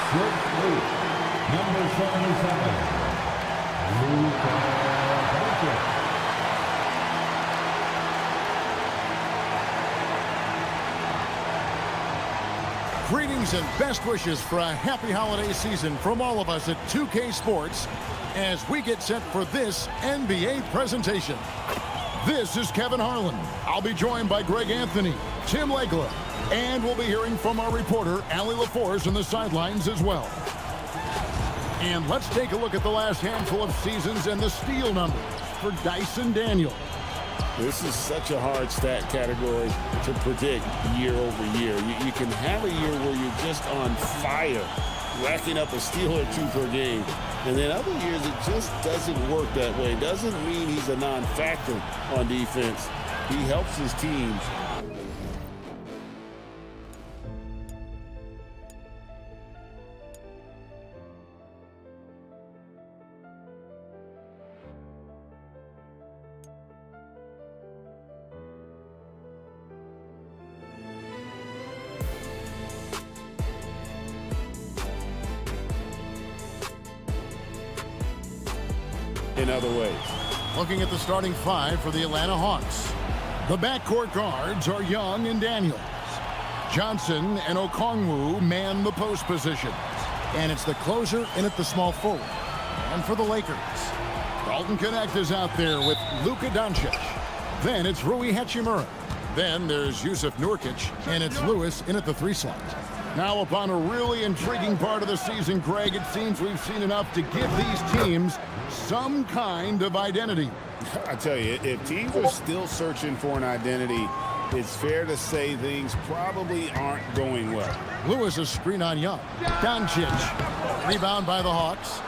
Number 77, Luka Doncic. Greetings and best wishes for a happy holiday season from all of us at 2K Sports as we get set for this NBA presentation. This is Kevin Harlan. I'll be joined by Greg Anthony, Tim Legler, and we'll be hearing from our reporter, Allie LaForce, on the sidelines as well. And let's take a look at the last handful of seasons and the steal numbers for Dyson Daniels. This is such a hard stat category to predict year over year. You can have a year where you're just on fire, racking up a steal or two per game. And then other years, it just doesn't work that way. Doesn't mean he's a non-factor on defense. He helps his teams. In other ways. Looking at the starting five for the Atlanta Hawks. The backcourt guards are Young and Daniels. Johnson and Okongwu man the post positions. And it's the closer in at the small forward. And for the Lakers, Dalton Connect is out there with Luka Doncic. Then it's Rui Hachimura. Then there's Yusuf Nurkic, and it's Lewis in at the 3 slot. Now upon a really intriguing part of the season, Greg, it seems we've seen enough to give these teams some kind of identity. I tell you, if teams are still searching for an identity, it's fair to say things probably aren't going well. Lewis is screen on Young. Doncic, rebound by the Hawks.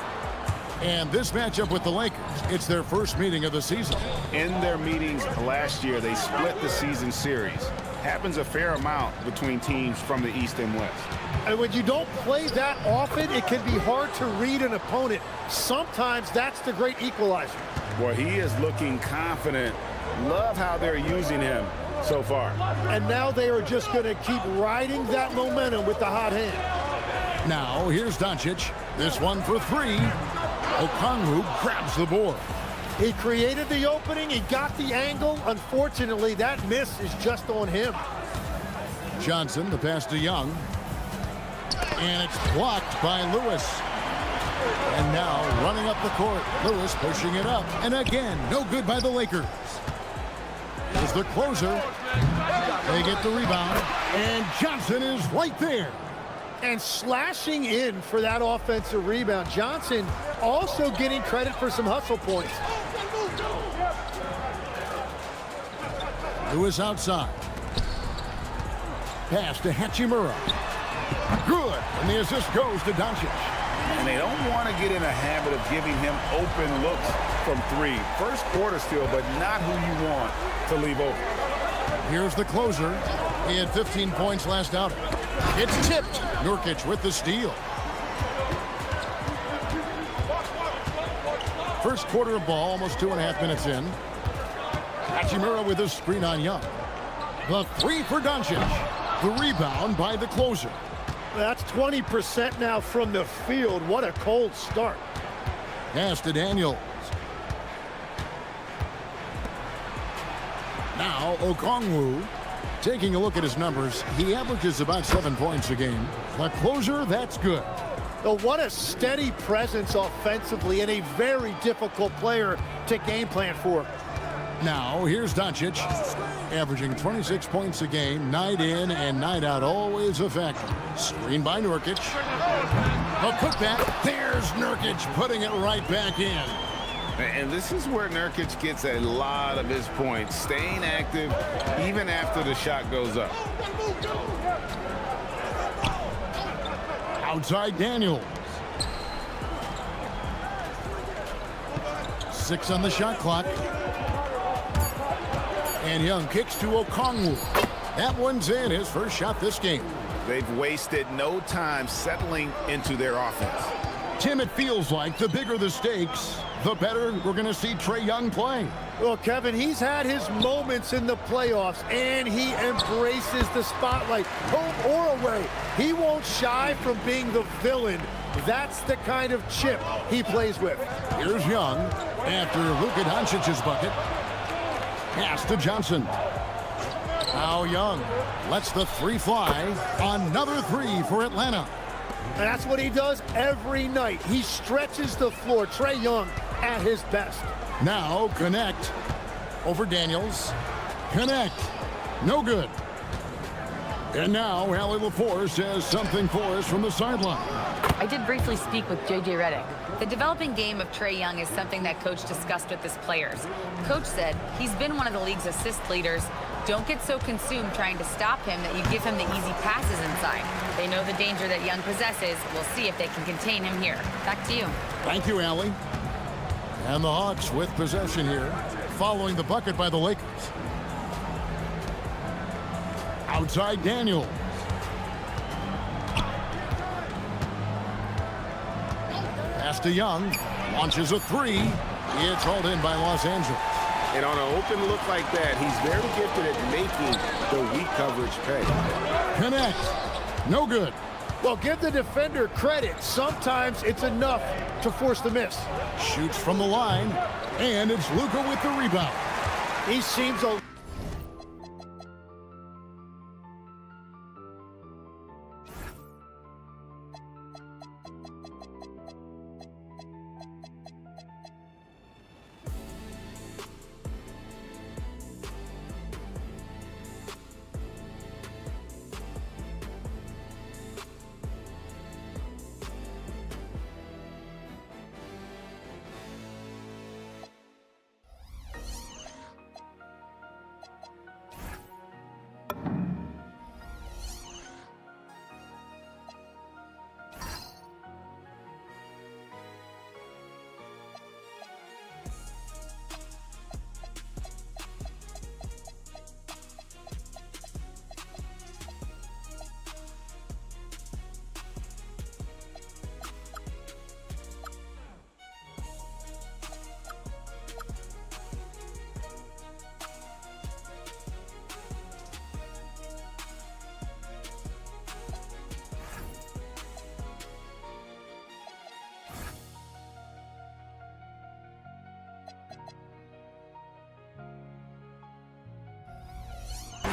And this matchup with the Lakers, it's their first meeting of the season. In their meetings last year, they split the season series. Happens a fair amount between teams from the East and West. And when you don't play that often, it can be hard to read an opponent. Sometimes that's the great equalizer. Well, he is looking confident. Love how they're using him so far. And now they are just going to keep riding that momentum with the hot hand. Now, here's Doncic. This one for 3. Okongwu grabs the board. He created the opening. He got the angle. Unfortunately, that miss is just on him. Johnson, the pass to Young. And it's blocked by Lewis. And now running up the court. Lewis pushing it up. And again, no good by the Lakers. Here's the closer. They get the rebound. And Johnson is right there. And slashing in for that offensive rebound. Johnson also getting credit for some hustle points. Lewis outside. Pass to Hachimura. Good. And the assist goes to Doncic. And they don't want to get in a habit of giving him open looks from 3. First quarter still, but not who you want to leave open. Here's the closer. He had 15 points last outing. It's tipped. Nurkic with the steal. First quarter of ball, almost 2.5 minutes in. Hachimura with a screen on Young. The 3 for Doncic. The rebound by the closer. That's 20% now from the field. What a cold start. Pass to Daniels. Now Okongwu. Taking a look at his numbers, he averages about 7 points a game. The closer, that's good. Oh, what a steady presence offensively and a very difficult player to game plan for. Now, here's Doncic, averaging 26 points a game, night in and night out, always a factor. Screen by Nurkic. A putback. There's Nurkic putting it right back in. And this is where Nurkic gets a lot of his points, staying active even after the shot goes up. Outside Daniels. 6 on the shot clock. And Young kicks to Okongwu. That one's in, his first shot this game. They've wasted no time settling into their offense. Tim, it feels like the bigger the stakes, the better we're going to see Trae Young play. Well, Kevin, he's had his moments in the playoffs, and he embraces the spotlight, home or away. He won't shy from being the villain. That's the kind of chip he plays with. Here's Young after Luka Doncic's bucket. Pass to Johnson. Now Young lets the three fly. Another three for Atlanta. And that's what he does every night. He stretches the floor. Trae Young at his best. Now connect over Daniels. Connect. No good. And now Allie LaForce says something for us from the sideline. I did briefly speak with J.J. Redick. The developing game of Trae Young is something that Coach discussed with his players. Coach said he's been one of the league's assist leaders. Don't get so consumed trying to stop him that you give him the easy passes inside. They know the danger that Young possesses. We'll see if they can contain him here. Back to you. Thank you, Allie. And the Hawks with possession here, following the bucket by the Lakers. Outside Daniels. Pass to Young. Launches a three. It's hauled in by Los Angeles. And on an open look like that, he's very gifted at making the weak coverage pay. Connect. No good. Well, give the defender credit. Sometimes it's enough to force the miss. Shoots from the line. And it's Luka with the rebound. He seems a...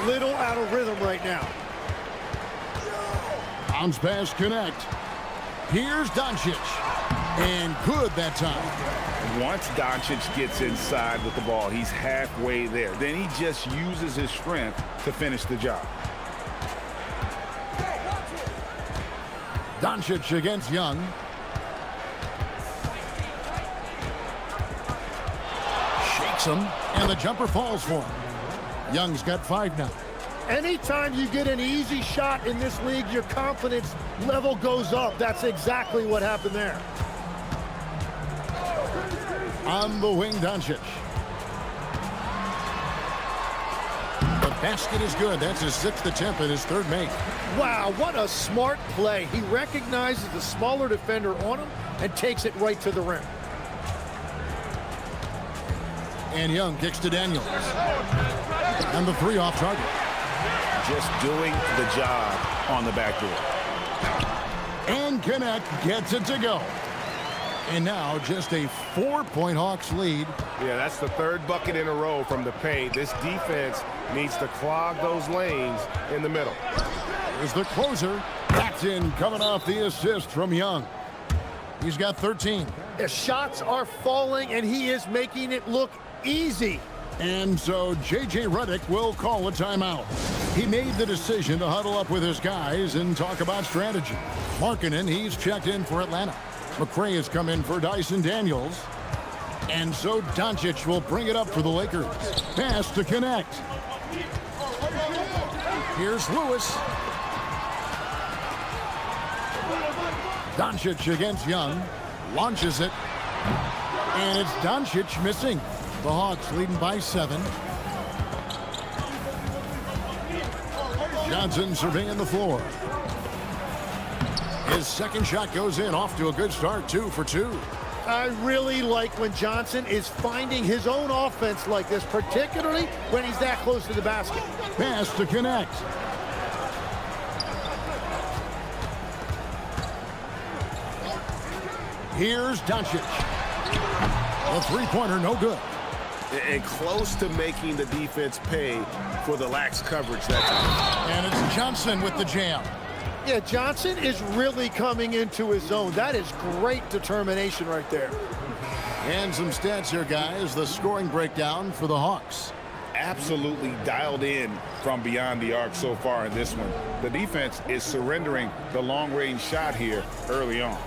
little out of rhythm right now. Bounce pass connect. Here's Doncic. And good that time. Once Doncic gets inside with the ball, he's halfway there. Then he just uses his strength to finish the job. Doncic against Young. Shakes him, and the jumper falls for him. Young's got 5 now. Anytime you get an easy shot in this league, your confidence level goes up. That's exactly what happened there. On the wing, Doncic. The basket is good. That's his 6th attempt and his 3rd make. Wow, what a smart play. He recognizes the smaller defender on him and takes it right to the rim. And Young kicks to Daniels. And the 3 off target. Just doing the job on the backdoor. And Connect gets it to go. And now just a 4-point Hawks lead. Yeah, that's the 3rd bucket in a row from the paint. This defense needs to clog those lanes in the middle. Here's the closer. That's in, coming off the assist from Young. He's got 13. The shots are falling, and he is making it look easy. And so J.J. Redick will call a timeout. He made the decision to huddle up with his guys and talk about strategy. Markkanen, he's checked in for Atlanta. McRae has come in for Dyson Daniels. And so Doncic will bring it up for the Lakers. Pass to Connect. Here's Lewis. Doncic against Young. Launches it. And it's Doncic missing. The Hawks leading by 7. Johnson surveying the floor. His second shot goes in, off to a good start, 2 for 2. I really like when Johnson is finding his own offense like this, particularly when he's that close to the basket. Pass to connect. Here's Doncic. A three-pointer, no good. And close to making the defense pay for the lax coverage that time. And it's Johnson with the jam. Yeah, Johnson is really coming into his zone. That is great determination right there. And some stats here, guys. The scoring breakdown for the Hawks. Absolutely dialed in from beyond the arc so far in this one. The defense is surrendering the long-range shot here early on.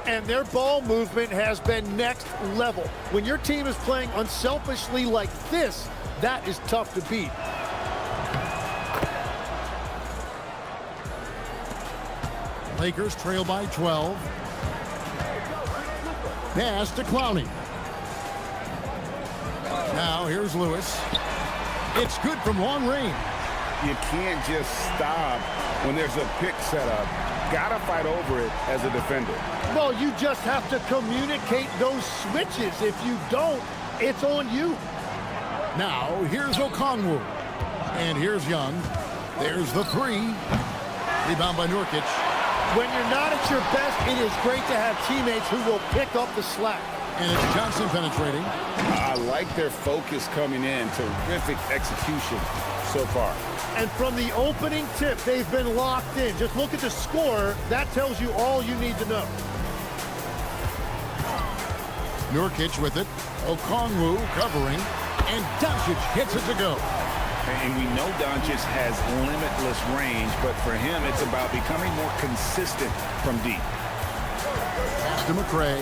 And their ball movement has been next level. When your team is playing unselfishly like this, that is tough to beat. Lakers trail by 12. Pass to Clowney. Now here's Lewis. It's good from long range. You can't just stop when there's a pick set up. Gotta fight over it as a defender. Well, you just have to communicate those switches. If you don't, it's on you. Now here's Okongwu. And here's Young. There's the three. Rebound by Nurkic. When you're not at your best, it is great to have teammates who will pick up the slack. And it's Johnson penetrating. I like their focus coming in. Terrific execution so far. And from the opening tip, they've been locked in. Just look at the score. That tells you all you need to know. Nurkic with it. Okongwu covering. And Doncic gets it to go. And we know Doncic has limitless range, but for him, it's about becoming more consistent from deep. Pass to McRae.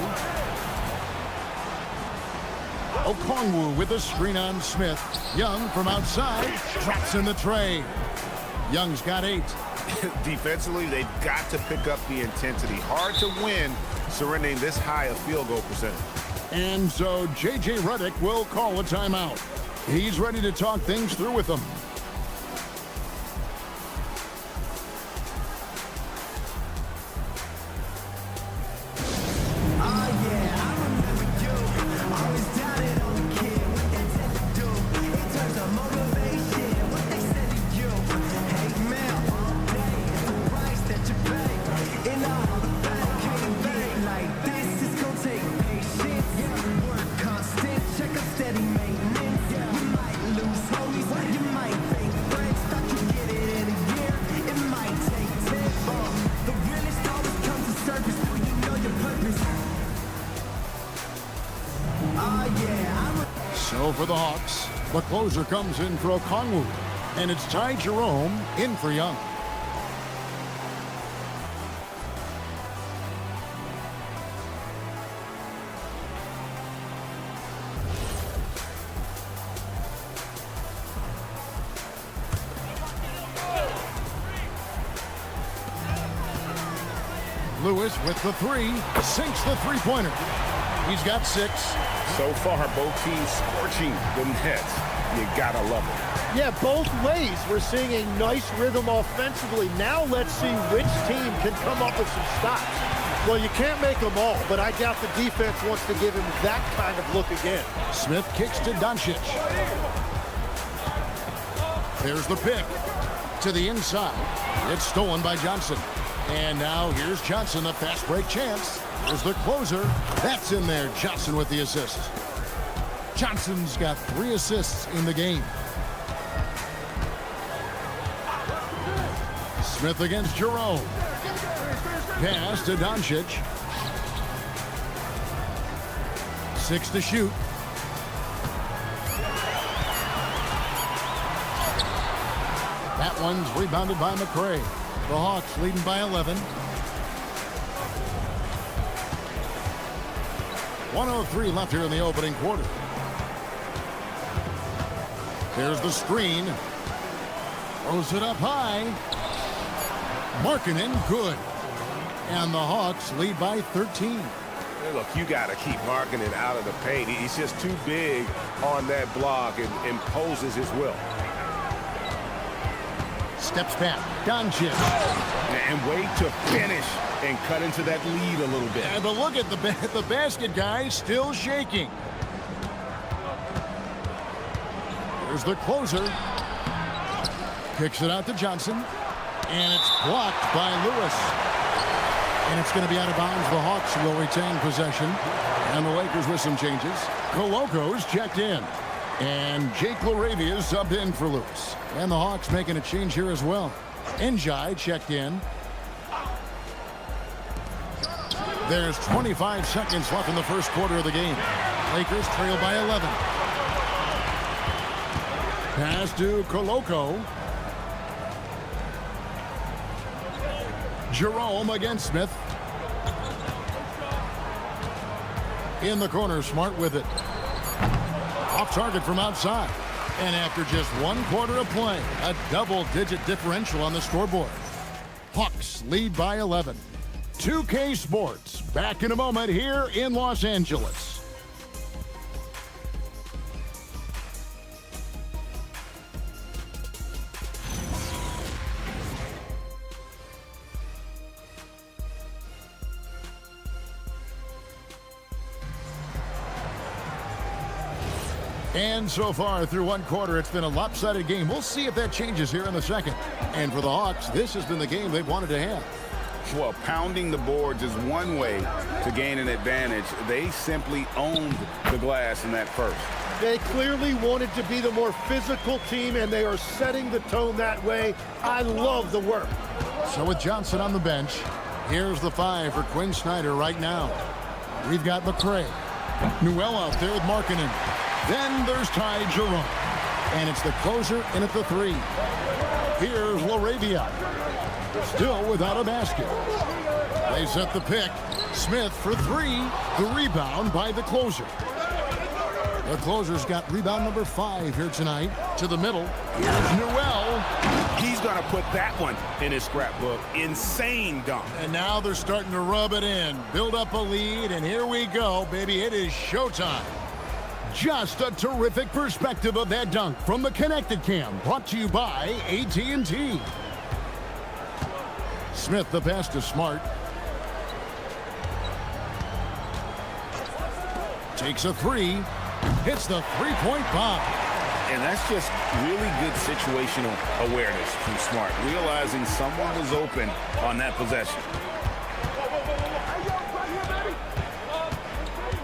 Okongwu with a screen on Smith. Young from outside. Drops in the tray. Young's got 8. Defensively, they've got to pick up the intensity. Hard to win surrendering this high a field goal percentage. And so J.J. Redick will call a timeout. He's ready to talk things through with them. So for the Hawks, the closer comes in for Okongwu, and it's Ty Jerome in for Young. Lewis with the three, sinks the three-pointer. He's got 6. So far, both teams scorching the nets. You gotta love it. Yeah, both ways. We're seeing a nice rhythm offensively. Now let's see which team can come up with some stops. Well, you can't make them all, but I doubt the defense wants to give him that kind of look again. Smith kicks to Doncic. There's the pick to the inside. It's stolen by Johnson. And now here's Johnson, a fast break chance. Here's the closer. That's in there. Johnson with the assist. Johnson's got 3 assists in the game. Smith against Jerome. Pass to Doncic. 6 to shoot. That one's rebounded by McRae. The Hawks leading by 11. 1:03 left here in the opening quarter. There's the screen. Throws it up high. Markkanen, good. And the Hawks lead by 13. Hey, look, you got to keep Markkanen out of the paint. He's just too big on that block and imposes his will. steps back. Doncic. And wait to finish and cut into that lead a little bit. But look at the basket, guys, still shaking. Here's the closer. Kicks it out to Johnson. And it's blocked by Lewis. And it's going to be out of bounds. The Hawks will retain possession. And the Lakers with some changes. Coloco's checked in. And Jake LaRavia is subbed in for Lewis. And the Hawks making a change here as well. Njai checked in. There's 25 seconds left in the first quarter of the game. Lakers trail by 11. Pass to Coloco. Jerome against Smith. In the corner, Smart with it. Off target from outside. And after just 1 quarter of play, a double-digit differential on the scoreboard. Hawks lead by 11. 2K Sports, back in a moment here in Los Angeles. And so far through 1 quarter, it's been a lopsided game. We'll see if that changes here in the second. And for the Hawks, this has been the game they've wanted to have. Well, pounding the boards is one way to gain an advantage. They simply owned the glass in that first. They clearly wanted to be the more physical team, and they are setting the tone that way. I love the work. So with Johnson on the bench, here's the 5 for Quinn Snyder right now. We've got McCray. Newell out there with Markkanen. Then there's Ty Jerome. And it's the closer in at the 3. Here's LaRavia. Still without a basket. They set the pick. Smith for 3. The rebound by the closer. The closer's got rebound number 5 here tonight. To the middle. Here's Newell. He's going to put that one in his scrapbook. Insane dunk. And now they're starting to rub it in. Build up a lead, and here we go, baby. It is showtime. Just a terrific perspective of that dunk from the Connected Cam, brought to you by AT&T. Smith the pass to Smart. Takes a 3. Hits the three-point bomb. And that's just really good situational awareness from Smart, realizing someone was open on that possession.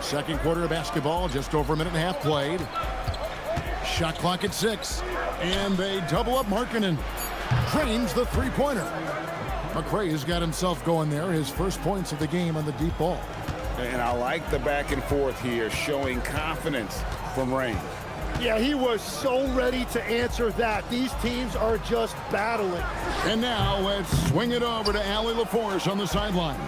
Second quarter of basketball, just over a minute and a half played. Shot clock at 6. And they double up Markkanen. Drains the three-pointer. McCray has got himself going there. His first points of the game on the deep ball. And I like the back and forth here, showing confidence from range. Yeah, he was so ready to answer that. These teams are just battling. And now let's swing it over to Allie LaForce on the sideline.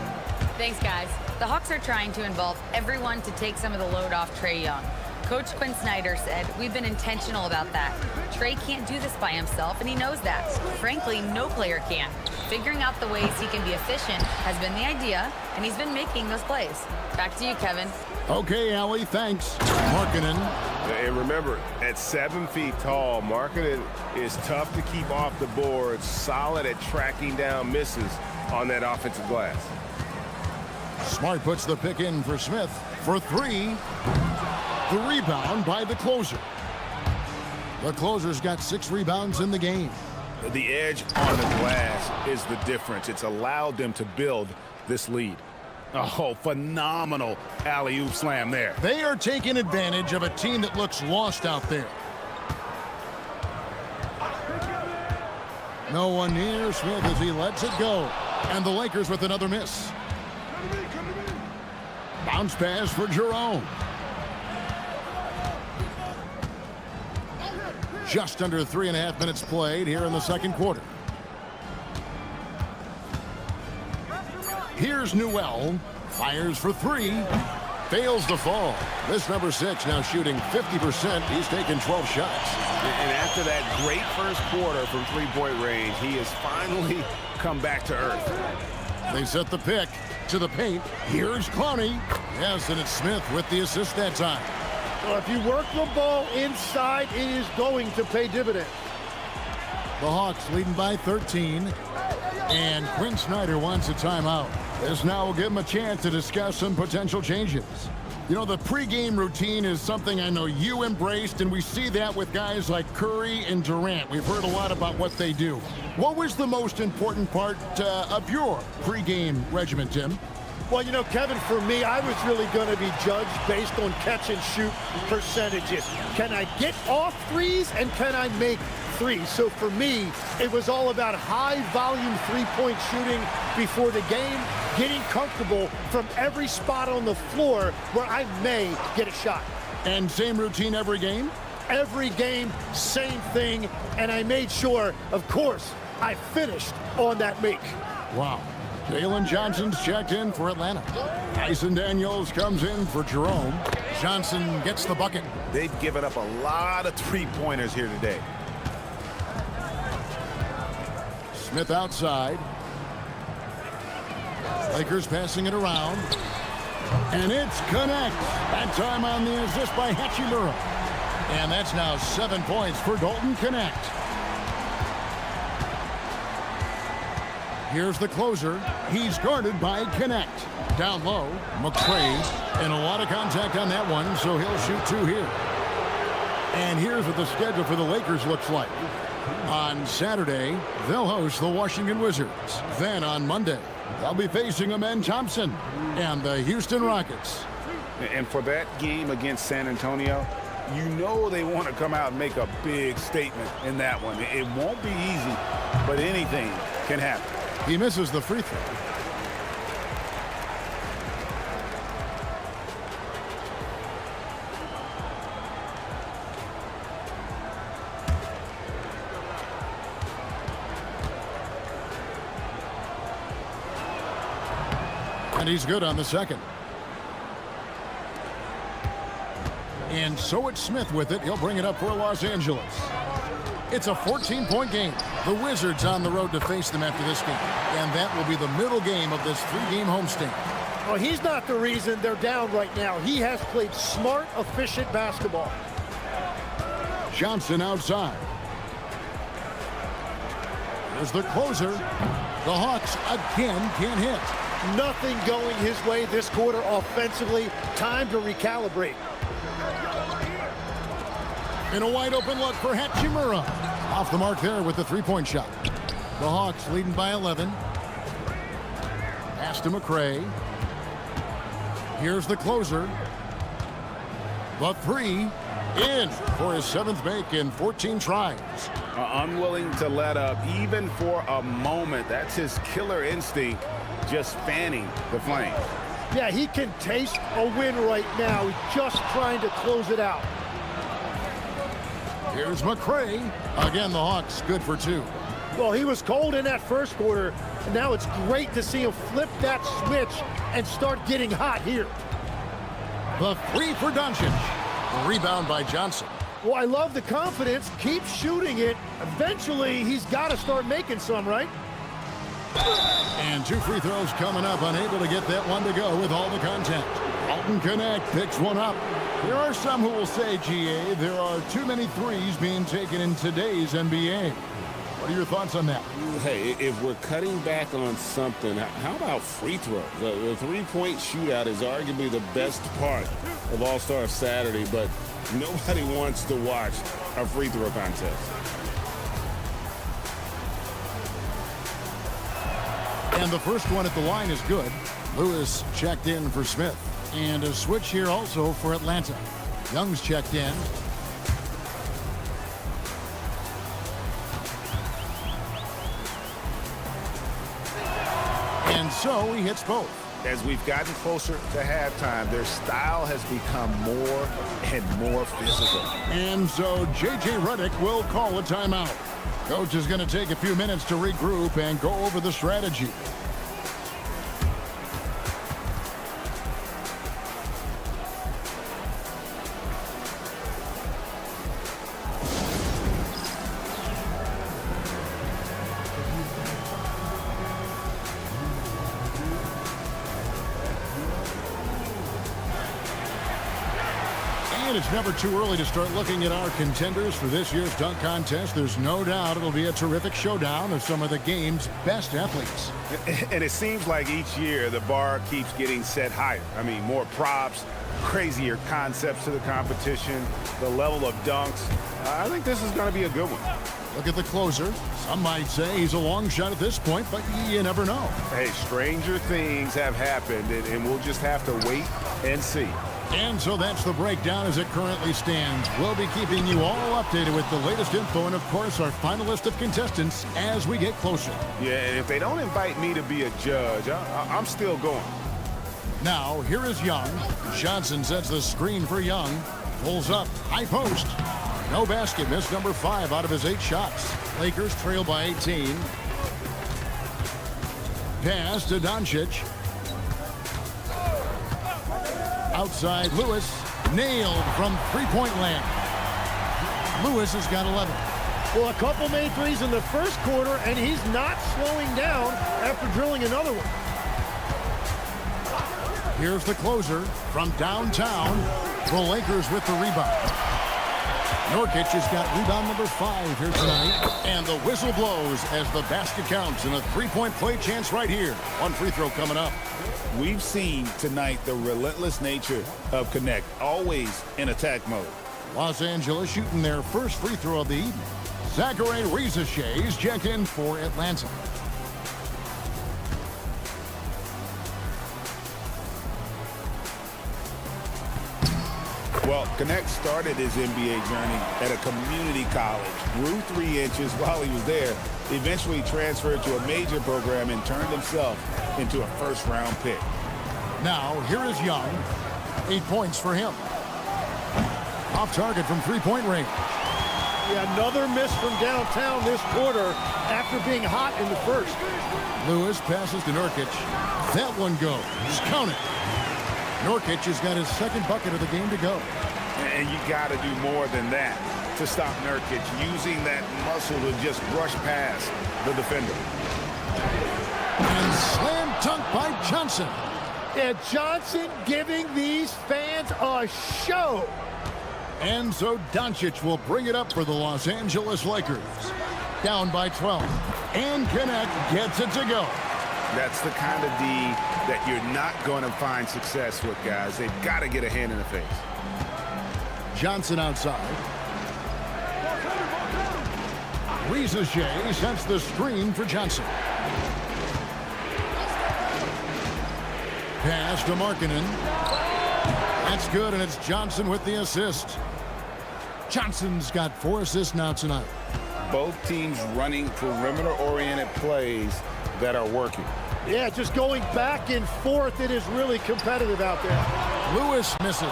Thanks, guys. The Hawks are trying to involve everyone to take some of the load off Trae Young. Coach Quinn Snyder said, "We've been intentional about that. Trae can't do this by himself, and he knows that. Frankly, no player can. Figuring out the ways he can be efficient has been the idea, and he's been making those plays." Back to you, Kevin. Okay, Allie, thanks. Markkanen. And remember, at 7 feet tall, Markkanen is tough to keep off the board, solid at tracking down misses on that offensive glass. Smart puts the pick in for Smith for 3. The rebound by the closer. The closer's got 6 rebounds in the game. The edge on the glass is the difference. It's allowed them to build this lead. Oh, phenomenal alley-oop slam there. They are taking advantage of a team that looks lost out there. No one near Smith as he lets it go. And the Lakers with another miss. Bounce pass for Jerome. Just under 3.5 minutes played here in the second quarter. Here's Newell. Fires for 3. Fails the fall. This number 6 now shooting 50%. He's taken 12 shots. And after that great first quarter from three-point range, he has finally come back to earth. They set the pick to the paint. Here's Clowney. Yes, and it's Smith with the assist that time. Well, if you work the ball inside, it is going to pay dividends. The Hawks leading by 13. And Quinn Snyder wants a timeout. This now will give him a chance to discuss some potential changes. You know, the pregame routine is something I know you embraced, and we see that with guys like Curry and Durant. We've heard a lot about what they do. What was the most important part of your pregame regimen, Tim? Well, you know, Kevin, for me, I was really going to be judged based on catch-and-shoot percentages. Can I get off threes, and can I make threes? So for me, it was all about high-volume three-point shooting before the game, getting comfortable from every spot on the floor where I may get a shot. And same routine every game? Every game, same thing, and I made sure, of course, I finished on that make. Wow. Jalen Johnson's checked in for Atlanta. Tyson Daniels comes in for Jerome. Johnson gets the bucket. They've given up a lot of three-pointers here today. Smith outside. Lakers passing it around. And it's connect. That time on the assist by Hachimura. And that's now 7 points for Dalton Connect. Here's the closer. He's guarded by Connect. Down low, McCray. And a lot of contact on that one, so he'll shoot two here. And here's what the schedule for the Lakers looks like. On Saturday, they'll host the Washington Wizards. Then on Monday, they'll be facing Amen Thompson and the Houston Rockets. And for that game against San Antonio, you know they want to come out and make a big statement in that one. It won't be easy, but anything can happen. He misses the free throw. And he's good on the second. And so it's Smith with it. He'll bring it up for Los Angeles. It's a 14-point game. The Wizards on the road to face them after this game. And that will be the middle game of this three-game homestand. Well, he's not the reason they're down right now. He has played smart, efficient basketball. Johnson outside. Here's the closer. The Hawks again can't hit. Nothing going his way this quarter offensively. Time to recalibrate. And a wide open look for Hachimura. Off the mark there with the three-point shot. The Hawks leading by 11. Pass to McCray. Here's the closer. The three in for his seventh make in 14 tries. Unwilling to let up even for a moment. That's his killer instinct, just fanning the flame. Yeah, he can taste a win right now. He's just trying to close it out. Here's McCray. Again, the Hawks good for two. Well, he was cold in that first quarter. And now it's great to see him flip that switch and start getting hot here. The three for Doncic. Rebound by Johnson. Well, I love the confidence. Keep shooting it. Eventually, he's got to start making some, right? And two free throws coming up. Unable to get that one to go with all the contact. Dalton Connect picks one up. There are some who will say, GA, there are too many threes being taken in today's NBA. What are your thoughts on that? Hey, if we're cutting back on something, how about free throws? The three-point shootout is arguably the best part of All-Star Saturday, but nobody wants to watch a free throw contest. And the first one at the line is good. Lewis checked in for Smith. And a switch here also for Atlanta. Young's checked in. And so he hits both. As we've gotten closer to halftime, their style has become more and more physical. And so J.J. Redick will call a timeout. Coach is going to take a few minutes to regroup and go over the strategy. It's never too early to start looking at our contenders for this year's dunk contest. There's no doubt it'll be a terrific showdown of some of the game's best athletes. And it seems like each year the bar keeps getting set higher. I mean, more props, crazier concepts to the competition, the level of dunks. I think this is going to be a good one. Look at the closer. Some might say he's a long shot at this point, but you never know. Hey, stranger things have happened, and we'll just have to wait and see. And so that's the breakdown as it currently stands. We'll be keeping you all updated with the latest info and, of course, our final list of contestants as we get closer. Yeah, and if they don't invite me to be a judge, I'm still going. Now, here is Young. Johnson sets the screen for Young. Pulls up. High post. No basket. Missed number 5 out of his 8 shots. Lakers trail by 18. Pass to Doncic. Outside, Lewis. Nailed from three-point land. Lewis has got 11. Well, a couple made threes in the first quarter, and he's not slowing down after drilling another one. Here's the closer from downtown. The Lakers with the rebound. Nurkic has got rebound number 5 here tonight. And the whistle blows as the basket counts, and a three-point play chance right here. One free throw coming up. We've seen tonight the relentless nature of Connect, always in attack mode. Los Angeles shooting their first free throw of the evening. Zachary Risache's check in for Atlanta. Well, Connect started his NBA journey at a community college, grew 3 inches while he was there, eventually transferred to a major program and turned himself into a first-round pick. Now, here is Young. 8 points for him. Off target from three-point range. Yeah, another miss from downtown this quarter after being hot in the first. Lewis passes to Nurkic. That one goes. Count it. Nurkic has got his second bucket of the game to go. And you got to do more than that to stop Nurkic, using that muscle to just rush past the defender. And slam dunk by Johnson. And Johnson giving these fans a show. And so Doncic will bring it up for the Los Angeles Lakers. Down by 12. And Connect gets it to go. That's the kind of D that you're not going to find success with, guys. They've got to get a hand in the face. Johnson outside. Risache sets the screen for Johnson. Pass to Markkanen. That's good, and it's Johnson with the assist. Johnson's got 4 assists now tonight. Both teams running perimeter-oriented plays that are working. Yeah, just going back and forth. It is really competitive out there. Lewis misses.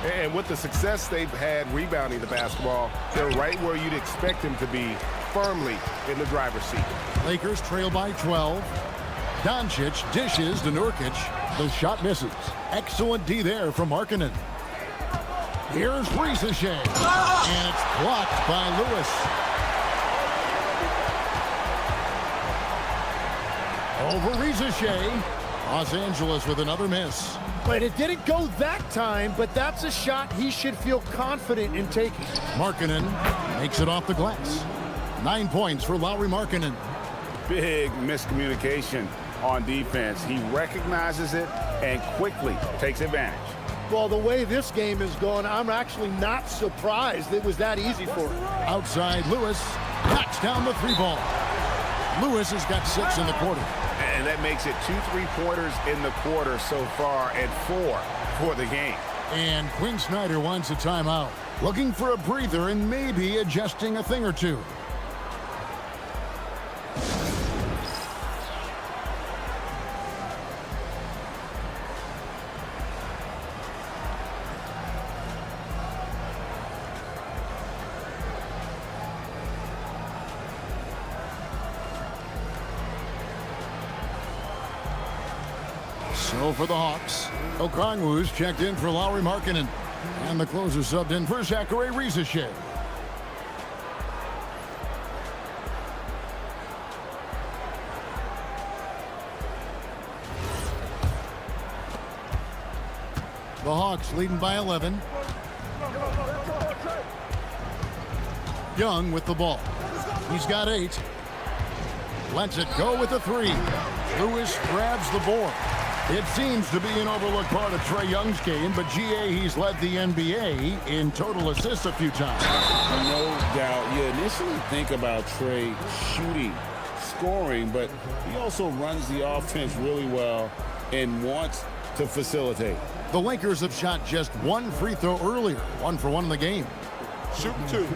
And with the success they've had rebounding the basketball, they're right where you'd expect them to be, firmly in the driver's seat. Lakers trail by 12. Doncic dishes to Nurkic. The shot misses. Excellent D there from Markkanen. Here's Risache. And it's blocked by Lewis. Over Risache. Los Angeles with another miss. But it didn't go that time, but that's a shot he should feel confident in taking. Markkanen makes it off the glass. 9 points for Lauri Markkanen. Big miscommunication on defense. He recognizes it and quickly takes advantage. Well, the way this game is going, I'm actually not surprised it was that easy for him. Outside, Lewis knocks down the 3-ball. Lewis has got 6 in the quarter. And that makes it 2 3-pointers in the quarter so far and 4 for the game. And Quinn Snyder wants a timeout. Looking for a breather and maybe adjusting a thing or two. So for the Hawks, Okongwu's checked in for Lauri Markkanen. And the closer subbed in for Zachary Risache. The Hawks leading by 11. Young with the ball. He's got 8. Lets it go with the 3. Lewis grabs the board. It seems to be an overlooked part of Trae Young's game, but GA, he's led the NBA in total assists a few times. No doubt. You initially think about Trae shooting, scoring, but he also runs the offense really well and wants to facilitate. The Lakers have shot just 1 free throw earlier, 1 for 1 in the game. Shooting 2.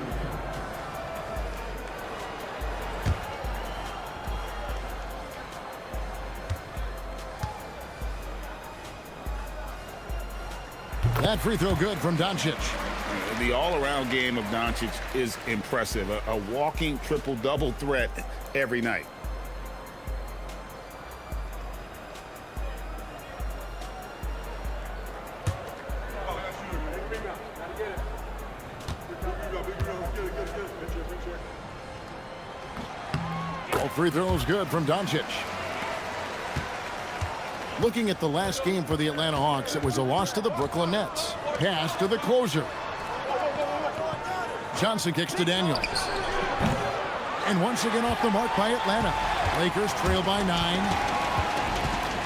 That free throw good from Doncic. The all-around game of Doncic is impressive. A walking triple-double threat every night. All free throws good from Doncic. Looking at the last game for the Atlanta Hawks, it was a loss to the Brooklyn Nets. Pass to the closer. Johnson kicks to Daniels. And once again off the mark by Atlanta. Lakers trail by 9.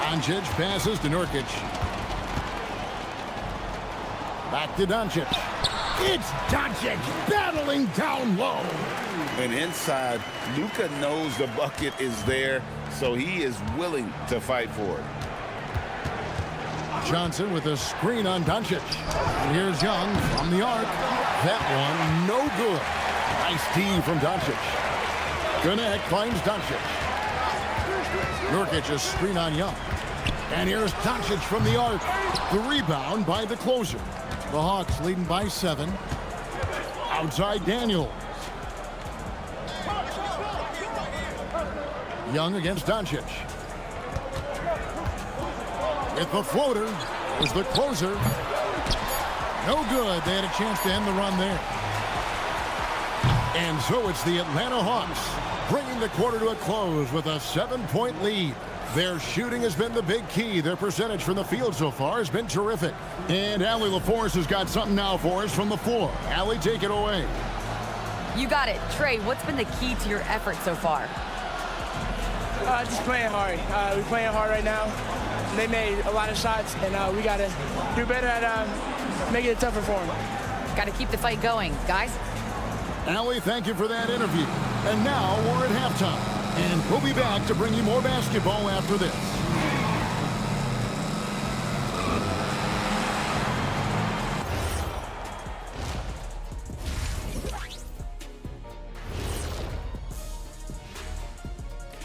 Doncic passes to Nurkic. Back to Doncic. It's Doncic battling down low. And inside, Luka knows the bucket is there, so he is willing to fight for it. Johnson with a screen on Doncic. And here's Young from the arc. That one no good. Nice tee from Doncic. Gannett finds Doncic. Nurkic a screen on Young. And here's Doncic from the arc. The rebound by the closer. The Hawks leading by 7. Outside Daniels. Young against Doncic. With the floater is the closer. No good. They had a chance to end the run there. And so it's the Atlanta Hawks bringing the quarter to a close with a 7-point lead. Their shooting has been the big key. Their percentage from the field so far has been terrific. And Allie LaForce has got something now for us from the floor. Allie, take it away. You got it. Trae, what's been the key to your effort so far? Just playing hard. We're playing hard right now. They made a lot of shots, and we got to do better at making it tougher for them. Got to keep the fight going. Guys? Allie, thank you for that interview. And now we're at halftime. And we'll be back to bring you more basketball after this.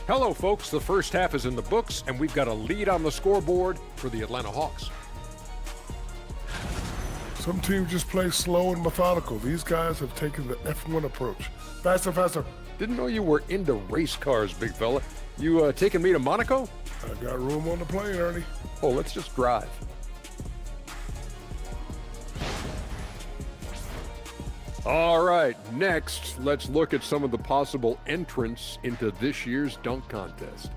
Hello, folks. The first half is in the books, and we've got a lead on the scoreboard for the Atlanta Hawks. Some teams just play slow and methodical. These guys have taken the F1 approach. Faster, faster. Didn't know you were into race cars, big fella. You taking me to Monaco? I got room on the plane, Ernie. Oh, let's just drive. All right, next, let's look at some of the possible entrants into this year's dunk contest.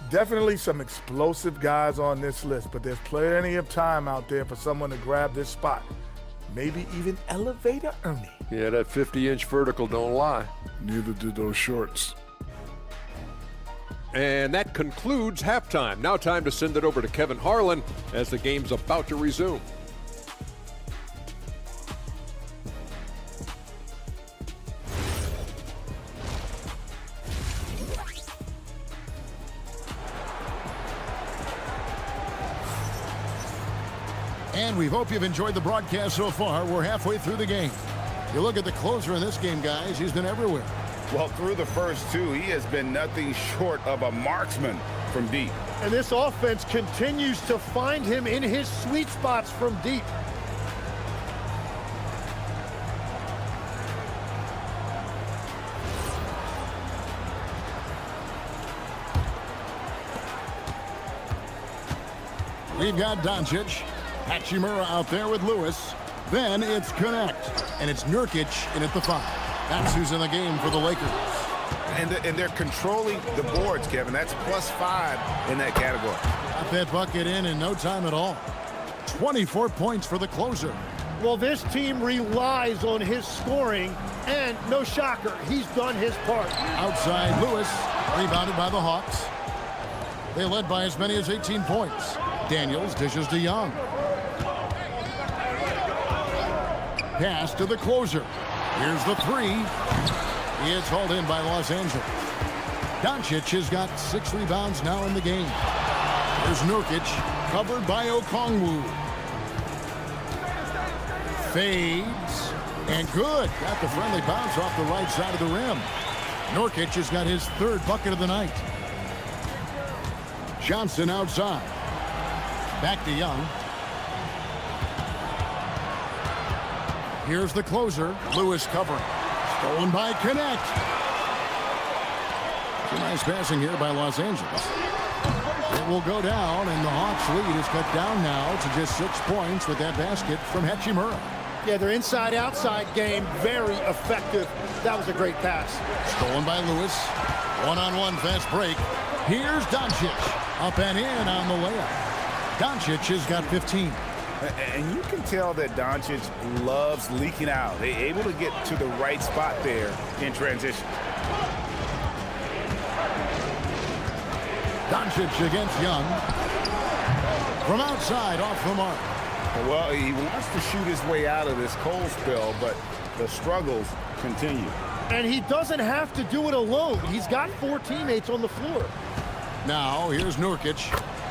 Definitely some explosive guys on this list, but there's plenty of time out there for someone to grab this spot. Maybe even Elevator Ernie. Yeah, that 50-inch vertical don't lie. Neither did those shorts. And that concludes halftime. Now time to send it over to Kevin Harlan as the game's about to resume. And we hope you've enjoyed the broadcast so far. We're halfway through the game. You look at the closer in this game, guys. He's been everywhere. Well, through the first 2, he has been nothing short of a marksman from deep. And this offense continues to find him in his sweet spots from deep. We've got Doncic. Hachimura out there with Lewis. Then it's Connect. And it's Nurkic in at the 5. That's who's in the game for the Lakers. And they're controlling the boards, Kevin. That's +5 in that category. Got that bucket in no time at all. 24 points for the closer. Well, this team relies on his scoring, and no shocker, he's done his part. Outside Lewis, rebounded by the Hawks. They led by as many as 18 points. Daniels dishes to Young. Pass to the closer. Here's the three. It's hauled in by Los Angeles. Doncic has got 6 rebounds now in the game. Here's Nurkic, covered by Okongwu. Fades, and good. Got the friendly bounce off the right side of the rim. Nurkic has got his 3rd bucket of the night. Johnson outside. Back to Young. Here's the closer. Lewis covering. Stolen by Connect. Some nice passing here by Los Angeles. It will go down, and the Hawks lead is cut down now to just 6 points with that basket from Hachimura. Yeah, their inside-outside game, very effective. That was a great pass. Stolen by Lewis. One-on-one fast break. Here's Doncic. Up and in on the layup. Doncic has got 15. And you can tell that Doncic loves leaking out. They're able to get to the right spot there in transition. Doncic against Young. From outside, off the mark. Well, he wants to shoot his way out of this cold spell, but the struggles continue. And he doesn't have to do it alone. He's got 4 teammates on the floor. Now, here's Nurkic.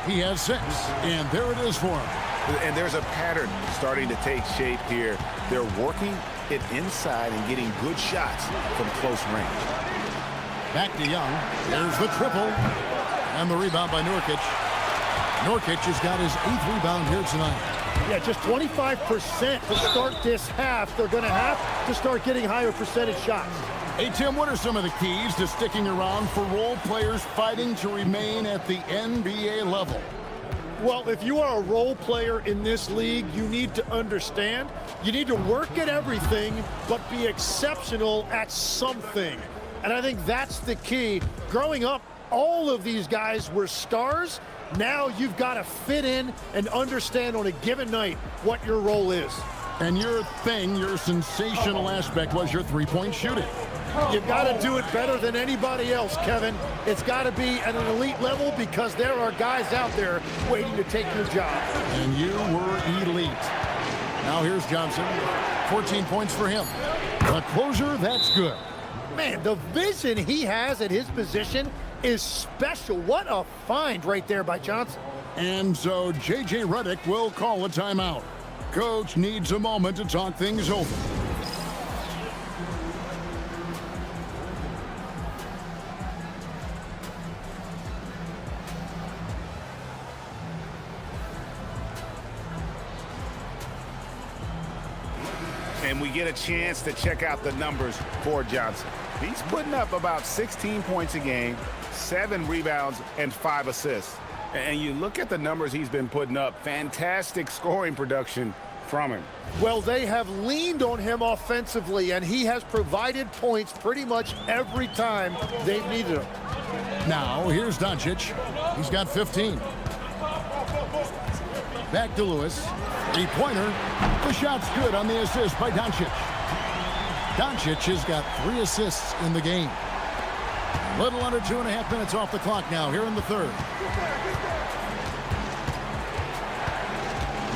He has 6, and there it is for him. And there's a pattern starting to take shape here. They're working it inside and getting good shots from close range. Back to Young. There's the triple. And the rebound by Nurkic. Nurkic has got his 8th rebound here tonight. Yeah, just 25% to start this half. They're going to have to start getting higher percentage shots. Hey, Tim, what are some of the keys to sticking around for role players fighting to remain at the NBA level? Well, if you are a role player in this league, you need to understand. You need to work at everything, but be exceptional at something. And I think that's the key. Growing up, all of these guys were stars. Now you've got to fit in and understand on a given night what your role is. And your thing, your sensational aspect was your three-point shooting. You've got to do it better than anybody else, Kevin. It's got to be at an elite level because there are guys out there waiting to take your job. And you were elite. Now here's Johnson. 14 points for him. The closer, that's good. Man, the vision he has at his position is special. What a find right there by Johnson. And so J.J. Redick will call a timeout. Coach needs a moment to talk things over. And we get a chance to check out the numbers for Johnson. He's putting up about 16 points a game, 7 rebounds, and 5 assists. And you look at the numbers he's been putting up, fantastic scoring production from him. Well, they have leaned on him offensively, and he has provided points pretty much every time they've needed him. Now, here's Doncic. He's got 15. Back to Lewis. Three-pointer. The shot's good on the assist by Doncic. Doncic has got 3 assists in the game. Little under 2.5 minutes off the clock now here in the third.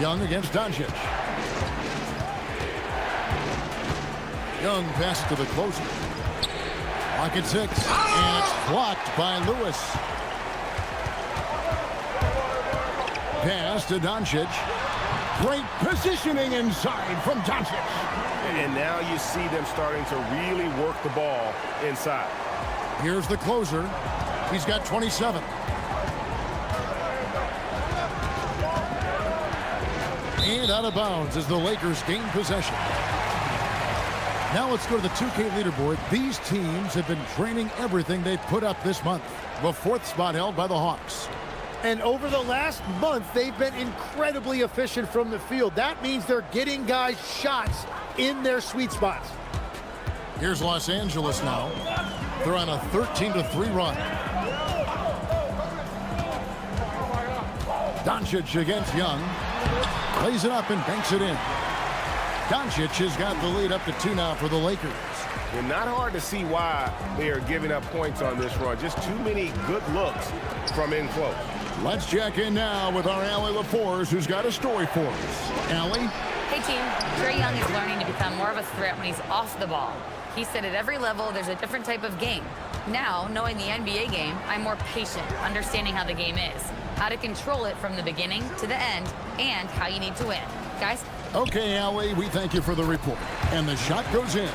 Young against Doncic. Young passes to the closer. Clock at 6. And it's blocked by Lewis. Pass to Doncic. Great positioning inside from Doncic. And now you see them starting to really work the ball inside. Here's the closer. He's got 27. And out of bounds as the Lakers gain possession. Now let's go to the 2K leaderboard. These teams have been draining everything they've put up this month. The 4th spot held by the Hawks. And over the last month, they've been incredibly efficient from the field. That means they're getting guys shots in their sweet spots. Here's Los Angeles now. They're on a 13-3 run. Doncic against Young. Plays it up and banks it in. Doncic has got the lead up to 2 now for the Lakers. And not hard to see why they are giving up points on this run. Just too many good looks from in close. Let's check in now with our Allie LaForce, who's got a story for us. Allie? Hey, team. Trae Young is learning to become more of a threat when he's off the ball. He said at every level there's a different type of game. Now, knowing the NBA game, I'm more patient, understanding how the game is, how to control it from the beginning to the end, and how you need to win. Guys? Okay, Allie, we thank you for the report. And the shot goes in.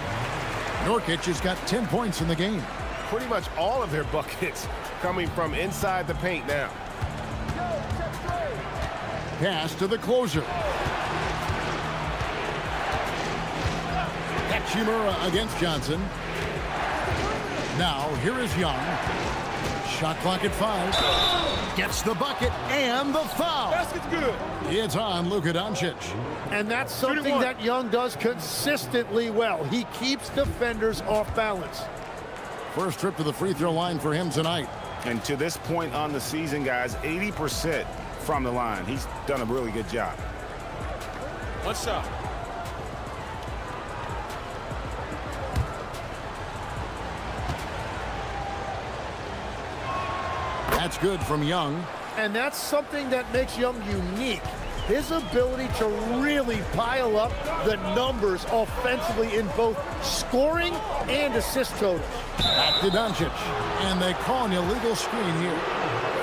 Nurkic has got 10 points in the game. Pretty much all of their buckets coming from inside the paint now. Pass to the closer. Hachimura against Johnson. Now, here is Young. Shot clock at 5. Gets the bucket and the foul. Basket's good. It's on Luka Doncic. And that's something that Young does consistently well. He keeps defenders off balance. First trip to the free throw line for him tonight. And to this point on the season, guys, 80% from the line. He's done a really good job. What's up? That's good from Young. And that's something that makes Young unique. His ability to really pile up the numbers offensively in both scoring and assist totals. Back to Doncic. And they call an illegal screen here.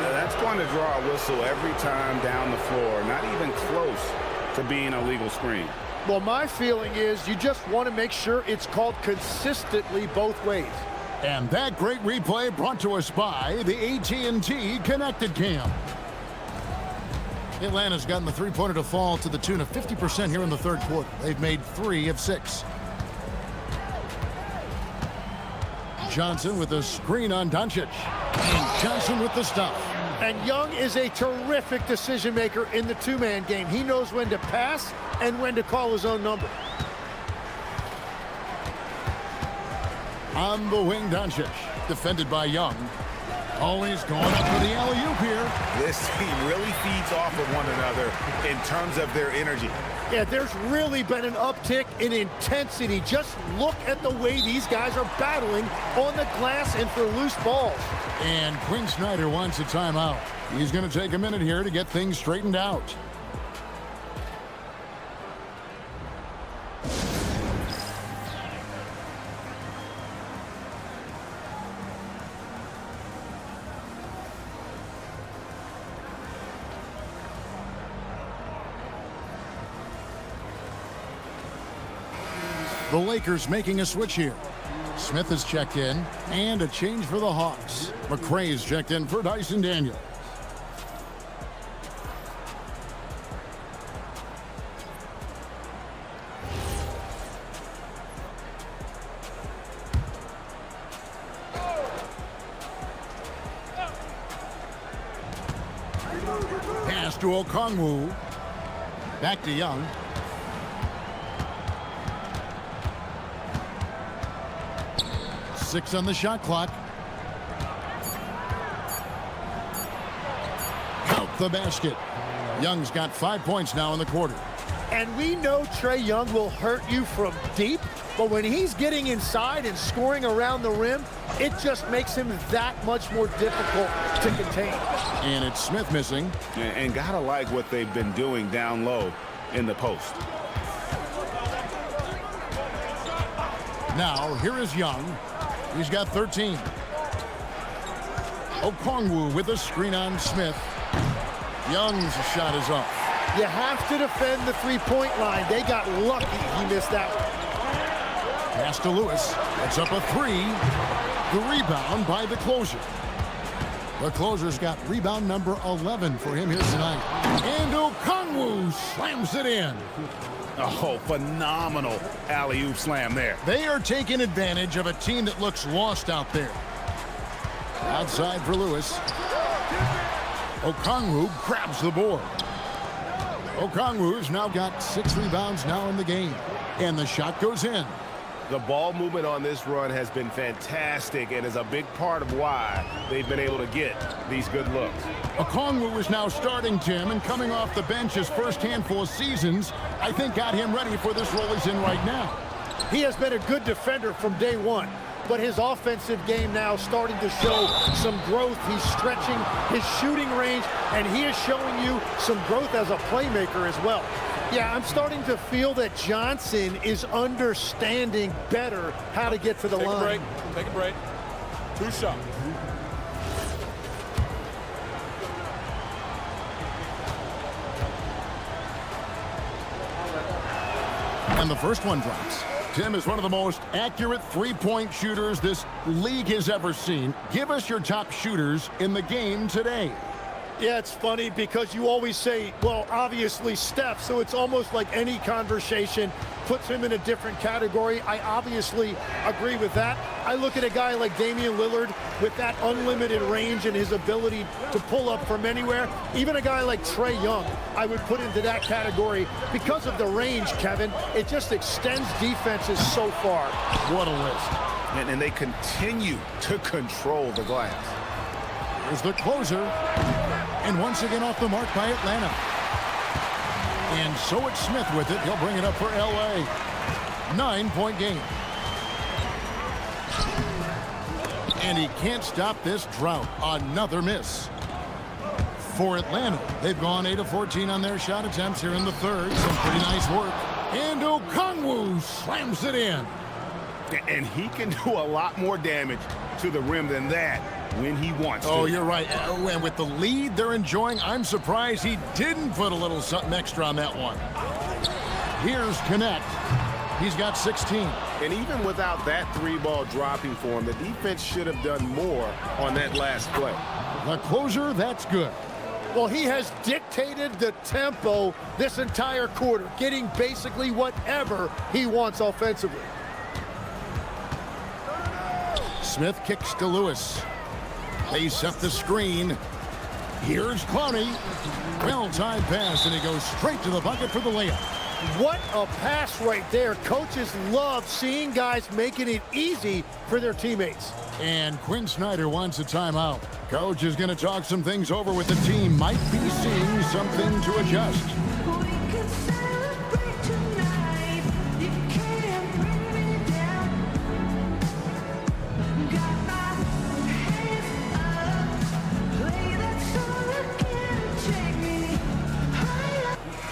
That's going to draw a whistle every time down the floor. Not even close to being a legal screen. Well, my feeling is you just want to make sure it's called consistently both ways. And that great replay brought to us by the AT&T Connected Cam. Atlanta's gotten the three-pointer to fall to the tune of 50% here in the third quarter. They've made 3 of 6. Johnson with a screen on Doncic. And Johnson with the stop. And Young is a terrific decision maker in the two-man game. He knows when to pass and when to call his own number. On the wing, Doncic, defended by Young. Always going up for the alley-oop here. This team really feeds off of one another in terms of their energy. Yeah, there's really been an uptick in intensity. Just look at the way these guys are battling on the glass and for loose balls. And Quinn Snyder wants a timeout. He's going to take a minute here to get things straightened out. The Lakers making a switch here. Smith has checked in, and a change for the Hawks. McRae's checked in for Dyson Daniels. Pass to Okongwu. Back to Young. Six on the shot clock. Count the basket. Young's got 5 points now in the quarter. And we know Trae Young will hurt you from deep, but when he's getting inside and scoring around the rim, it just makes him that much more difficult to contain. And it's Smith missing. And gotta like what they've been doing down low in the post. Now, here is Young. He's got 13. Okongwu with a screen on Smith. Young's shot is off. You have to defend the three-point line. They got lucky he missed that one. Pass to Lewis. It's up a 3. The rebound by the closer. The closer's got rebound number 11 for him here tonight. And Okongwu slams it in. Oh, phenomenal alley-oop slam there. They are taking advantage of a team that looks lost out there. Outside for Lewis. Okongwu grabs the board. Okongwu's now got 6 rebounds now in the game. And the shot goes in. The ball movement on this run has been fantastic and is a big part of why they've been able to get these good looks. Okongwu is now starting, Tim, and coming off the bench his first handful of seasons, I think got him ready for this role he's in right now. He has been a good defender from day one, but his offensive game now starting to show some growth. He's stretching his shooting range, and he is showing you some growth as a playmaker as well. Yeah, I'm starting to feel that Johnson is understanding better how to get to the line. Take a break. 2 shots. And the first one drops. Tim is one of the most accurate three-point shooters this league has ever seen. Give us your top shooters in the game today. Yeah, it's funny because you always say, well, obviously Steph, so it's almost like any conversation puts him in a different category. I obviously agree with that. I look at a guy like Damian Lillard with that unlimited range and his ability to pull up from anywhere. Even a guy like Trae Young, I would put into that category because of the range, Kevin. It just extends defenses so far. What a list. And they continue to control the glass. Here's the closer. And once again off the mark by Atlanta. And so it's Smith with it. He'll bring it up for L.A. 9-point game. And he can't stop this drought. Another miss. For Atlanta, they've gone 8 of 14 on their shot attempts here in the third. Some pretty nice work. And Okongwu slams it in. And he can do a lot more damage to the rim than that when he wants to. Oh, you're right. And with the lead they're enjoying, I'm surprised he didn't put a little something extra on that one. Here's Connect. He's got 16. And even without that 3-ball dropping for him, the defense should have done more on that last play. The closer, that's good. Well, he has dictated the tempo this entire quarter, getting basically whatever he wants offensively. Smith kicks to Lewis. They set the screen. Here's Clowney. Well-timed pass, and he goes straight to the bucket for the layup. What a pass right there. Coaches love seeing guys making it easy for their teammates. And Quinn Snyder wants a timeout. Coach is going to talk some things over with the team. Might be seeing something to adjust.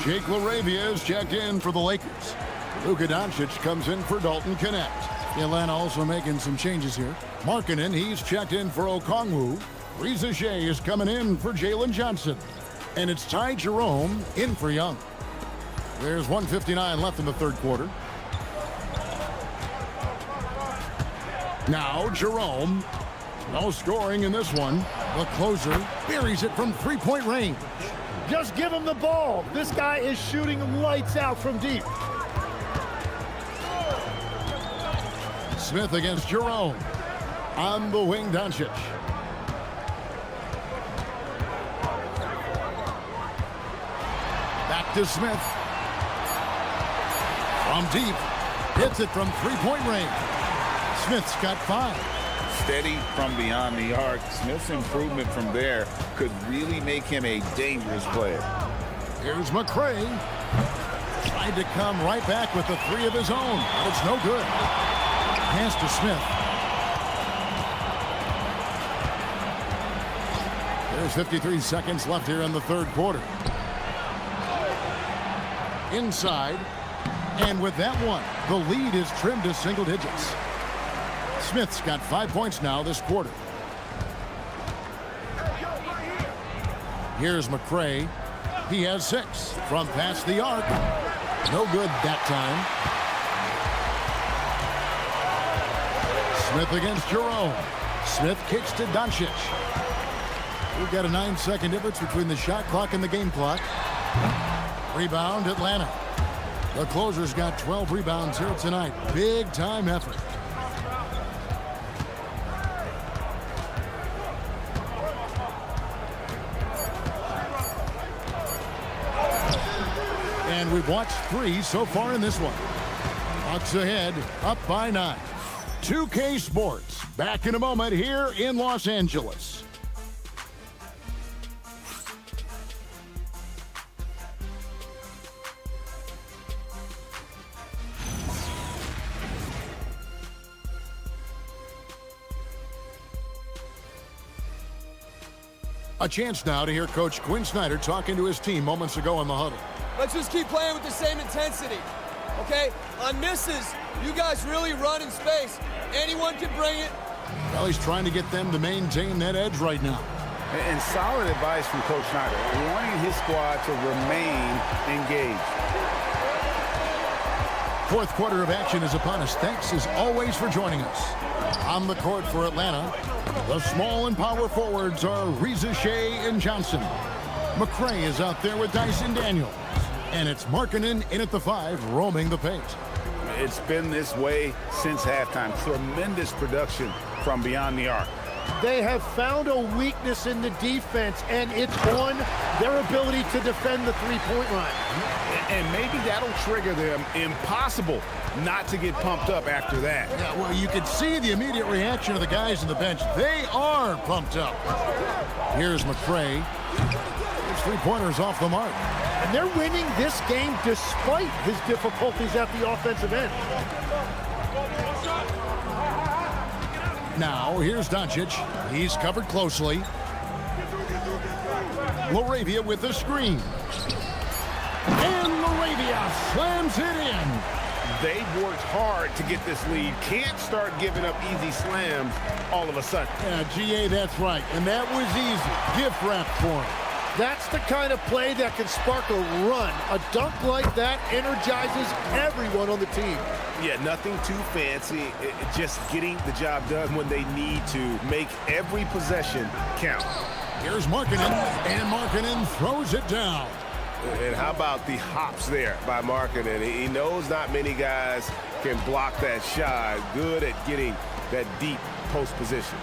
Jake LaRavia is checked in for the Lakers. Luka Doncic comes in for Dalton Connect. Atlanta also making some changes here. Markkanen, he's checked in for Okongwu. Reza Shea is coming in for Jalen Johnson. And it's Ty Jerome in for Young. There's 1:59 left in the third quarter. Now Jerome. No scoring in this one. The closer buries it from three-point range. Just give him the ball. This guy is shooting lights out from deep. Smith against Jerome. On the wing, Doncic. Back to Smith. From deep. Hits it from three-point range. Smith's got 5. Steady from beyond the arc. Smith's improvement from there could really make him a dangerous player. Here's McCray. Tried to come right back with the 3 of his own, but it's no good. Pass to Smith. There's 53 seconds left here in the third quarter. Inside. And with that one, the lead is trimmed to single digits. Smith's got 5 points now this quarter. Here's McCray. He has 6 from past the arc. No good that time. Smith against Jerome. Smith kicks to Doncic. We've got a 9-second difference between the shot clock and the game clock. Rebound, Atlanta. The closer's got 12 rebounds here tonight. Big time effort. And we've watched 3 so far in this one. Hawks ahead, up by 9. 2K Sports, back in a moment here in Los Angeles. A chance now to hear Coach Quinn Snyder talking to his team moments ago in the huddle. Let's just keep playing with the same intensity, okay? On misses, you guys really run in space. Anyone can bring it. Well, he's trying to get them to maintain that edge right now. And solid advice from Coach Snyder, wanting his squad to remain engaged. Fourth quarter of action is upon us. Thanks, as always, for joining us. On the court for Atlanta, the small and power forwards are Reza Shea and Johnson. McCray is out there with Dyson Daniels. And it's Markkanen in at the 5, roaming the paint. It's been this way since halftime. Tremendous production from beyond the arc. They have found a weakness in the defense, and it's on their ability to defend the three-point line. And maybe that'll trigger them. Impossible not to get pumped up after that. Yeah, well, you can see the immediate reaction of the guys on the bench. They are pumped up. Here's McCray. His three-pointers off the mark. And they're winning this game despite his difficulties at the offensive end. Now, here's Doncic. He's covered closely. Laravia with the screen. And Laravia slams it in. They've worked hard to get this lead. Can't start giving up easy slams all of a sudden. Yeah, GA, that's right. And that was easy. Gift wrap for him. That's the kind of play that can spark a run. A dunk like that energizes everyone on the team. Yeah, nothing too fancy. Just getting the job done when they need to. Make every possession count. Here's Markkanen, and Markkanen throws it down. And how about the hops there by Markkanen? He knows not many guys can block that shot. Good at getting that deep post position.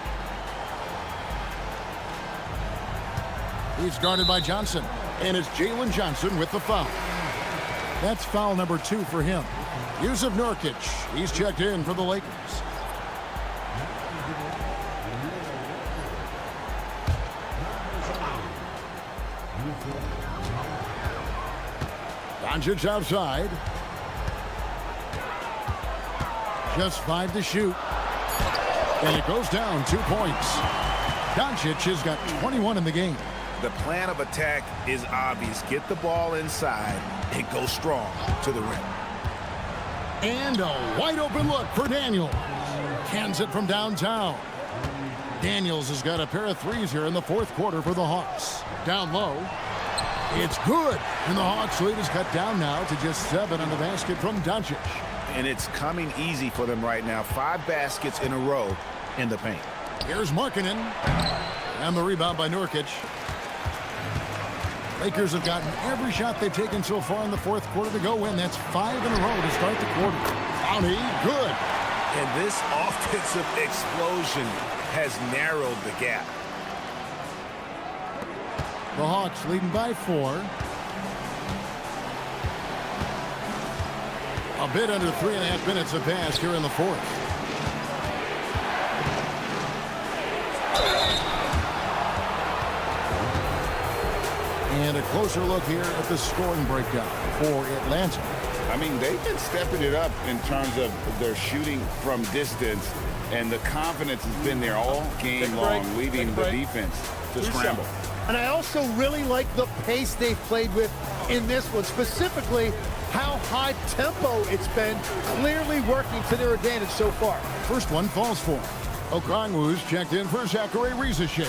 He's guarded by Johnson, and it's Jalen Johnson with the foul. That's foul number 2 for him. Yusuf Nurkic, he's checked in for the Lakers. Doncic outside. Just 5 to shoot. And it goes down 2 points. Doncic has got 21 in the game. The plan of attack is obvious. Get the ball inside and go strong to the rim. And a wide open look for Daniels. Cans it from downtown. Daniels has got a pair of threes here in the fourth quarter for the Hawks. Down low. It's good. And the Hawks lead is cut down now to just 7 on the basket from Doncic. And it's coming easy for them right now. 5 baskets in a row in the paint. Here's Markkanen. And the rebound by Nurkic. Lakers have gotten every shot they've taken so far in the fourth quarter to go in. That's 5 in a row to start the quarter. County, good. And this offensive explosion has narrowed the gap. The Hawks leading by 4. A bit under 3.5 minutes have passed here in the fourth. And a closer look here at the scoring breakdown for Atlanta. I mean, they've been stepping it up in terms of their shooting from distance, and the confidence has been there all game long, leaving the defense to scramble. And I also really like the pace they've played with in this one, specifically how high tempo it's been, clearly working to their advantage so far. First one falls for him. Okongwu's checked in for Zachary Reza-Shea.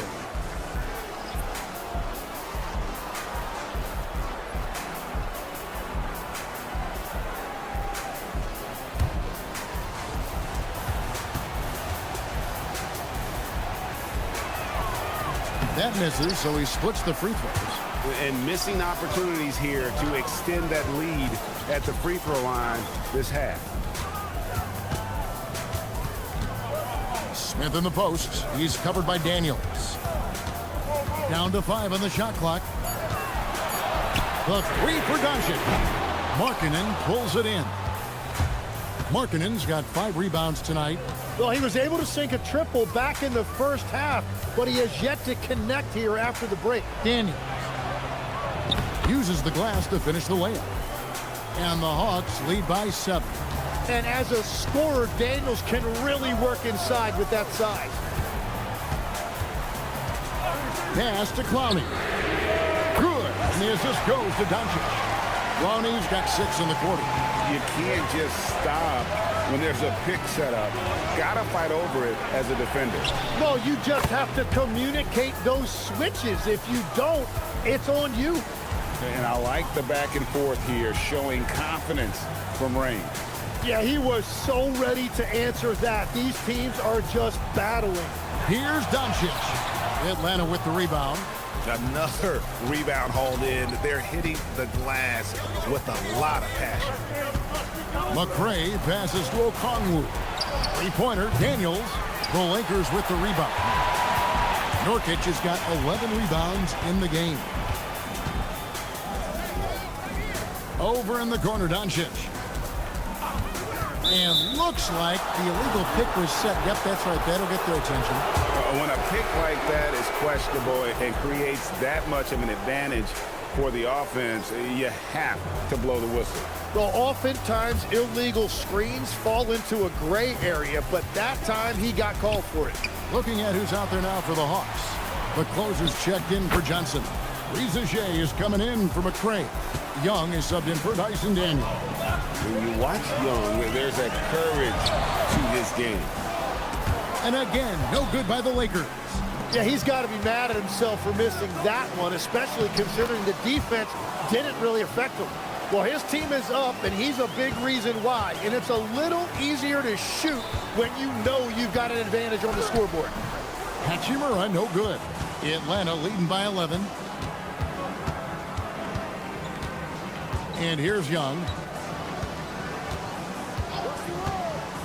That misses, so he splits the free throws. And missing opportunities here to extend that lead at the free throw line this half. Smith in the post. He's covered by Daniels. Down to 5 on the shot clock. The 3 for Doncic. Markkanen pulls it in. Markkanen's got 5 rebounds tonight. Well, he was able to sink a triple back in the first half, but he has yet to connect here after the break. Daniels uses the glass to finish the layup. And the Hawks lead by 7. And as a scorer, Daniels can really work inside with that size. Pass to Clowney. Good. And the assist goes to Doncic. Clowney's got 6 in the quarter. You can't just stop when there's a pick set up. Gotta fight over it as a defender. No, you just have to communicate those switches. If you don't, it's on you. And I like the back and forth here, showing confidence from Rain. Yeah, he was so ready to answer that. These teams are just battling. Here's Doncic. Atlanta with the rebound. Another rebound hauled in. They're hitting the glass with a lot of passion. McRae passes to Okongwu. 3-pointer, Daniels. The Lakers with the rebound. Nurkic has got 11 rebounds in the game. Over in the corner, Doncic. And looks like the illegal pick was set. Yep, that's right. That'll get their attention. When a pick like that is questionable and creates that much of an advantage for the offense, you have to blow the whistle. Well, oftentimes illegal screens fall into a gray area, but that time he got called for it. Looking at who's out there now for the Hawks. The closer's checked in for Johnson. Rizache is coming in for McRae. Young is subbed in for Dyson Daniel. When you watch Young, there's a courage to his game. And again, no good by the Lakers. Yeah, he's got to be mad at himself for missing that one, especially considering the defense didn't really affect him. Well, his team is up, and he's a big reason why. And it's a little easier to shoot when you know you've got an advantage on the scoreboard. Hachimura, no good. Atlanta leading by 11. And here's Young.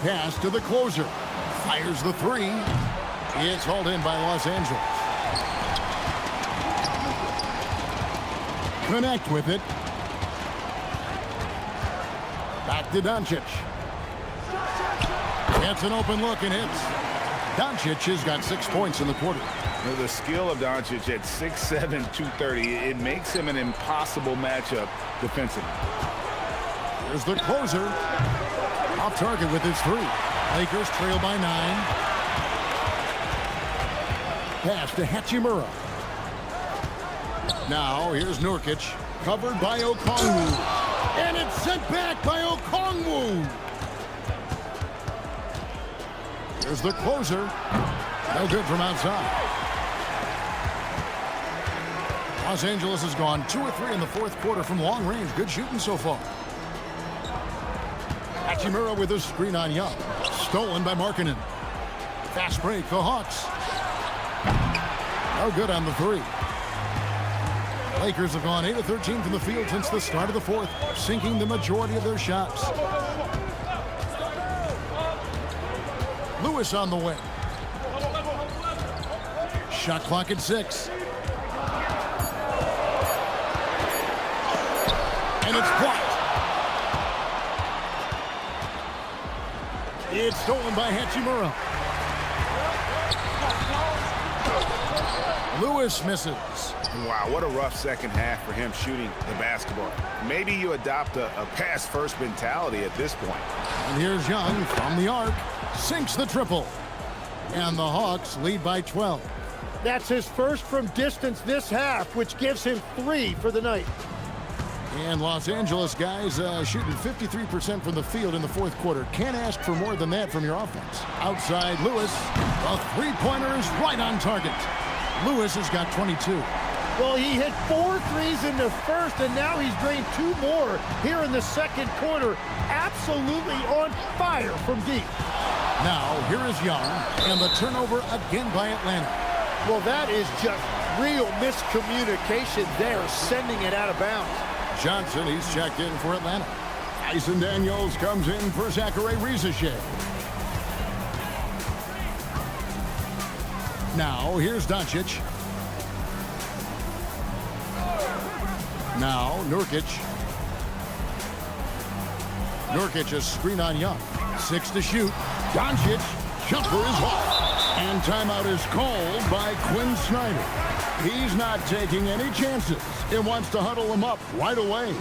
Pass to the closer. Fires the 3. It's hauled in by Los Angeles. Connect with it. Back to Doncic. Gets an open look and hits. Doncic has got 6 points in the quarter. The skill of Doncic at 6'7", 230, it makes him an impossible matchup defensively. Here's the closer. Off target with his 3. Lakers trail by 9. Pass to Hachimura. Now here's Nurkic, covered by Okongwu. And it's sent back by Okongwu. Here's the closer. No good from outside. Los Angeles has gone 2 or 3 in the fourth quarter from long range. Good shooting so far. Hachimura with a screen on Young. Stolen by Markkanen. Fast break, the Hawks. No good on the 3. Lakers have gone 8 of 13 from the field since the start of the fourth, sinking the majority of their shots. Lewis on the wing. Shot clock at 6. And it's blocked. It's stolen by Hachimura. Lewis misses. Wow, what a rough second half for him shooting the basketball. Maybe you adopt a pass-first mentality at this point. And here's Young from the arc. Sinks the triple. And the Hawks lead by 12. That's his first from distance this half, which gives him 3 for the night. And Los Angeles guys shooting 53% from the field in the fourth quarter. Can't ask for more than that from your offense. Outside Lewis. A 3-pointer is right on target. Lewis has got 22. Well, he hit 4 threes in the first, and now he's drained 2 more here in the second quarter. Absolutely on fire from deep. Now, here is Young, and the turnover again by Atlanta. Well, that is just real miscommunication there, sending it out of bounds. Johnson, he's checked in for Atlanta. Dyson Daniels comes in for Zachary Rizache. Now, here's Doncic. Now, Nurkic. Nurkic, a screen on Young. 6 to shoot. Doncic, jumper is off. And timeout is called by Quinn Snyder. He's not taking any chances. He wants to huddle him up right away.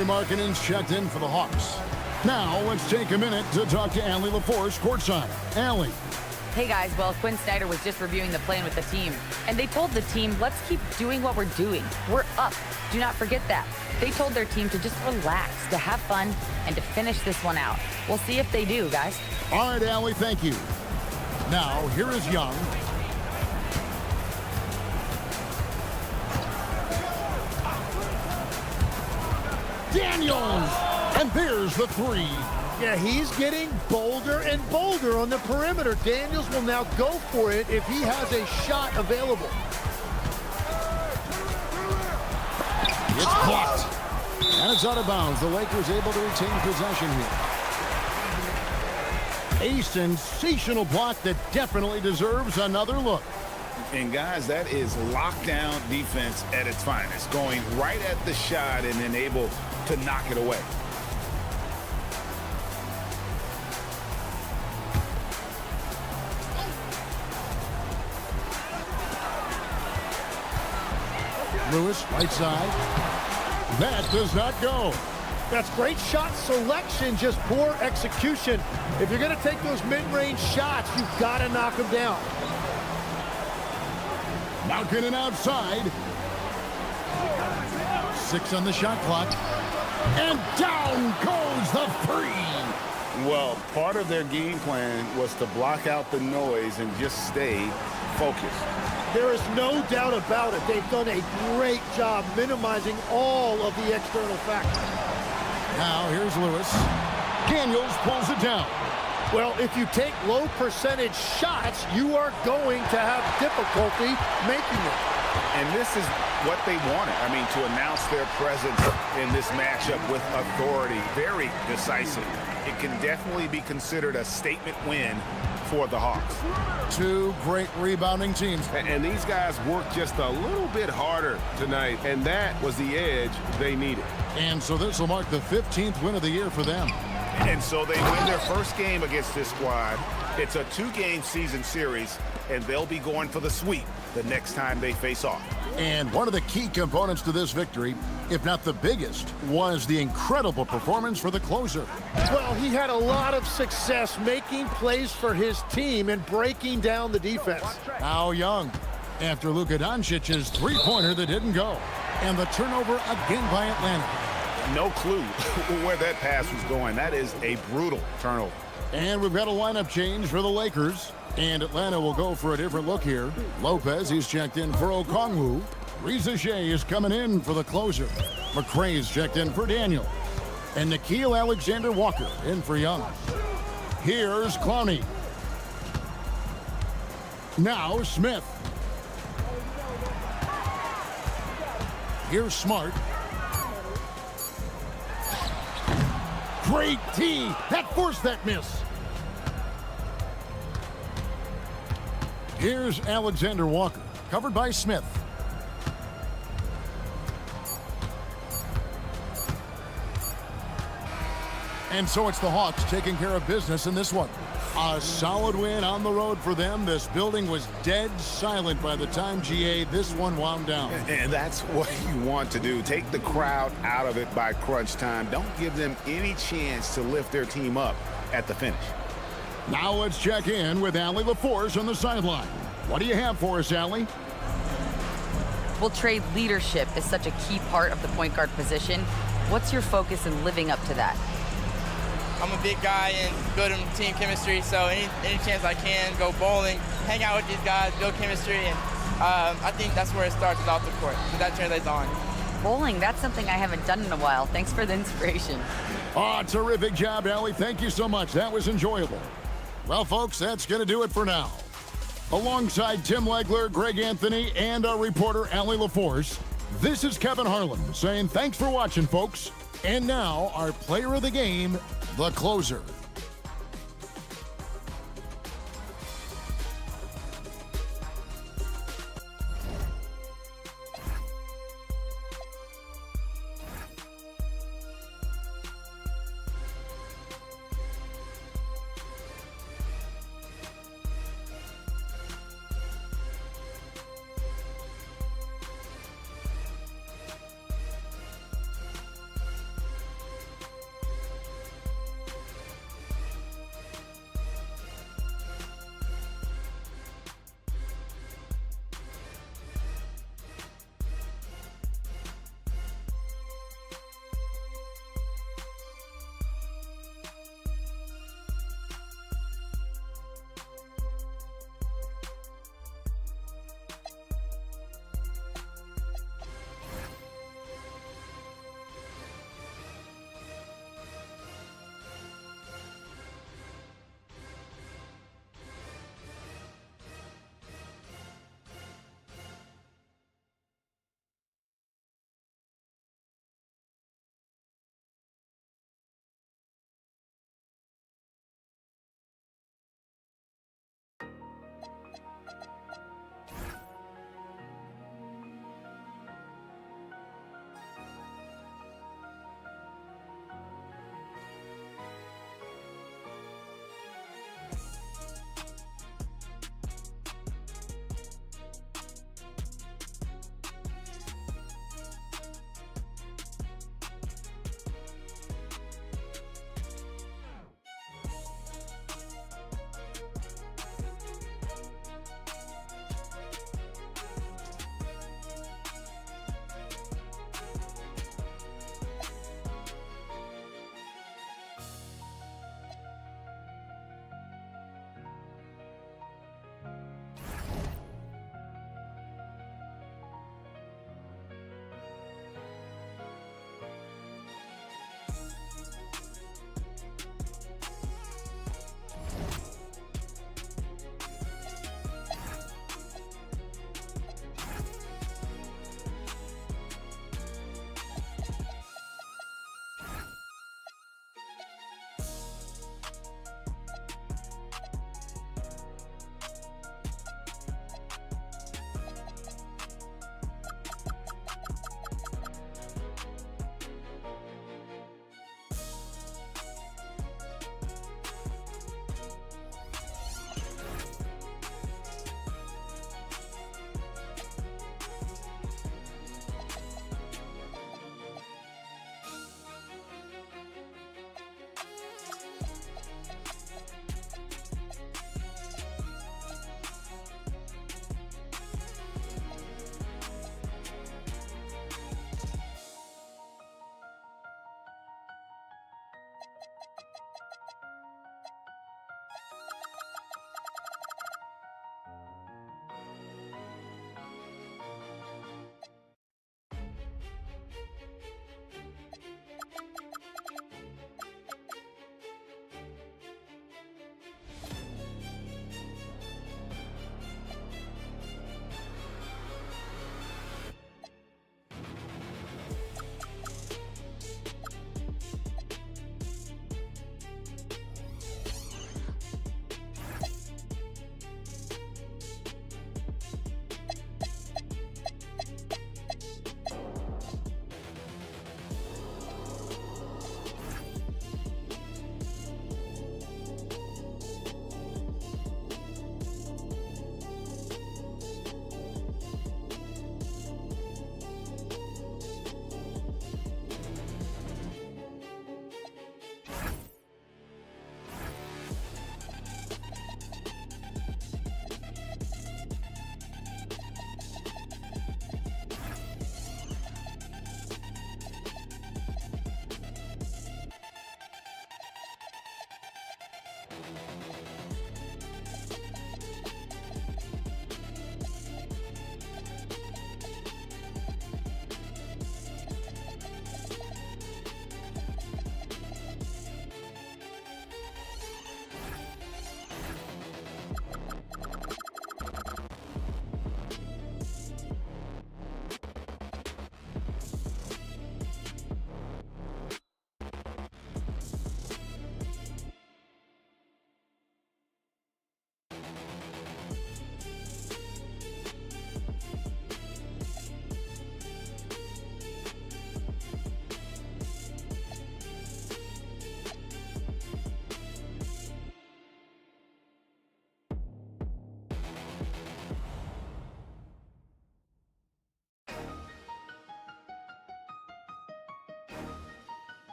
Lauri Markkanen's checked in for the Hawks. Now let's take a minute to talk to Allie LaForce courtside. Allie. Hey guys, well, Quinn Snyder was just reviewing the plan with the team, and they told the team, let's keep doing what we're doing. We're up. Do not forget that. They told their team to just relax, to have fun, and to finish this one out. We'll see if they do, guys. All right, Allie, thank you. Now, here is Young. Daniels! And there's the three. Yeah, he's getting bolder and bolder on the perimeter. Daniels will now go for it if he has a shot available. It's blocked. And it's out of bounds. The Lakers able to retain possession here. A sensational block that definitely deserves another look. And guys, that is lockdown defense at its finest. Going right at the shot and then able to knock it away. Lewis, right side. That does not go. That's great shot selection, just poor execution. If you're going to take those mid-range shots, you've got to knock them down. Markkanen outside. 6 on the shot clock. And down goes the three. Well, part of their game plan was to block out the noise and just stay focused. There is no doubt about it. They've done a great job minimizing all of the external factors. Now here's Lewis. Daniels pulls it down. Well, if you take low percentage shots, you are going to have difficulty making it. And this is what they wanted. I mean, to announce their presence in this matchup with authority. Very decisive. It can definitely be considered a statement win for the Hawks. Two great rebounding teams. And these guys worked just a little bit harder tonight, and that was the edge they needed. And so this will mark the 15th win of the year for them. And so they win their first game against this squad. It's a 2-game season series, and they'll be going for the sweep the next time they face off. And one of the key components to this victory, if not the biggest, was the incredible performance for the closer. Well, he had a lot of success making plays for his team and breaking down the defense. Now Young, after Luka Doncic's three-pointer that didn't go. And the turnover again by Atlanta. No clue where that pass was going. That is a brutal turnover. And we've got a lineup change for the Lakers. And Atlanta will go for a different look here. Lopez, he's checked in for Okongwu. Reza Shea is coming in for the closer. McRae's checked in for Daniel. And Nickeil Alexander-Walker in for Young. Here's Clowney. Now Smith. Here's Smart. Great D. That forced that miss. Here's Alexander Walker, covered by Smith. And so it's the Hawks taking care of business in this one. A solid win on the road for them. This building was dead silent by the time, GA, this one wound down. And that's what you want to do. Take the crowd out of it by crunch time. Don't give them any chance to lift their team up at the finish. Now let's check in with Allie LaForce on the sideline. What do you have for us, Allie? Well, Trey, leadership is such a key part of the point guard position. What's your focus in living up to that? I'm a big guy and good in team chemistry, so any chance I can, go bowling, hang out with these guys, build chemistry, and I think that's where it starts is off the court, because that translates on. Bowling, that's something I haven't done in a while. Thanks for the inspiration. Oh, terrific job, Allie. Thank you so much. That was enjoyable. Well, folks, that's going to do it for now. Alongside Tim Legler, Greg Anthony, and our reporter, Allie LaForce, this is Kevin Harlan saying thanks for watching, folks. And now, our player of the game, the closer.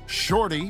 Shorty.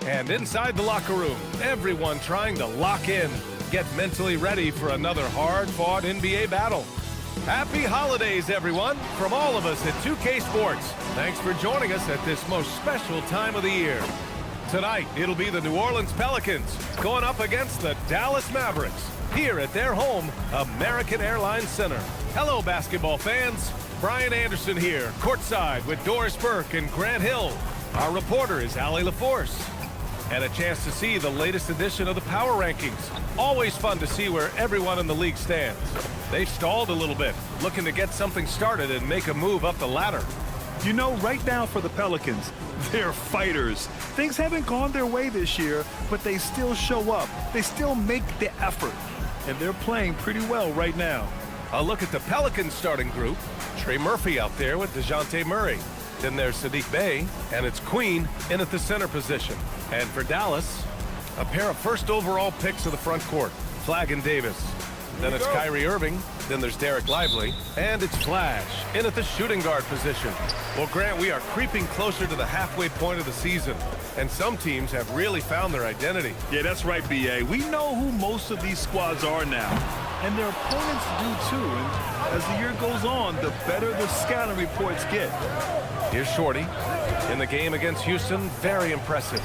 And inside the locker room, everyone trying to lock in, get mentally ready for another hard-fought NBA battle. Happy holidays, everyone, from all of us at 2K Sports. Thanks for joining us at this most special time of the year. Tonight, it'll be the New Orleans Pelicans going up against the Dallas Mavericks here at their home, American Airlines Center. Hello, basketball fans. Brian Anderson here, courtside with Doris Burke and Grant Hill. Our reporter is Allie LaForce. And a chance to see the latest edition of the Power Rankings. Always fun to see where everyone in the league stands. They've stalled a little bit, looking to get something started and make a move up the ladder. You know, right now for the Pelicans, they're fighters. Things haven't gone their way this year, but they still show up. They still make the effort. And they're playing pretty well right now. A look at the Pelicans starting group. Trey Murphy out there with DeJounte Murray. Then there's Saddiq Bey, and it's Queen in at the center position. And for Dallas, a pair of first overall picks of the front court, Flag and Davis. Then it's Kyrie Irving. Then there's Derek Lively. And it's Flash in at the shooting guard position. Well, Grant, we are creeping closer to the halfway point of the season. And some teams have really found their identity. Yeah, that's right, BA. We know who most of these squads are now. And their opponents do too. And as the year goes on, the better the scouting reports get. Here's Shorty. In the game against Houston, very impressive.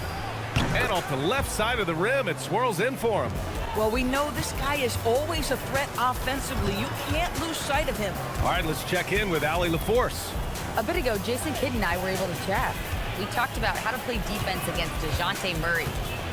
And off the left side of the rim, it swirls in for him. Well, we know this guy is always a threat offensively. You can't lose sight of him. All right, let's check in with Allie LaForce. A bit ago, Jason Kidd and I were able to chat. We talked about how to play defense against DeJounte Murray.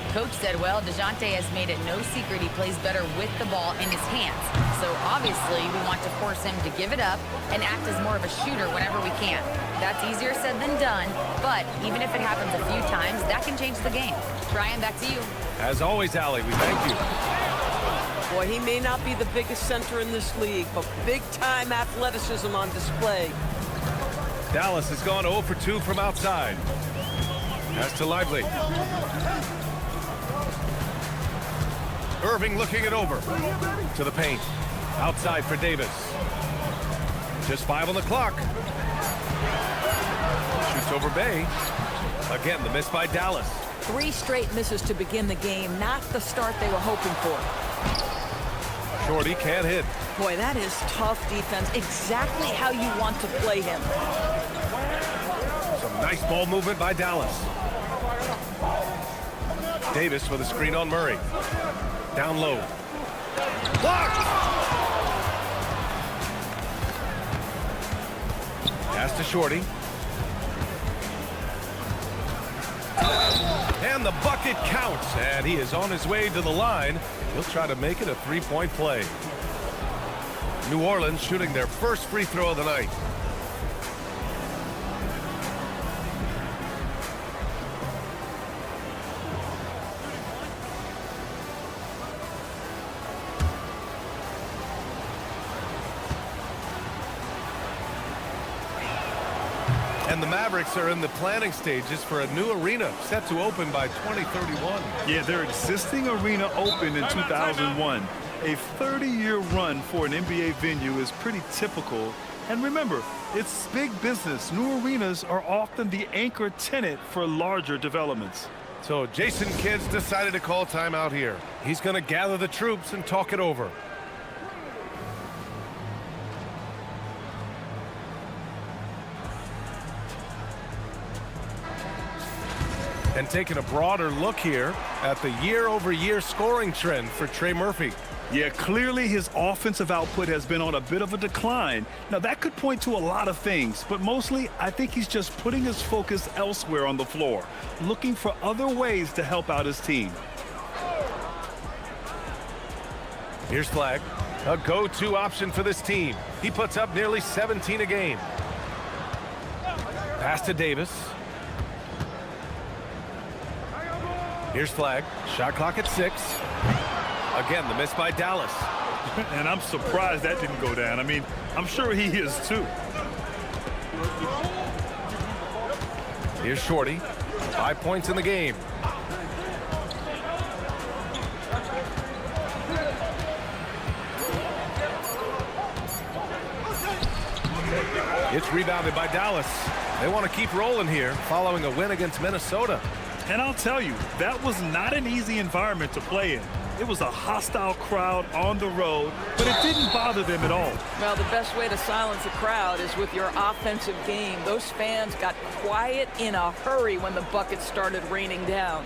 Coach said, well, DeJounte has made it no secret he plays better with the ball in his hands. So obviously, we want to force him to give it up and act as more of a shooter whenever we can. That's easier said than done, but even if it happens a few times, that can change the game. Brian, back to you. As always, Allie, we thank you. Boy, he may not be the biggest center in this league, but big-time athleticism on display. Dallas has gone 0 for 2 from outside. Pass to Lively. Irving looking it over to the paint. Outside for Davis. Just 5 on the clock. Shoots over Bey. Again, the miss by Dallas. 3 straight misses to begin the game. Not the start they were hoping for. Shorty can't hit. Boy, that is tough defense. Exactly how you want to play him. Some nice ball movement by Dallas. Davis with a screen on Murray. Down low. Blocked! Pass to Shorty. And the bucket counts. And he is on his way to the line. He'll try to make it a three-point play. New Orleans shooting their first free throw of the night. And the Mavericks are in the planning stages for a new arena set to open by 2031. Yeah, their existing arena opened in 2001. A 30-year run for an NBA venue is pretty typical. And remember, it's big business. New arenas are often the anchor tenant for larger developments. So Jason Kidd's decided to call timeout here. He's going to gather the troops and talk it over. And taking a broader look here at the year-over-year scoring trend for Trey Murphy. Yeah, clearly his offensive output has been on a bit of a decline. Now, that could point to a lot of things, but mostly I think he's just putting his focus elsewhere on the floor, looking for other ways to help out his team. Here's Flag, a go-to option for this team. He puts up nearly 17 a game. Pass to Davis. Here's Flag. Shot clock at 6. Again, the miss by Dallas. And I'm surprised that didn't go down. I mean, I'm sure he is too. Here's Shorty. 5 points in the game. It's rebounded by Dallas. They want to keep rolling here following a win against Minnesota. And I'll tell you, that was not an easy environment to play in. It was a hostile crowd on the road, but it didn't bother them at all. Well, the best way to silence a crowd is with your offensive game. Those fans got quiet in a hurry when the buckets started raining down.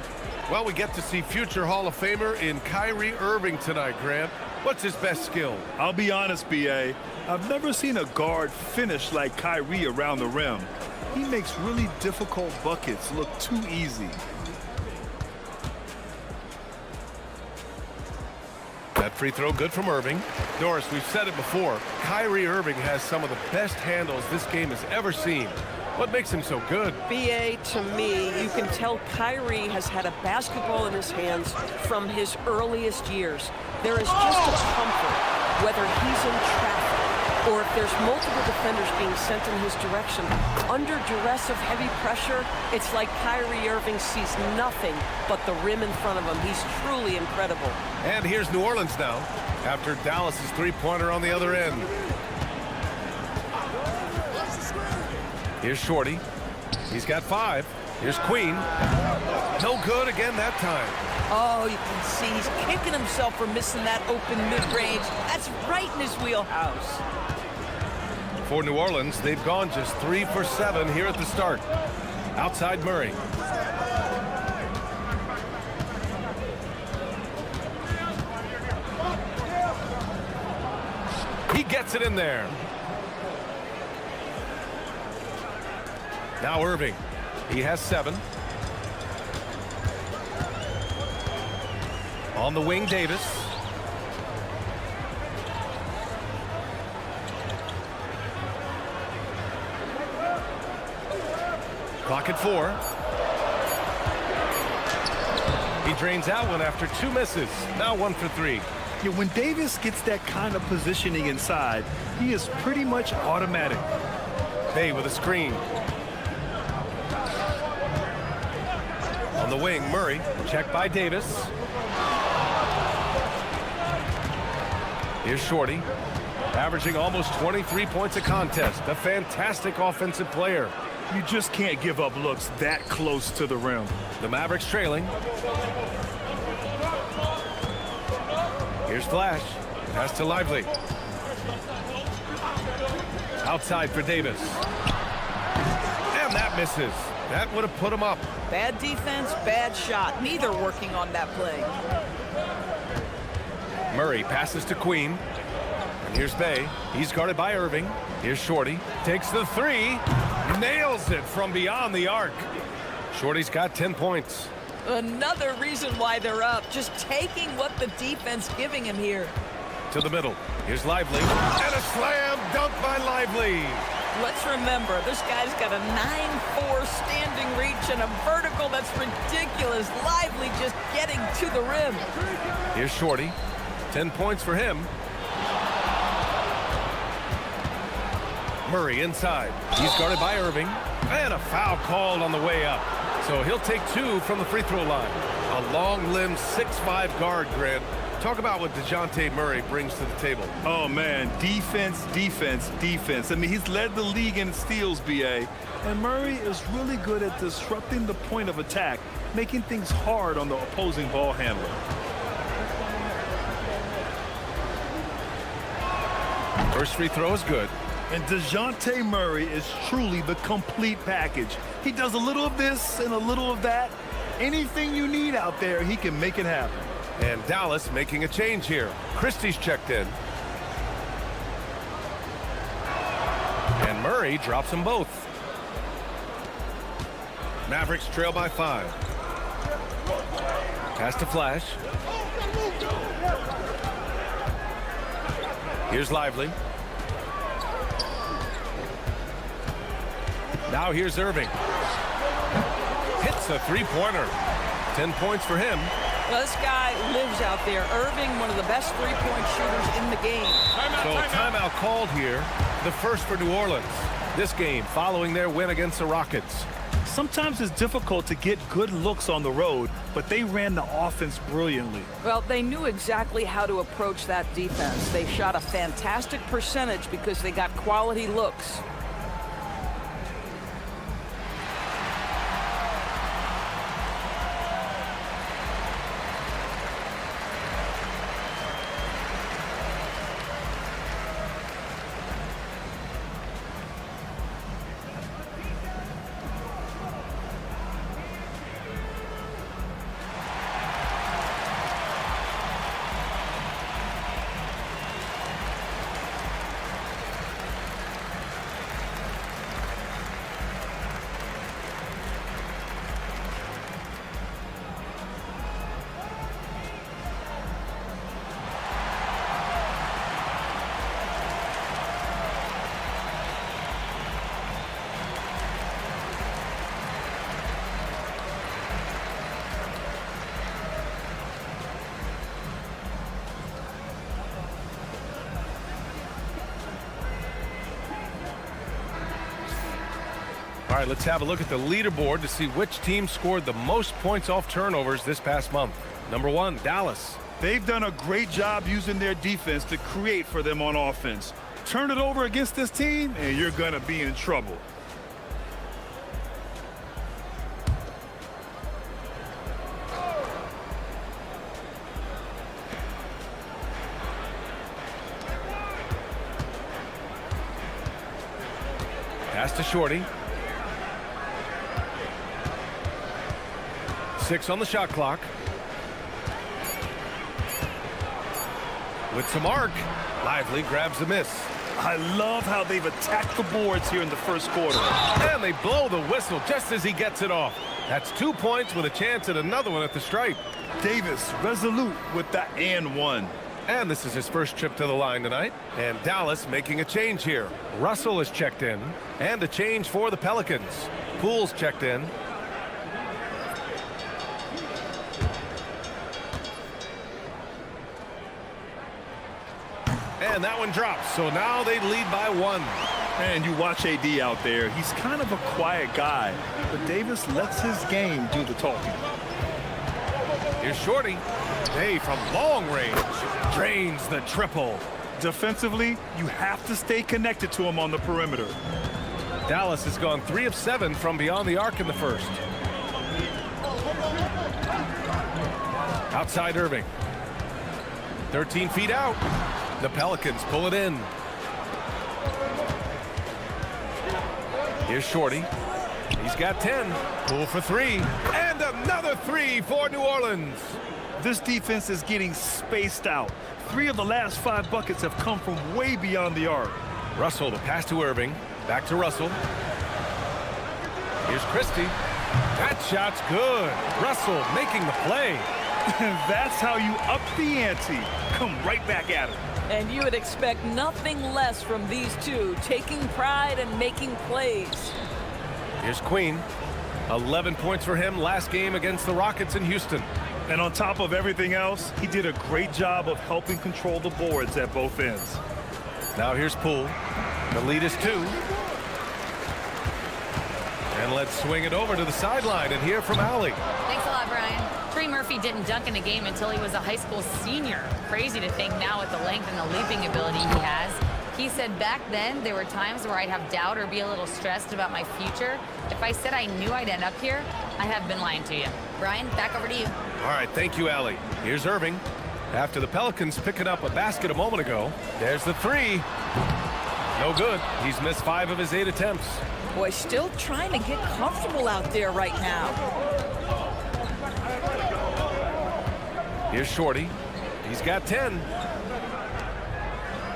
Well, we get to see future Hall of Famer in Kyrie Irving tonight, Grant. What's his best skill? I'll be honest, B.A. I've never seen a guard finish like Kyrie around the rim. He makes really difficult buckets look too easy. That free throw good from Irving. Doris, we've said it before. Kyrie Irving has some of the best handles this game has ever seen. What makes him so good? B.A., to me, you can tell Kyrie has had a basketball in his hands from his earliest years. There is just a comfort, whether he's in traffic or if there's multiple defenders being sent in his direction. Under duress of heavy pressure, it's like Kyrie Irving sees nothing but the rim in front of him. He's truly incredible. And here's New Orleans now, after Dallas's three-pointer on the other end. Here's Shorty. He's got 5. Here's Queen. No good again that time. Oh, you can see he's kicking himself for missing that open mid-range. That's right in his wheelhouse. For New Orleans, they've gone just 3 for 7 here at the start. Outside Murray. He gets it in there. Now Irving. He has 7. On the wing, Davis. Clock at 4. He drains that one after 2 misses. Now 1 for 3. Yeah, when Davis gets that kind of positioning inside, he is pretty much automatic. Bay with a screen. On the wing, Murray, checked by Davis. Here's Shorty, averaging almost 23 points a contest. A fantastic offensive player. You just can't give up looks that close to the rim. The Mavericks trailing. Here's Flash. Pass to Lively. Outside for Davis. And that misses. That would have put him up. Bad defense, bad shot. Neither working on that play. Murray passes to Queen. And here's Bay. He's guarded by Irving. Here's Shorty. Takes the 3. Nails it from beyond the arc. Shorty's got 10 points. Another reason why they're up. Just taking what the defense giving him here. To the middle. Here's Lively. And a slam dunk by Lively. Let's remember, this guy's got a 9'4" standing reach and a vertical that's ridiculous. Lively just getting to the rim. Here's Shorty. 10 points for him. Murray inside. He's guarded by Irving. And a foul called on the way up. So he'll take 2 from the free throw line. A long-limbed 6'5" guard, Grant. Talk about what DeJounte Murray brings to the table. Oh, man. Defense, defense, defense. I mean, he's led the league in steals, B.A. And Murray is really good at disrupting the point of attack, making things hard on the opposing ball handler. First free throw is good. And DeJounte Murray is truly the complete package. He does a little of this and a little of that. Anything you need out there, he can make it happen. And Dallas making a change here. Christie's checked in. And Murray drops them both. Mavericks trail by 5. Pass to Flash. Here's Lively. Now here's Irving. Hits a three-pointer. 10 points for him. Well, this guy lives out there. Irving, one of the best three-point shooters in the game. So timeout called here. The first for New Orleans. This game following their win against the Rockets. Sometimes it's difficult to get good looks on the road, but they ran the offense brilliantly. Well, they knew exactly how to approach that defense. They shot a fantastic percentage because they got quality looks. right, let's have a look at the leaderboard to see which team scored the most points off turnovers this past month. Number 1, Dallas. They've done a great job using their defense to create for them on offense. Turn it over against this team, and you're going to be in trouble. Pass to Shorty. 6 on the shot clock. With some arc, Lively grabs the miss. I love how they've attacked the boards here in the first quarter. And they blow the whistle just as he gets it off. That's 2 points with a chance at another one at the stripe. Davis resolute with the and one. And this is his first trip to the line tonight. And Dallas making a change here. Russell is checked in. And a change for the Pelicans. Poole's checked in. And that one drops. So now they lead by 1. And you watch AD out there. He's kind of a quiet guy. But Davis lets his game do the talking. Here's Shorty. Hey, from long range. Drains the triple. Defensively, you have to stay connected to him on the perimeter. Dallas has gone 3 of 7 from beyond the arc in the first. Outside Irving. 13 feet out. The Pelicans pull it in. Here's Shorty. He's got 10. Poole for 3. And another 3 for New Orleans. This defense is getting spaced out. 3 of the last 5 buckets have come from way beyond the arc. Russell, the pass to Irving. Back to Russell. Here's Christie. That shot's good. Russell making the play. That's how you up the ante. Come right back at him. And you would expect nothing less from these two, taking pride and making plays. Here's Queen. 11 points for him last game against the Rockets in Houston. And on top of everything else, he did a great job of helping control the boards at both ends. Now here's Poole. The lead is 2. And let's swing it over to the sideline and hear from Allie. Thanks a lot, Brian. Trey Murphy didn't dunk in a game until he was a high school senior. Crazy to think now with the length and the leaping ability he has. He said back then there were times where I'd have doubt or be a little stressed about my future. If I said I knew I'd end up here, I have been lying to you. Brian, back over to you. All right, thank you, Allie. Here's Irving. After the Pelicans picking up a basket a moment ago, there's the 3. No good. He's missed 5 of his 8 attempts. Boy, still trying to get comfortable out there right now. Here's Shorty. He's got 10.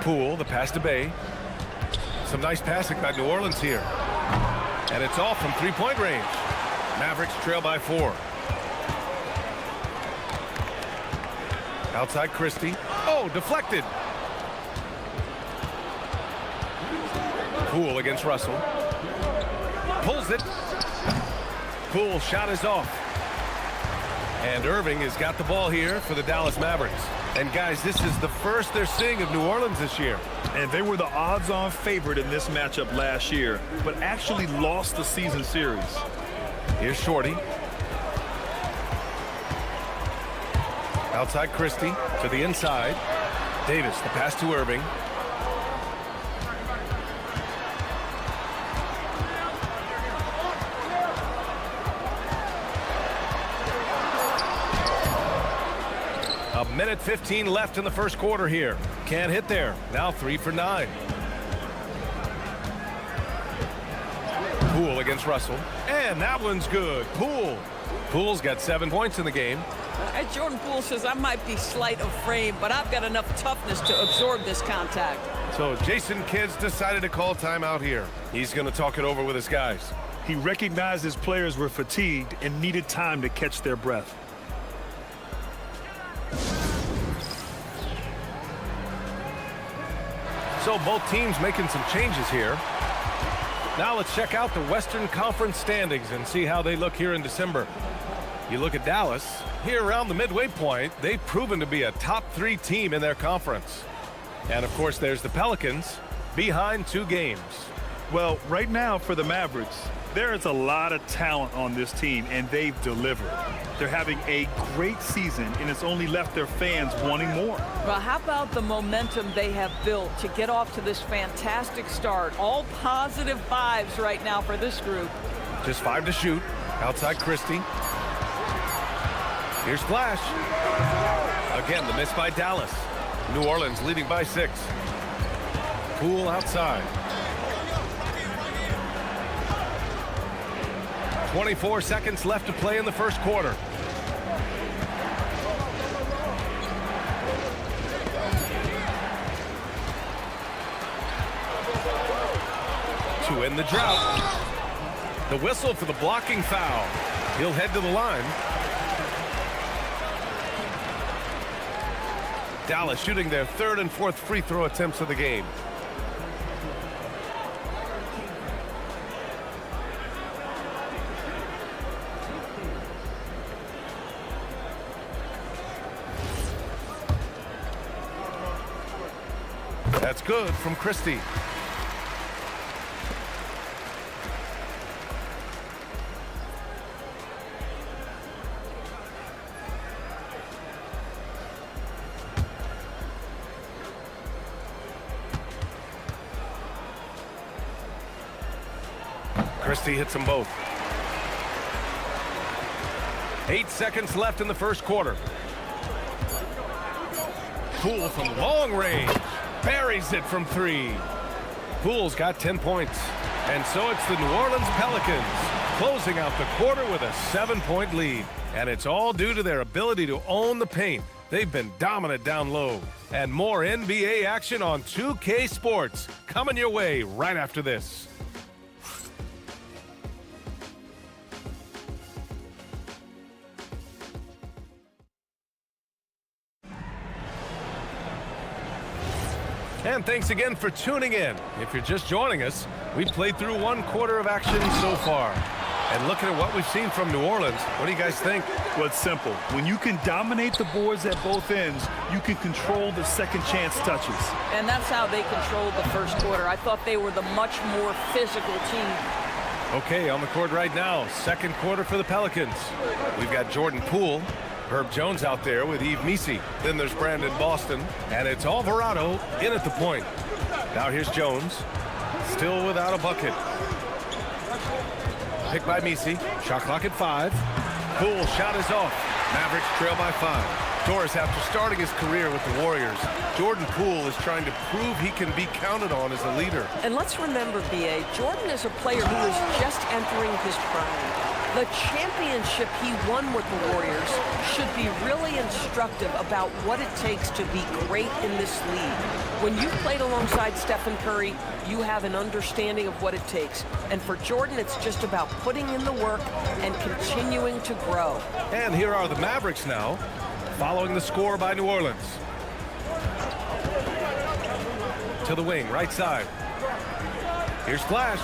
Poole, the pass to Bay. Some nice passing by New Orleans here. And it's all from 3-point range. Mavericks trail by 4. Outside Christie. Oh, deflected. Poole against Russell. Pulls it. Poole shot is off. And Irving has got the ball here for the Dallas Mavericks. And guys, this is the first they're seeing of New Orleans this year. And they were the odds-on favorite in this matchup last year, but actually lost the season series. Here's Shorty. Outside Christie to the inside. Davis, the pass to Irving. A minute 15 left in the first quarter here. Can't hit there. Now 3 for 9. Poole against Russell. And that one's good. Poole. Poole's got 7 points in the game. Jordan Poole says I might be slight of frame, but I've got enough toughness to absorb this contact. So Jason Kidd's decided to call timeout here. He's going to talk it over with his guys. He recognized his players were fatigued and needed time to catch their breath. So both teams making some changes here. Now let's check out the Western Conference standings and see how they look here in December. You look at Dallas, here around the midway point, they've proven to be a top 3 team in their conference. And of course, there's the Pelicans, behind 2 games. Well, right now for the Mavericks, There is a lot of talent on this team, and they've delivered. They're having a great season, and it's only left their fans wanting more. Well, how about the momentum they have built to get off to this fantastic start? All positive vibes right now for this group. Just 5 to shoot. Outside Christie. Here's Flash. Again, the miss by Dallas. New Orleans leading by 6. Poole outside. 24 seconds left to play in the first quarter. To end the drought. The whistle for the blocking foul. He'll head to the line. Dallas shooting their 3rd and 4th free throw attempts of the game. That's good from Christie. Christie hits them both. 8 seconds left in the first quarter. Poole from long range. Buries it from 3. Poole's got 10 points. And so it's the New Orleans Pelicans closing out the quarter with a 7-point lead. And it's all due to their ability to own the paint. They've been dominant down low. And more NBA action on 2K Sports coming your way right after this. And thanks again for tuning in. If you're just joining us, we played through 1 quarter of action so far. And looking at what we've seen from New Orleans, what do you guys think? Well, it's simple. When you can dominate the boards at both ends, you can control the second chance touches. And that's how they controlled the first quarter. I thought they were the much more physical team. Okay, on the court right now, second quarter for the Pelicans. We've got Jordan Poole. Herb Jones out there with Yves Missi. Then there's Brandon Boston. And it's Alvarado in at the point. Now here's Jones. Still without a bucket. Picked by Missi. Shot clock at 5. Poole shot is off. Mavericks trail by 5. Doris, after starting his career with the Warriors, Jordan Poole is trying to prove he can be counted on as a leader. And let's remember, B.A., Jordan is a player who is just entering his prime. The championship he won with the Warriors should be really instructive about what it takes to be great in this league. When you've played alongside Stephen Curry, you have an understanding of what it takes. And for Jordan, it's just about putting in the work and continuing to grow. And here are the Mavericks now, following the score by New Orleans. To the wing, right side. Here's Flash.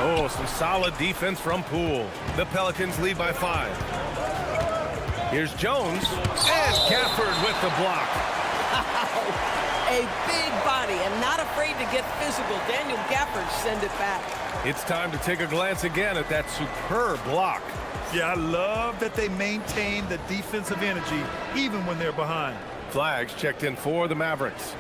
Oh, some solid defense from Poole. The Pelicans lead by 5. Here's Jones. And Gafford with the block. A big body and not afraid to get physical. Daniel Gafford send it back. It's time to take a glance again at that superb block. Yeah, I love that they maintain the defensive energy even when they're behind. Flags checked in for the Mavericks.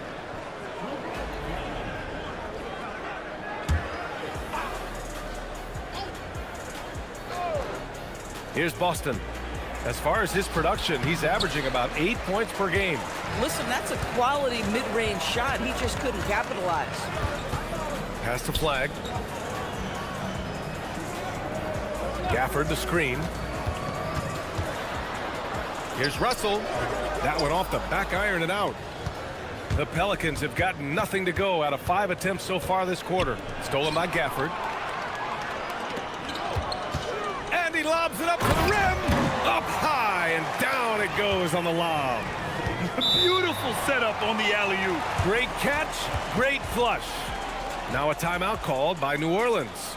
Here's Boston. As far as his production, he's averaging about 8 points per game. Listen, that's a quality mid-range shot. He just couldn't capitalize. Pass to Flag. Gafford the screen. Here's Russell. That one off the back iron and out. The Pelicans have gotten nothing to go out of 5 attempts so far this quarter. Stolen by Gafford. And he lobs it up to the rim. Up high and down it goes on the lob. Beautiful setup on the alley-oop. Great catch, great flush. Now a timeout called by New Orleans.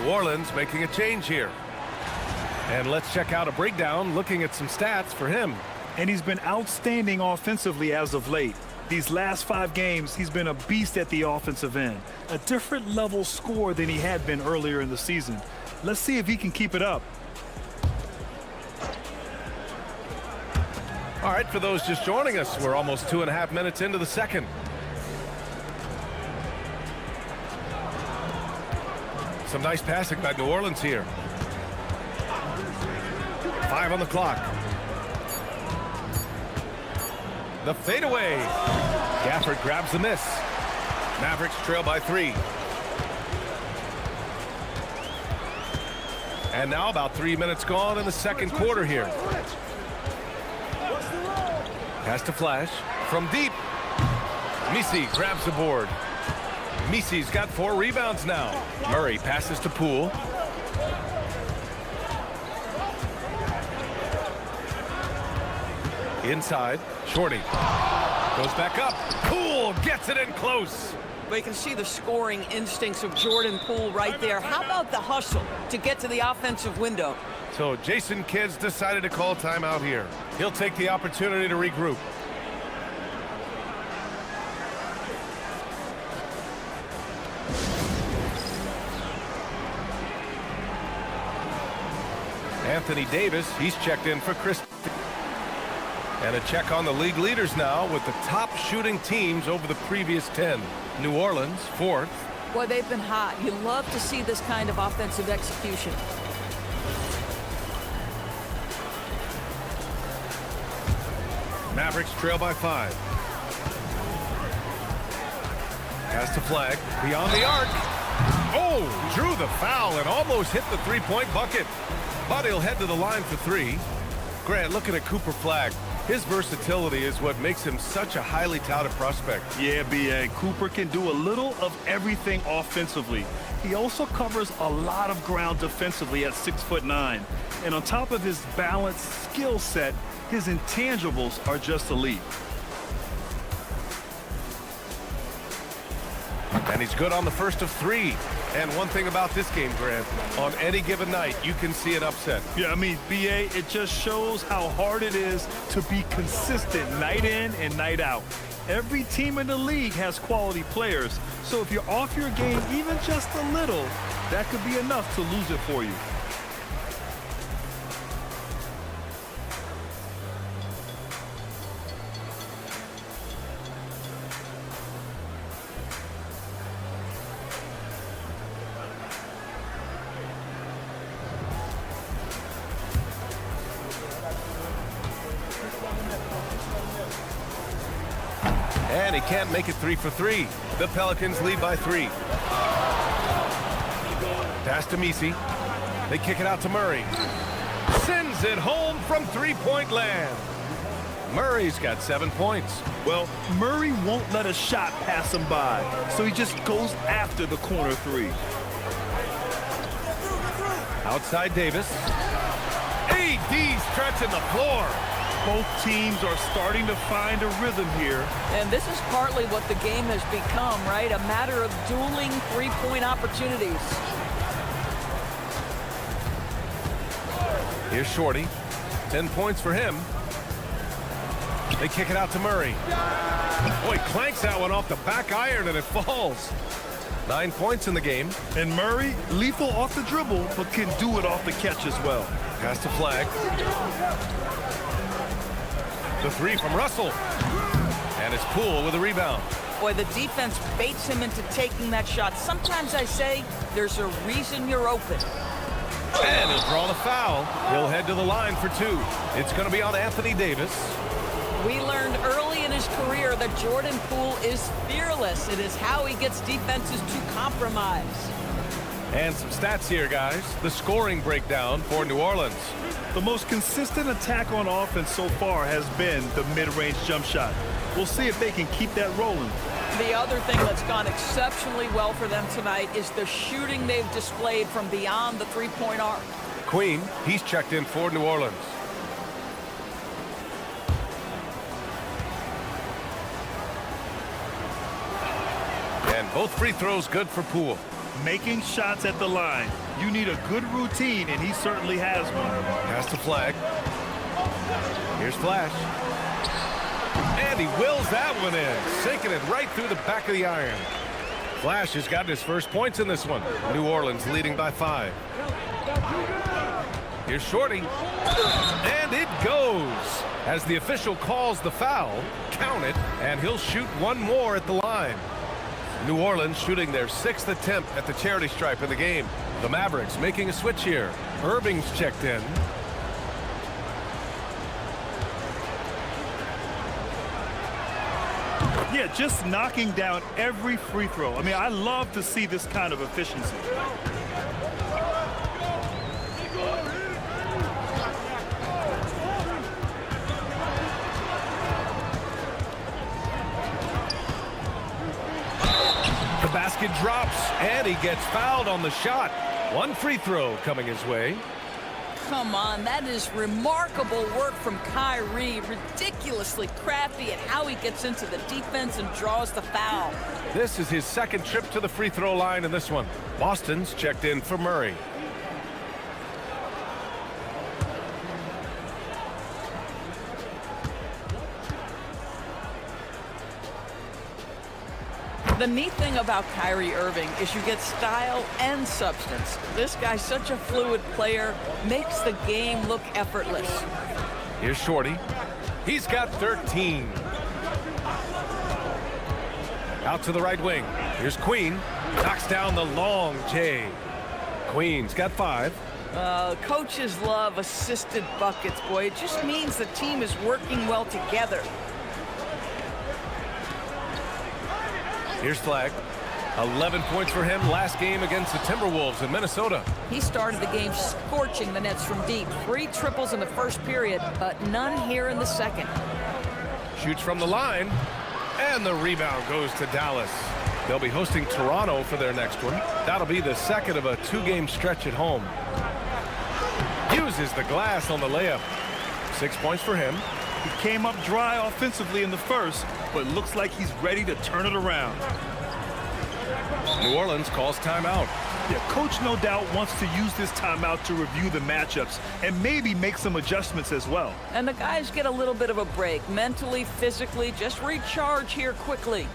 New Orleans making a change here. And let's check out a breakdown looking at some stats for him. And he's been outstanding offensively as of late. These last 5 games, he's been a beast at the offensive end. A different level score than he had been earlier in the season. Let's see if he can keep it up. All right, for those just joining us, we're almost 2.5 minutes into the second. Some nice passing by New Orleans here. 5 on the clock. The fadeaway. Gafford grabs the miss. Mavericks trail by 3. And now about 3 minutes gone in the second quarter here. Pass to Flash from deep. Misi grabs the board. Misi's got 4 rebounds now. Murray passes to Poole. Inside, Shorty goes back up. Poole gets it in close. But you can see the scoring instincts of Jordan Poole right there. How about the hustle to get to the offensive window? So Jason Kidd's decided to call timeout here. He'll take the opportunity to regroup. Anthony Davis, he's checked in for Chris. And a check on the league leaders now with the top shooting teams over the previous 10. New Orleans, 4th. Boy, they've been hot. You love to see this kind of offensive execution. Mavericks trail by 5. Pass to Flag, beyond the arc. Oh, drew the foul and almost hit the three-point bucket. But he'll head to the line for 3. Grant, looking at Cooper Flag, his versatility is what makes him such a highly touted prospect. Yeah, B.A. Cooper can do a little of everything offensively. He also covers a lot of ground defensively at 6'9". And on top of his balanced skill set, his intangibles are just elite. And he's good on the first of 3. And one thing about this game, Grant, on any given night, you can see an upset. Yeah, I mean, B.A., it just shows how hard it is to be consistent night in and night out. Every team in the league has quality players, so if you're off your game even just a little, that could be enough to lose it for you. And he can't make it 3 for 3. The Pelicans lead by 3. Pass to Misi. They kick it out to Murray. Sends it home from three-point land. Murray's got 7 points. Well, Murray won't let a shot pass him by, so he just goes after the corner 3. Outside Davis. AD stretching the floor. Both teams are starting to find a rhythm here. And this is partly what the game has become, right? A matter of dueling three-point opportunities. Here's Shorty. 10 points for him. They kick it out to Murray. Boy, clanks that one off the back iron and it falls. 9 points in the game. And Murray, lethal off the dribble, but can do it off the catch as well. Pass to Flag. The 3 from Russell. And it's Poole with a rebound. Boy, the defense baits him into taking that shot. Sometimes I say there's a reason you're open. And he'll draw the foul. He'll head to the line for 2. It's going to be on Anthony Davis. We learned early in his career that Jordan Poole is fearless. It is how he gets defenses to compromise. And some stats here, guys. The scoring breakdown for New Orleans. The most consistent attack on offense so far has been the mid-range jump shot. We'll see if they can keep that rolling. The other thing that's gone exceptionally well for them tonight is the shooting they've displayed from beyond the three-point arc. Queen, he's checked in for New Orleans. And both free throws good for Poole. making shots at the line. You need a good routine, and he certainly has one. Pass the flag. Here's Flash. And he wills that one in, sinking it right through the back of the iron. Flash has gotten his first points in this one. New Orleans leading by 5. Here's Shorty. And it goes. As the official calls the foul, count it, and he'll shoot one more at the line. New Orleans shooting their 6th attempt at the charity stripe in the game. The Mavericks making a switch here. Irving's checked in. Yeah, just knocking down every free throw. I mean, I love to see this kind of efficiency. The basket drops, and he gets fouled on the shot. One free throw coming his way. Come on, that is remarkable work from Kyrie. Ridiculously crafty at how he gets into the defense and draws the foul. This is his 2nd trip to the free throw line in this one. Boston's checked in for Murray. The neat thing about Kyrie Irving is you get style and substance. This guy's such a fluid player, makes the game look effortless. Here's Shorty. He's got 13. Out to the right wing. Here's Queen. Knocks down the long J. Queen's got 5. Coaches love assisted buckets, boy. It just means the team is working well together. Here's Flag. 11 points for him last game against the Timberwolves in Minnesota. He started the game scorching the Nets from deep. 3 triples in the first period, but none here in the second. Shoots from the line, and the rebound goes to Dallas. They'll be hosting Toronto for their next one. That'll be the second of a 2-game stretch at home. Uses the glass on the layup. 6 points for him. He came up dry offensively in the first, but looks like he's ready to turn it around. New Orleans calls timeout. Yeah, coach no doubt wants to use this timeout to review the matchups and maybe make some adjustments as well. And the guys get a little bit of a break, mentally, physically, just recharge here quickly.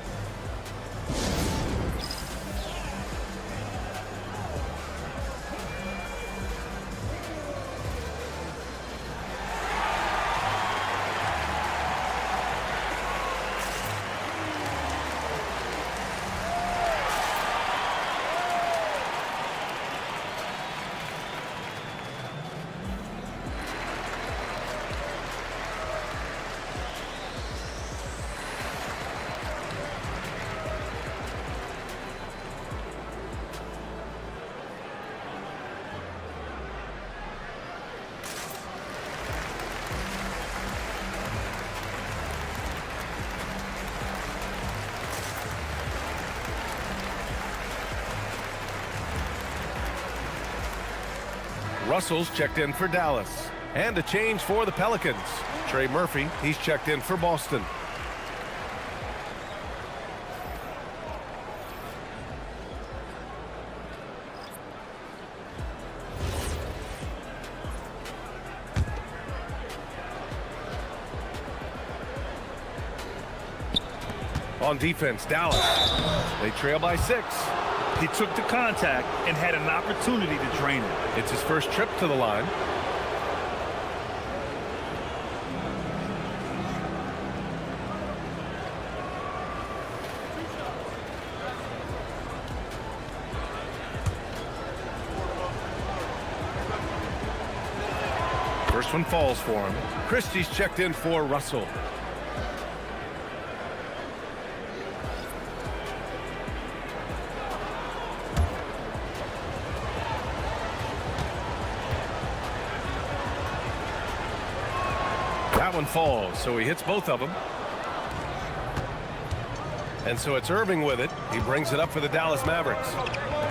Russell's checked in for Dallas. And a change for the Pelicans. Trey Murphy, he's checked in for Boston. On defense, Dallas. They trail by 6. He took the contact and had an opportunity to drain it. It's his first trip to the line. First one falls for him. Christie's checked in for Russell. That one falls, so he hits both of them. And so it's Irving with it. He brings it up for the Dallas Mavericks.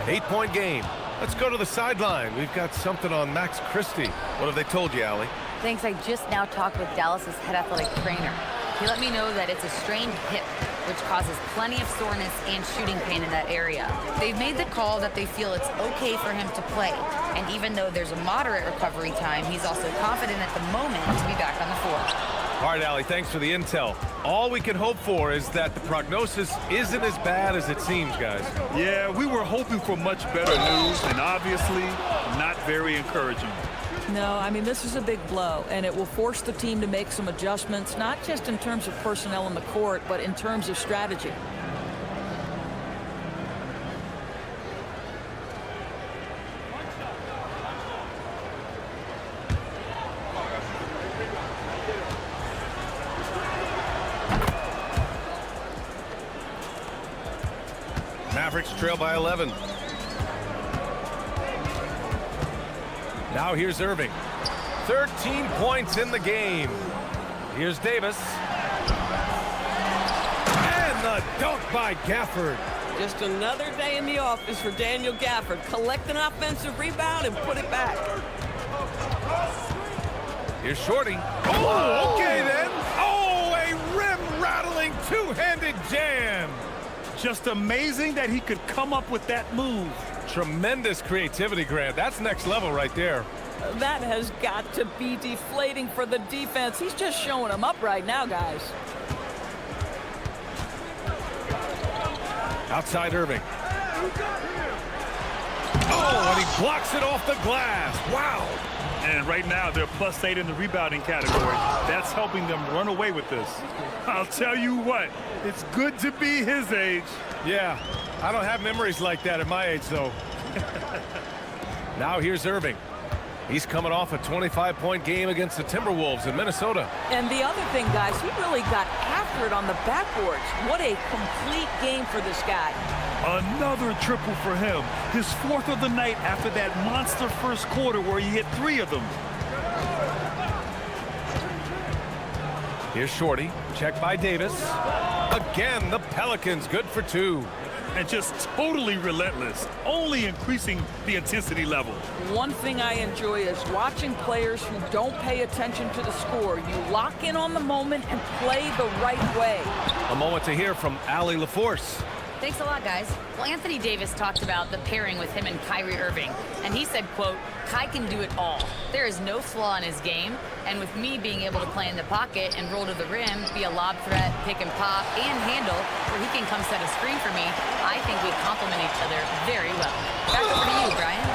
8-point game. Let's go to the sideline. We've got something on Max Christie. What have they told you, Allie? Thanks. I just now talked with Dallas's head athletic trainer. He let me know that it's a strained hip. which causes plenty of soreness and shooting pain in that area. They've made the call that they feel it's okay for him to play. And even though there's a moderate recovery time, he's also confident at the moment to be back on the floor. All right, Allie, thanks for the intel. All we can hope for is that the prognosis isn't as bad as it seems, guys. Yeah, we were hoping for much better news, and obviously not very encouraging. No, I mean, this is a big blow, and it will force the team to make some adjustments, not just in terms of personnel on the court, but in terms of strategy. Mavericks trail by 11. Now here's Irving. 13 points in the game. Here's Davis. And the dunk by Gafford. Just another day in the office for Daniel Gafford. Collect an offensive rebound and put it back. Here's Shorty. Oh, okay then. Oh, a rim-rattling two-handed jam. Just amazing that he could come up with that move. Tremendous creativity, Grant. That's next level right there. That has got to be deflating for the defense. He's just showing them up right now, guys. Outside Irving. Oh, and he blocks it off the glass. Wow. And right now, they're +8 in the rebounding category. That's helping them run away with this. I'll tell you what, it's good to be his age. Yeah, I don't have memories like that at my age, though. Now here's Irving. He's coming off a 25-point game against the Timberwolves in Minnesota. And the other thing, guys, he really got after it on the backboards. What a complete game for this guy. Another triple for him. His 4th of the night after that monster first quarter where he hit 3 of them. Here's Shorty. Checked by Davis. Again, the Pelicans good for 2. And just totally relentless, only increasing the intensity level. One thing I enjoy is watching players who don't pay attention to the score. You lock in on the moment and play the right way. A moment to hear from Allie LaForce. Thanks a lot, guys. Well, Anthony Davis talked about the pairing with him and Kyrie Irving, and he said, quote, Kai can do it all. There is no flaw in his game, and with me being able to play in the pocket and roll to the rim, be a lob threat, pick and pop, and handle, where he can come set a screen for me, I think we complement each other very well. Back over to you, Brian.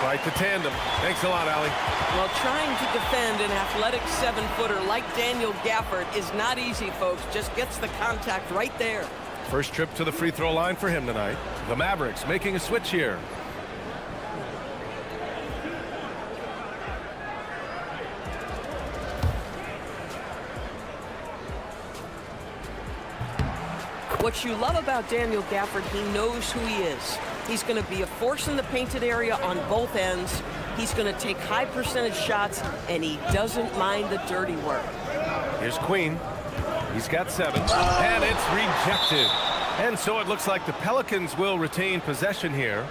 Quite the tandem. Thanks a lot, Allie. Well, trying to defend an athletic 7-footer like Daniel Gafford is not easy, folks. Just gets the contact right there. First trip to the free throw line for him tonight. The Mavericks making a switch here. What you love about Daniel Gafford, he knows who he is. He's going to be a force in the painted area on both ends. He's going to take high percentage shots, and he doesn't mind the dirty work. Here's Queen. He's got 7, and it's rejected. And so it looks like the Pelicans will retain possession here.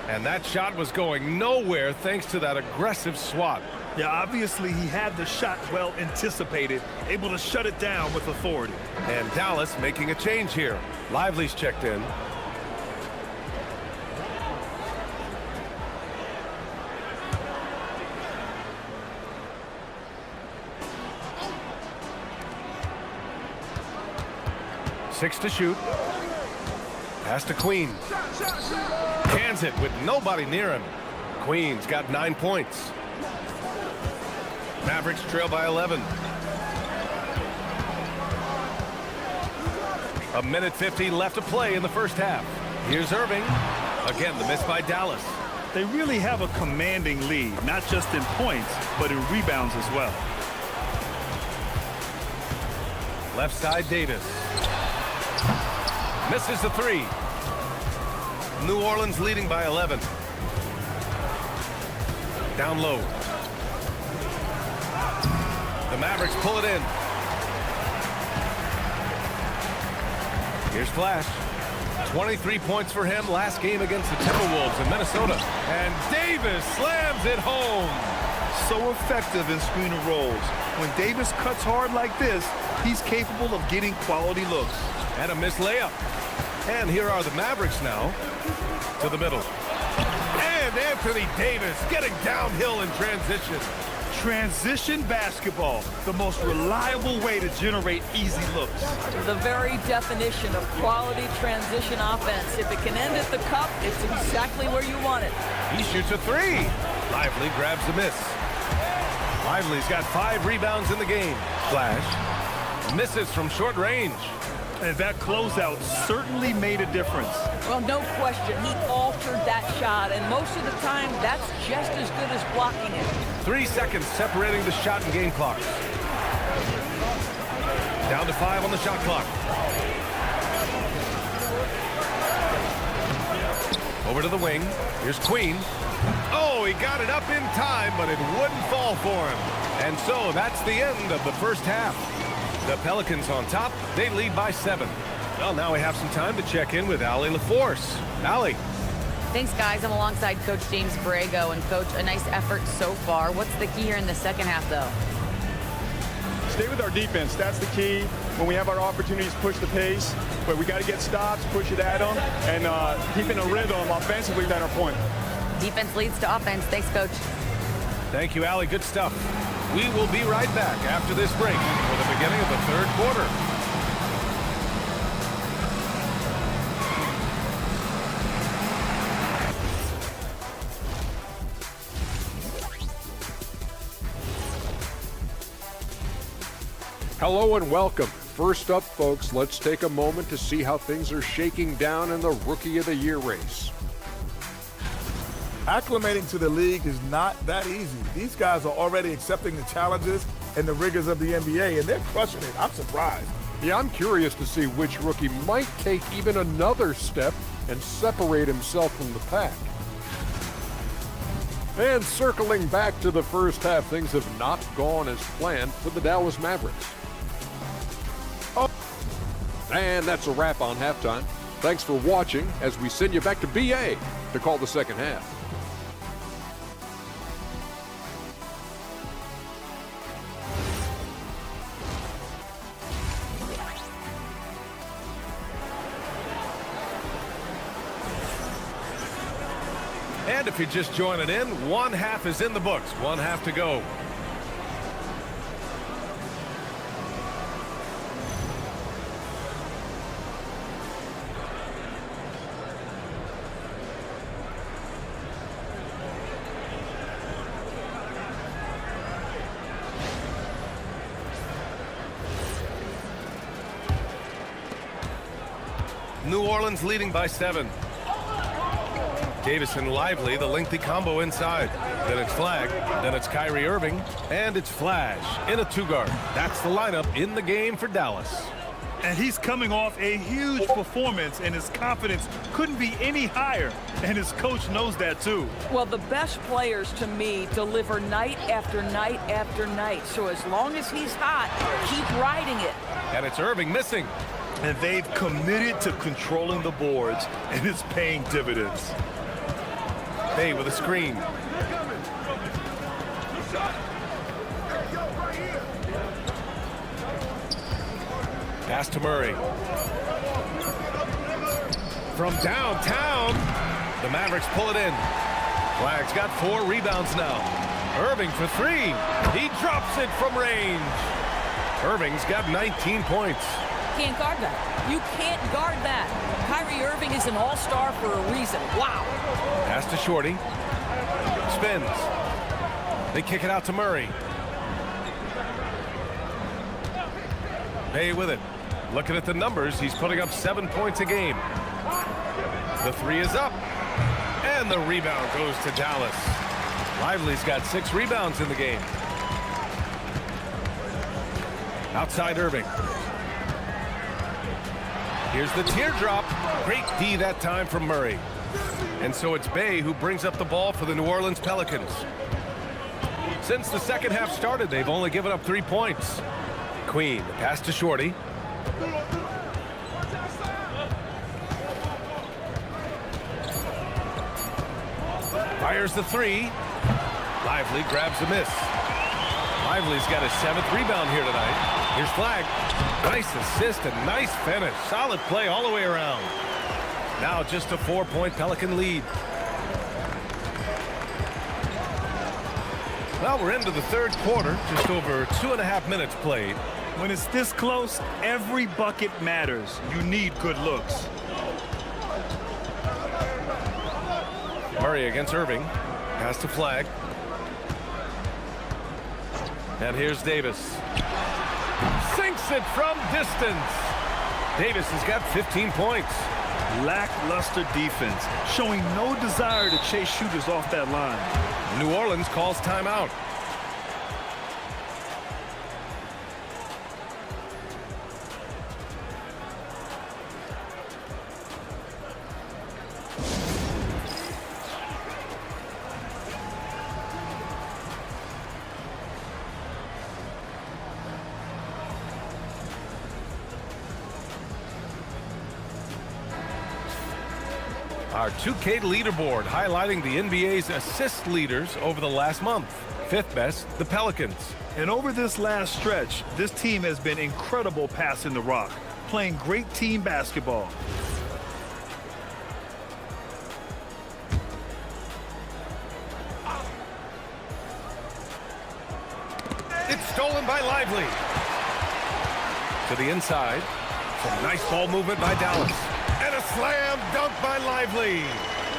And that shot was going nowhere thanks to that aggressive swat. Yeah, obviously he had the shot well anticipated, able to shut it down with authority. And Dallas making a change here. Lively's checked in. Six to shoot. Pass to Queen. Cans it with nobody near him. Queen's got 9 points. Mavericks trail by 11. A minute 50 left to play in the first half. Here's Irving. Again, the miss by Dallas. They really have a commanding lead, not just in points, but in rebounds as well. Left side, Davis. Misses the 3. New Orleans leading by 11. Down low. The Mavericks pull it in. Here's Flash. 23 points for him last game against the Timberwolves in Minnesota. And Davis slams it home. So effective in screen and rolls. When Davis cuts hard like this, he's capable of getting quality looks. And a missed layup. And here are the Mavericks now. To the middle. And Anthony Davis getting downhill in transition. Transition basketball, the most reliable way to generate easy looks. The very definition of quality transition offense. If it can end at the cup, it's exactly where you want it. He shoots a three. Lively grabs the miss. Lively's got 5 rebounds in the game. Flash. Misses from short range. And that closeout certainly made a difference. Well, no question. He altered that shot, and most of the time, that's just as good as blocking it. 3 seconds separating the shot and game clocks. Down to 5 on the shot clock. Over to the wing. Here's Queen. Oh, he got it up in time, but it wouldn't fall for him. And so that's the end of the first half. The Pelicans on top. They lead by 7. Well, now we have some time to check in with Allie LaForce. Allie. Thanks, guys. I'm alongside Coach James Borrego. And, Coach, a nice effort so far. What's the key here in the second half, though? Stay with our defense. That's the key. When we have our opportunities, push the pace. But we got to get stops, push it at them, and keeping a rhythm offensively at our point. Defense leads to offense. Thanks, Coach. Thank you, Allie. Good stuff. We will be right back after this break for the beginning of the third quarter. Hello and welcome. First up, folks, let's take a moment to see how things are shaking down in the Rookie of the Year race. Acclimating to the league is not that easy. These guys are already accepting the challenges and the rigors of the NBA, and they're crushing it. I'm surprised. Yeah, I'm curious to see which rookie might take even another step and separate himself from the pack. And circling back to the first half, things have not gone as planned for the Dallas Mavericks. Oh. And that's a wrap on halftime. Thanks for watching as we send you back to BA to call the second half. And if you're just joining in, one half is in the books. One half to go. New Orleans leading by 7. Davis and Lively, the lengthy combo inside. Then it's Flag, then it's Kyrie Irving, and it's Flash in a 2-guard. That's the lineup in the game for Dallas. And he's coming off a huge performance, and his confidence couldn't be any higher. And his coach knows that, too. Well, the best players, to me, deliver night after night after night. So as long as he's hot, keep riding it. And it's Irving missing. And they've committed to controlling the boards, and it's paying dividends. Bay with a screen. Pass to Murray. From downtown, the Mavericks pull it in. Flag's got 4 rebounds now. Irving for 3. He drops it from range. Irving's got 19 points. Can't guard that. You can't guard that. Kyrie Irving is an all-star for a reason. Wow. Pass to Shorty. Spins. They kick it out to Murray. Bay with it. Looking at the numbers, he's putting up 7 points a game. The 3 is up. And the rebound goes to Dallas. Lively's got 6 rebounds in the game. Outside Irving. Here's the teardrop. Great D that time from Murray. And so it's Bay who brings up the ball for the New Orleans Pelicans. Since the second half started, they've only given up 3 points. Queen, pass to Shorty. Fires the 3. Lively grabs the miss. Lively's got his 7th rebound here tonight. Here's Flag. Nice assist and nice finish. Solid play all the way around. Now just a 4-point Pelican lead. Well, we're into the 3rd quarter. Just over 2.5 minutes played. When it's this close, every bucket matters. You need good looks. Murray against Irving. Pass to Flag. And here's Davis. Sinks it from distance. Davis has got 15 points. Lackluster defense, showing no desire to chase shooters off that line. New Orleans calls timeout. Our 2K leaderboard highlighting the NBA's assist leaders over the last month. 5th best, the Pelicans. And over this last stretch, this team has been incredible passing the rock, playing great team basketball. It's stolen by Lively. To the inside. Some nice ball movement by Dallas. And a slam dunk by Lively.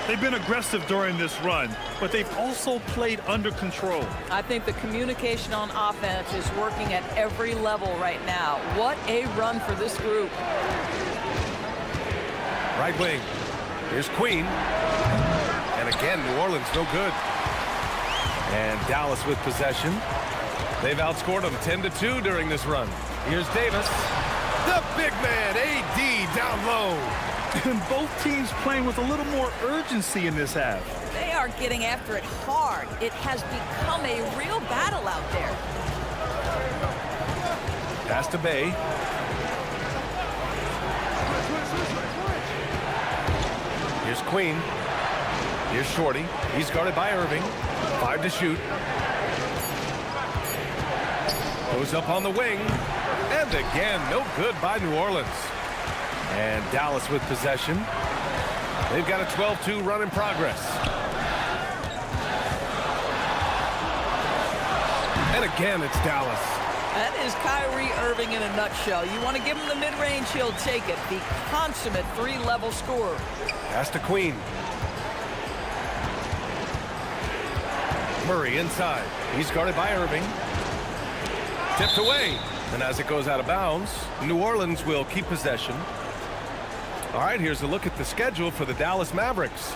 They've been aggressive during this run, but they've also played under control. I think the communication on offense is working at every level right now. What a run for this group. Right wing. Here's Queen. And again, New Orleans no good. And Dallas with possession. They've outscored them 10-2 during this run. Here's Davis. The big man, AD, down low. And both teams playing with a little more urgency in this half. They are getting after it hard. It has become a real battle out there. Pass to Bay. Here's Queen. Here's Shorty. He's guarded by Irving. 5 to shoot. Goes up on the wing. And again, no good by New Orleans. And Dallas with possession. They've got a 12-2 run in progress. And again, it's Dallas. That is Kyrie Irving in a nutshell. You want to give him the mid-range, he'll take it. The consummate 3-level scorer. Pass to Queen. Murray inside. He's guarded by Irving. Tipped away. And as it goes out of bounds, New Orleans will keep possession. All right, here's a look at the schedule for the Dallas Mavericks.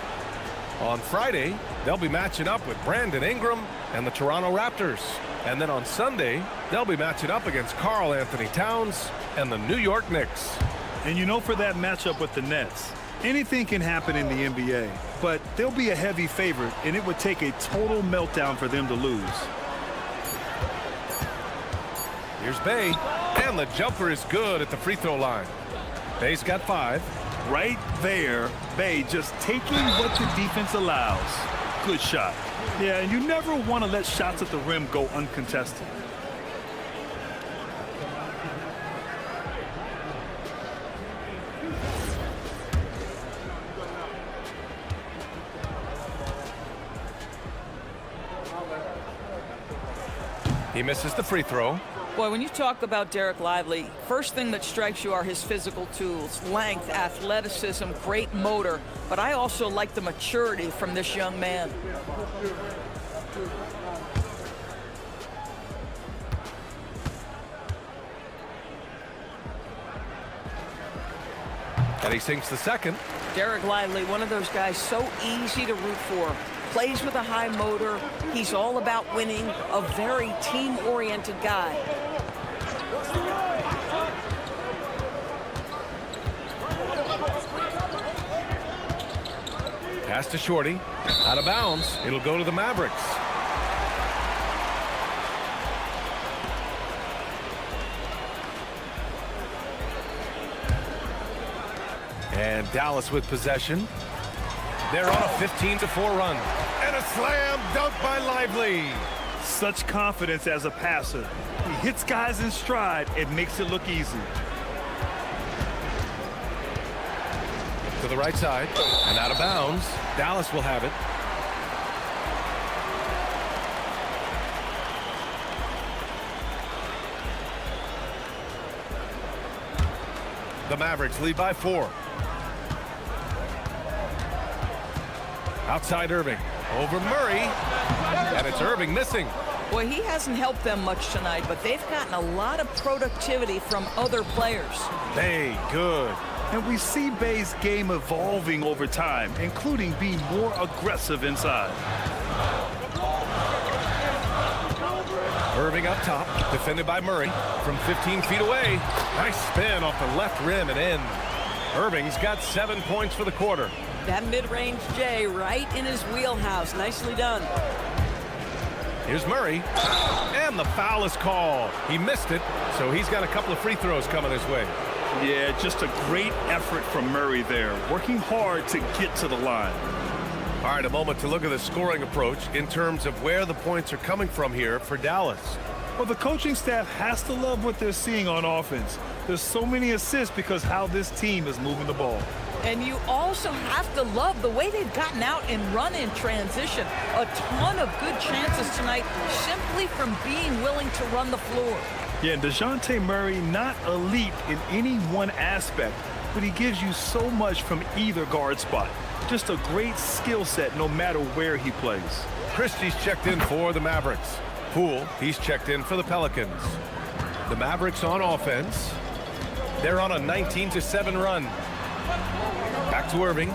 On Friday, they'll be matching up with Brandon Ingram and the Toronto Raptors. And then on Sunday, they'll be matching up against Karl Anthony Towns and the New York Knicks. And you know, for that matchup with the Nets, anything can happen in the NBA, but they'll be a heavy favorite, and it would take a total meltdown for them to lose. Here's Bay, and the jumper is good at the free throw line. Bay's got 5. Right there, Bay just taking what the defense allows. Good shot. Yeah, and you never want to let shots at the rim go uncontested. He misses the free throw. Boy, when you talk about Derek Lively, first thing that strikes you are his physical tools, length, athleticism, great motor. But I also like the maturity from this young man. And he sinks the second. Derek Lively, one of those guys so easy to root for. Plays with a high motor. He's all about winning. A very team-oriented guy. Pass to Shorty. Out of bounds. It'll go to the Mavericks. And Dallas with possession. They're on a 15-4 run. And a Slam dunk by Lively. Such confidence as a passer. He hits guys in stride and makes it look easy. To the right side and out of bounds. Dallas will have it. The Mavericks lead by 4. Outside Irving. Over Murray. And it's Irving missing. Boy, he hasn't helped them much tonight, but they've gotten a lot of productivity from other players. Bay, good. And we see Bay's game evolving over time, including being more aggressive inside. Irving up top, defended by Murray from 15 feet away. Nice spin off the left rim and in. Irving's got 7 points for the quarter. That mid-range J right in his wheelhouse. Nicely done. Here's Murray, and the foul is called. He missed it, so he's got a couple of free throws coming his way. Yeah, just a great effort from Murray there, working hard to get to the line. All right, a moment to look at the scoring approach in terms of where the points are coming from here for Dallas. Well, the coaching staff has to love what they're seeing on offense. There's so many assists because how this team is moving the ball. And you also have to love the way they've gotten out and run in transition. A ton of good chances tonight simply from being willing to run the floor. Yeah, and DeJounte Murray, not elite in any one aspect, but he gives you so much from either guard spot. Just a great skill set no matter where he plays. Christie's checked in for the Mavericks. Poole, he's checked in for the Pelicans. The Mavericks on offense. They're on a 19-7 run. Back to Irving.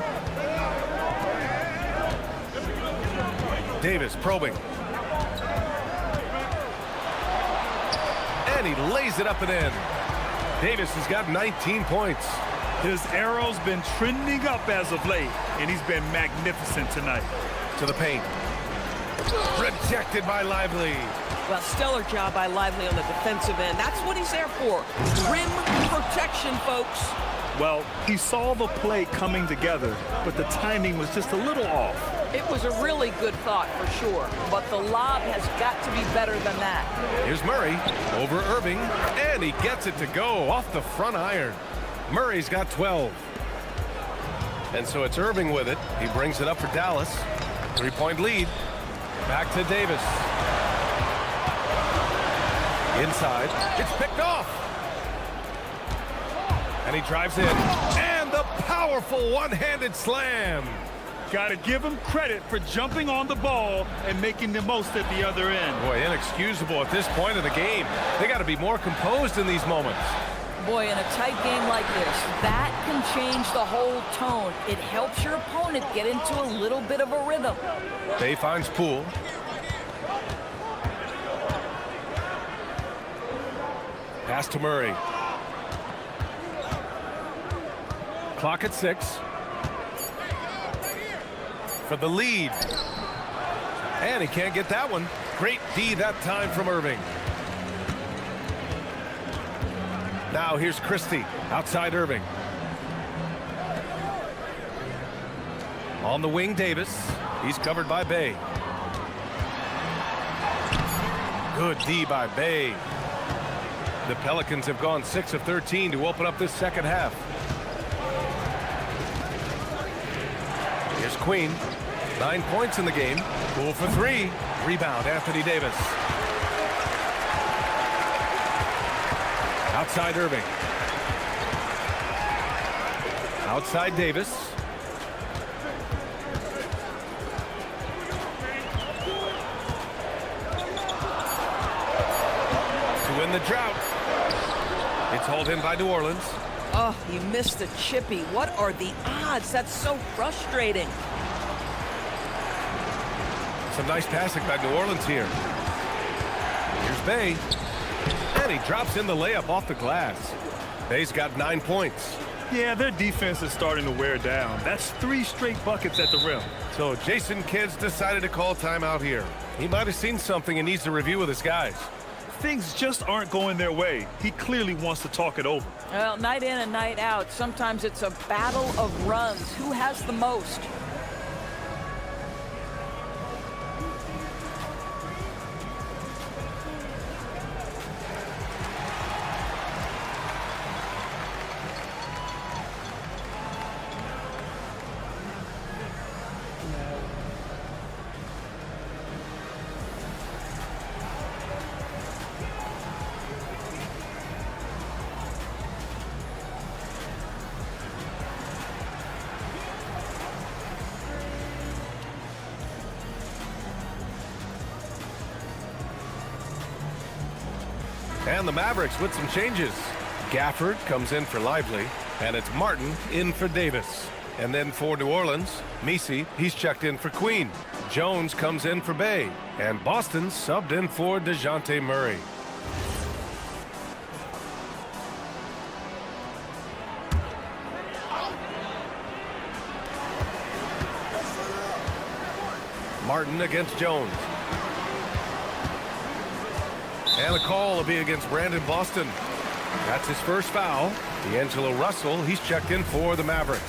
Davis probing. And he lays it up and in. Davis has got 19 points. His arrow's been trending up as of late, and he's been magnificent tonight. To the paint. Rejected by Lively. Well, stellar job by Lively on the defensive end. That's what he's there for. Rim protection, folks. Well, he saw the play coming together, but the timing was just a little off. It was a really good thought for sure, but the lob has got to be better than that. Here's Murray over Irving, and he gets it to go off the front iron. Murray's got 12. And so it's Irving with it. He brings it up for Dallas. 3-point lead. Back to Davis. Inside. It's picked off. And he drives in. And the powerful one-handed slam. Got to give him credit for jumping on the ball and making the most at the other end. Boy, inexcusable at this point of the game. They got to be more composed in these moments. Boy, in a tight game like this, that can change the whole tone. It helps your opponent get into a little bit of a rhythm. Bay finds Poole. Pass to Murray. Clock at 6. For the lead. And he can't get that one. Great D that time from Irving. Now here's Christie outside Irving. On the wing, Davis. He's covered by Bay. Good D by Bay. The Pelicans have gone 6 of 13 to open up this second half. Here's Queen. 9 points in the game. Poole for 3. Rebound, Anthony Davis. Outside Irving. Outside Davis. To win the drought. It's hauled in by New Orleans. Oh, you missed the chippy. What are the odds? That's so frustrating. Some nice passing by New Orleans here. Here's Bay. And he drops in the layup off the glass. Bay's got 9 points. Yeah, their defense is starting to wear down. That's 3 straight buckets at the rim. So Jason Kidd's decided to call timeout here. He might have seen something and needs to review with his guys. Things just aren't going their way. He clearly wants to talk it over. Well, night in and night out, sometimes it's a battle of runs. Who has the most? And the Mavericks with some changes. Gafford comes in for Lively, and it's Martin in for Davis. And then for New Orleans, Messi, he's checked in for Queen. Jones comes in for Bay, and Boston subbed in for DeJounte Murray. Martin against Jones. And a call will be against Brandon Boston. That's his first foul. D'Angelo Russell, he's checked in for the Mavericks.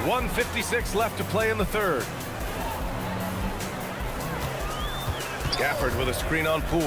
.156 left to play in the third. Gafford with a screen on Poole.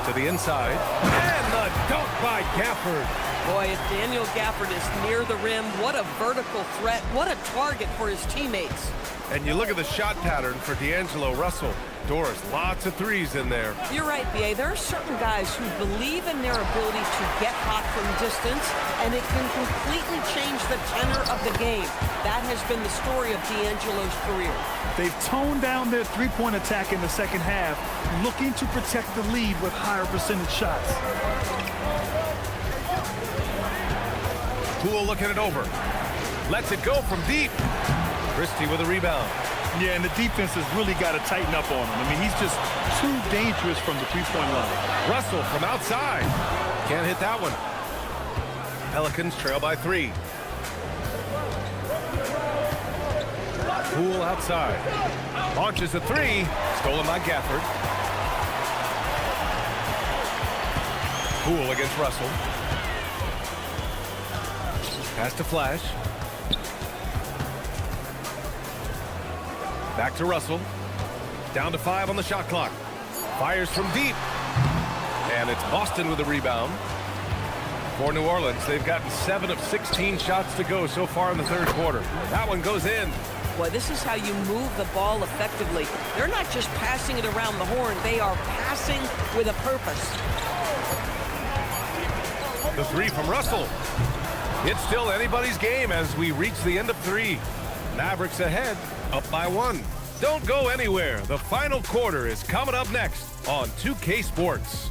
To the inside. And the dunk by Gafford. Boy, if Daniel Gafford is near the rim, what a vertical threat. What a target for his teammates. And you look at the shot pattern for D'Angelo Russell. Doris, lots of threes in there. You're right, B.A. There are certain guys who believe in their ability to get hot from distance, and it can completely change the tenor of the game. That has been the story of D'Angelo's career. They've toned down their three-point attack in the second half, looking to protect the lead with higher percentage shots. Poole looking it over. Lets it go from deep. Christie with a rebound. Yeah, and the defense has really got to tighten up on him. I mean, he's just too dangerous from the three-point line. Russell from outside. Can't hit that one. Pelicans trail by 3. Poole outside. Launches a 3. Stolen by Gafford. Poole against Russell. Pass to Flash. Back to Russell. Down to 5 on the shot clock. Fires from deep. And it's Boston with the rebound. For New Orleans, they've gotten 7 of 16 shots to go so far in the third quarter. That one goes in. Boy, this is how you move the ball effectively. They're not just passing it around the horn. They are passing with a purpose. The 3 from Russell. It's still anybody's game as we reach the end of 3. Mavericks ahead, up by 1. Don't go anywhere. The final quarter is coming up next on 2K Sports.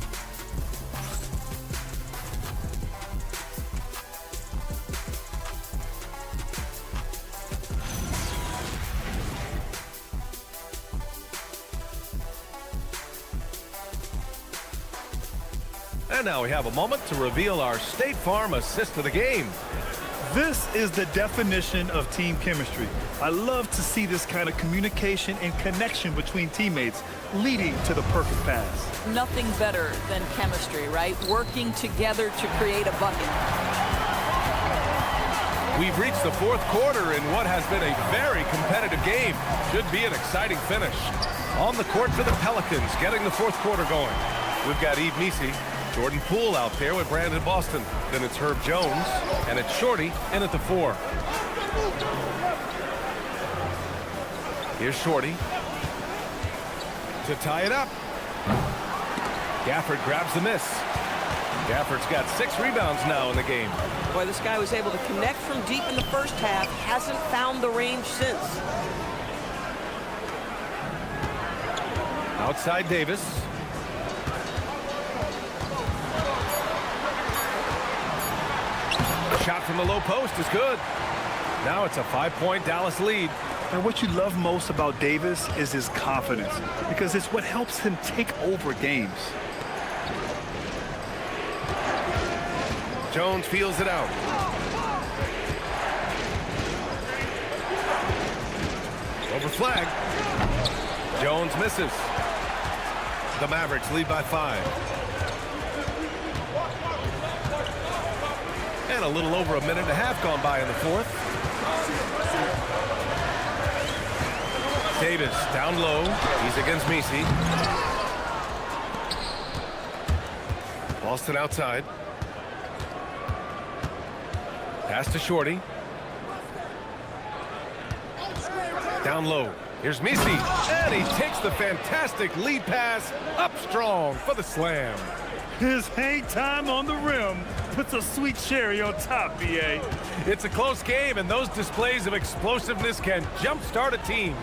And now we have a moment to reveal our State Farm assist of the game. This is the definition of team chemistry. I love to see this kind of communication and connection between teammates leading to the perfect pass. Nothing better than chemistry, right? Working together to create a bucket. We've reached the fourth quarter in what has been a very competitive game. Should be an exciting finish. On the court for the Pelicans, getting the fourth quarter going. We've got Yves Messi, Jordan Poole out there with Brandon Boston. Then it's Herb Jones, and it's Shorty in at the 4. Here's Shorty to tie it up. Gafford grabs the miss. Gafford's got 6 rebounds now in the game. Boy, this guy was able to connect from deep in the first half. Hasn't found the range since. Outside Davis. Shot from the low post is good. Now it's a 5-point Dallas lead. And what you love most about Davis is his confidence, because it's what helps him take over games. Jones feels it out. Over flag. Jones misses. The Mavericks lead by 5. And a little over a minute and a half gone by in the fourth. Davis down low. He's against Messi. Boston outside. Pass to Shorty. Down low. Here's Messi. And he takes the fantastic lead pass up strong for the slam. His hang time on the rim puts a sweet cherry on top, BA. It's a close game, and those displays of explosiveness can jumpstart a team.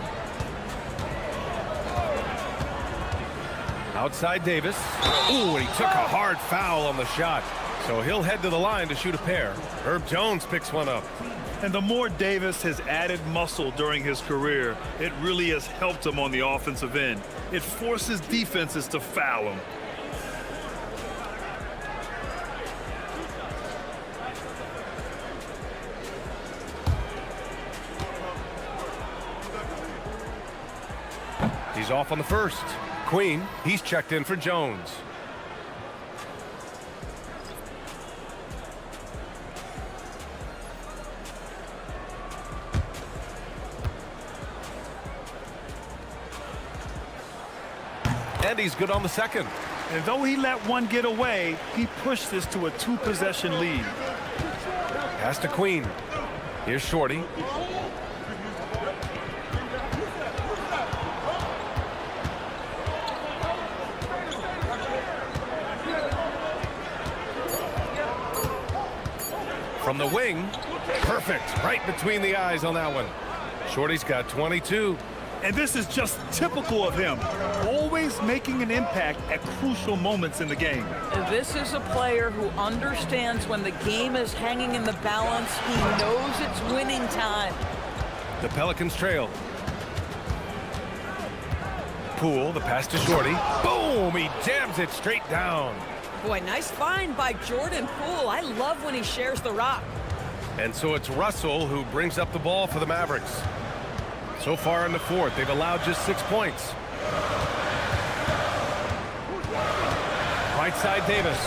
Outside Davis. Ooh, and he took a hard foul on the shot. So he'll head to the line to shoot a pair. Herb Jones picks one up. And the more Davis has added muscle during his career, it really has helped him on the offensive end. It forces defenses to foul him. He's off on the first. Queen, he's checked in for Jones. And he's good on the second. And though he let one get away, he pushed this to a 2-possession lead. Pass to Queen. Here's Shorty. From the wing, perfect, right between the eyes on that one. Shorty's got 22. And this is just typical of him, always making an impact at crucial moments in the game. This is a player who understands when the game is hanging in the balance. He knows it's winning time. The Pelicans trail. Poole, the pass to Shorty. Boom! He jams it straight down. Boy, nice find by Jordan Poole. I love when he shares the rock. And so it's Russell who brings up the ball for the Mavericks. So far in the fourth, they've allowed just 6 points. Right side Davis.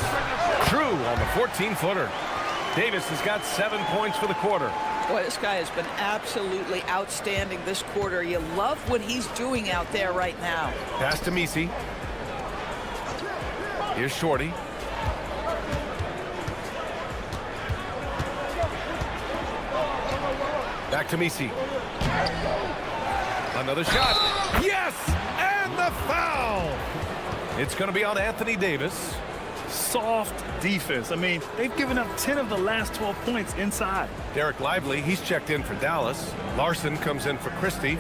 True on the 14-footer. Davis has got 7 points for the quarter. Boy, this guy has been absolutely outstanding this quarter. You love what he's doing out there right now. Pass to Messi. Here's Shorty. Back to Messi. Another shot. Yes! And the foul! It's going to be on Anthony Davis. Soft defense. I mean, they've given up 10 of the last 12 points inside. Derek Lively, he's checked in for Dallas. Larson comes in for Christie.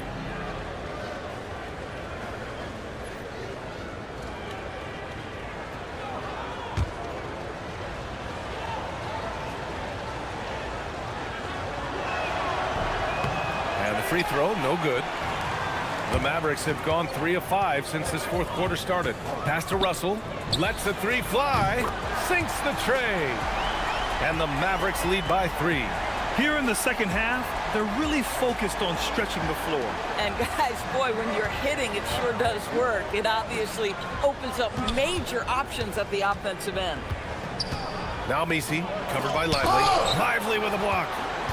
And the free throw, no good. The Mavericks have gone 3 of 5 since this fourth quarter started. Pass to Russell. Lets the three fly. Sinks the tray. And the Mavericks lead by 3. Here in the second half, they're really focused on stretching the floor. And guys, boy, when you're hitting, it sure does work. It obviously opens up major options at the offensive end. Now Messi, covered by Lively. Lively with a block.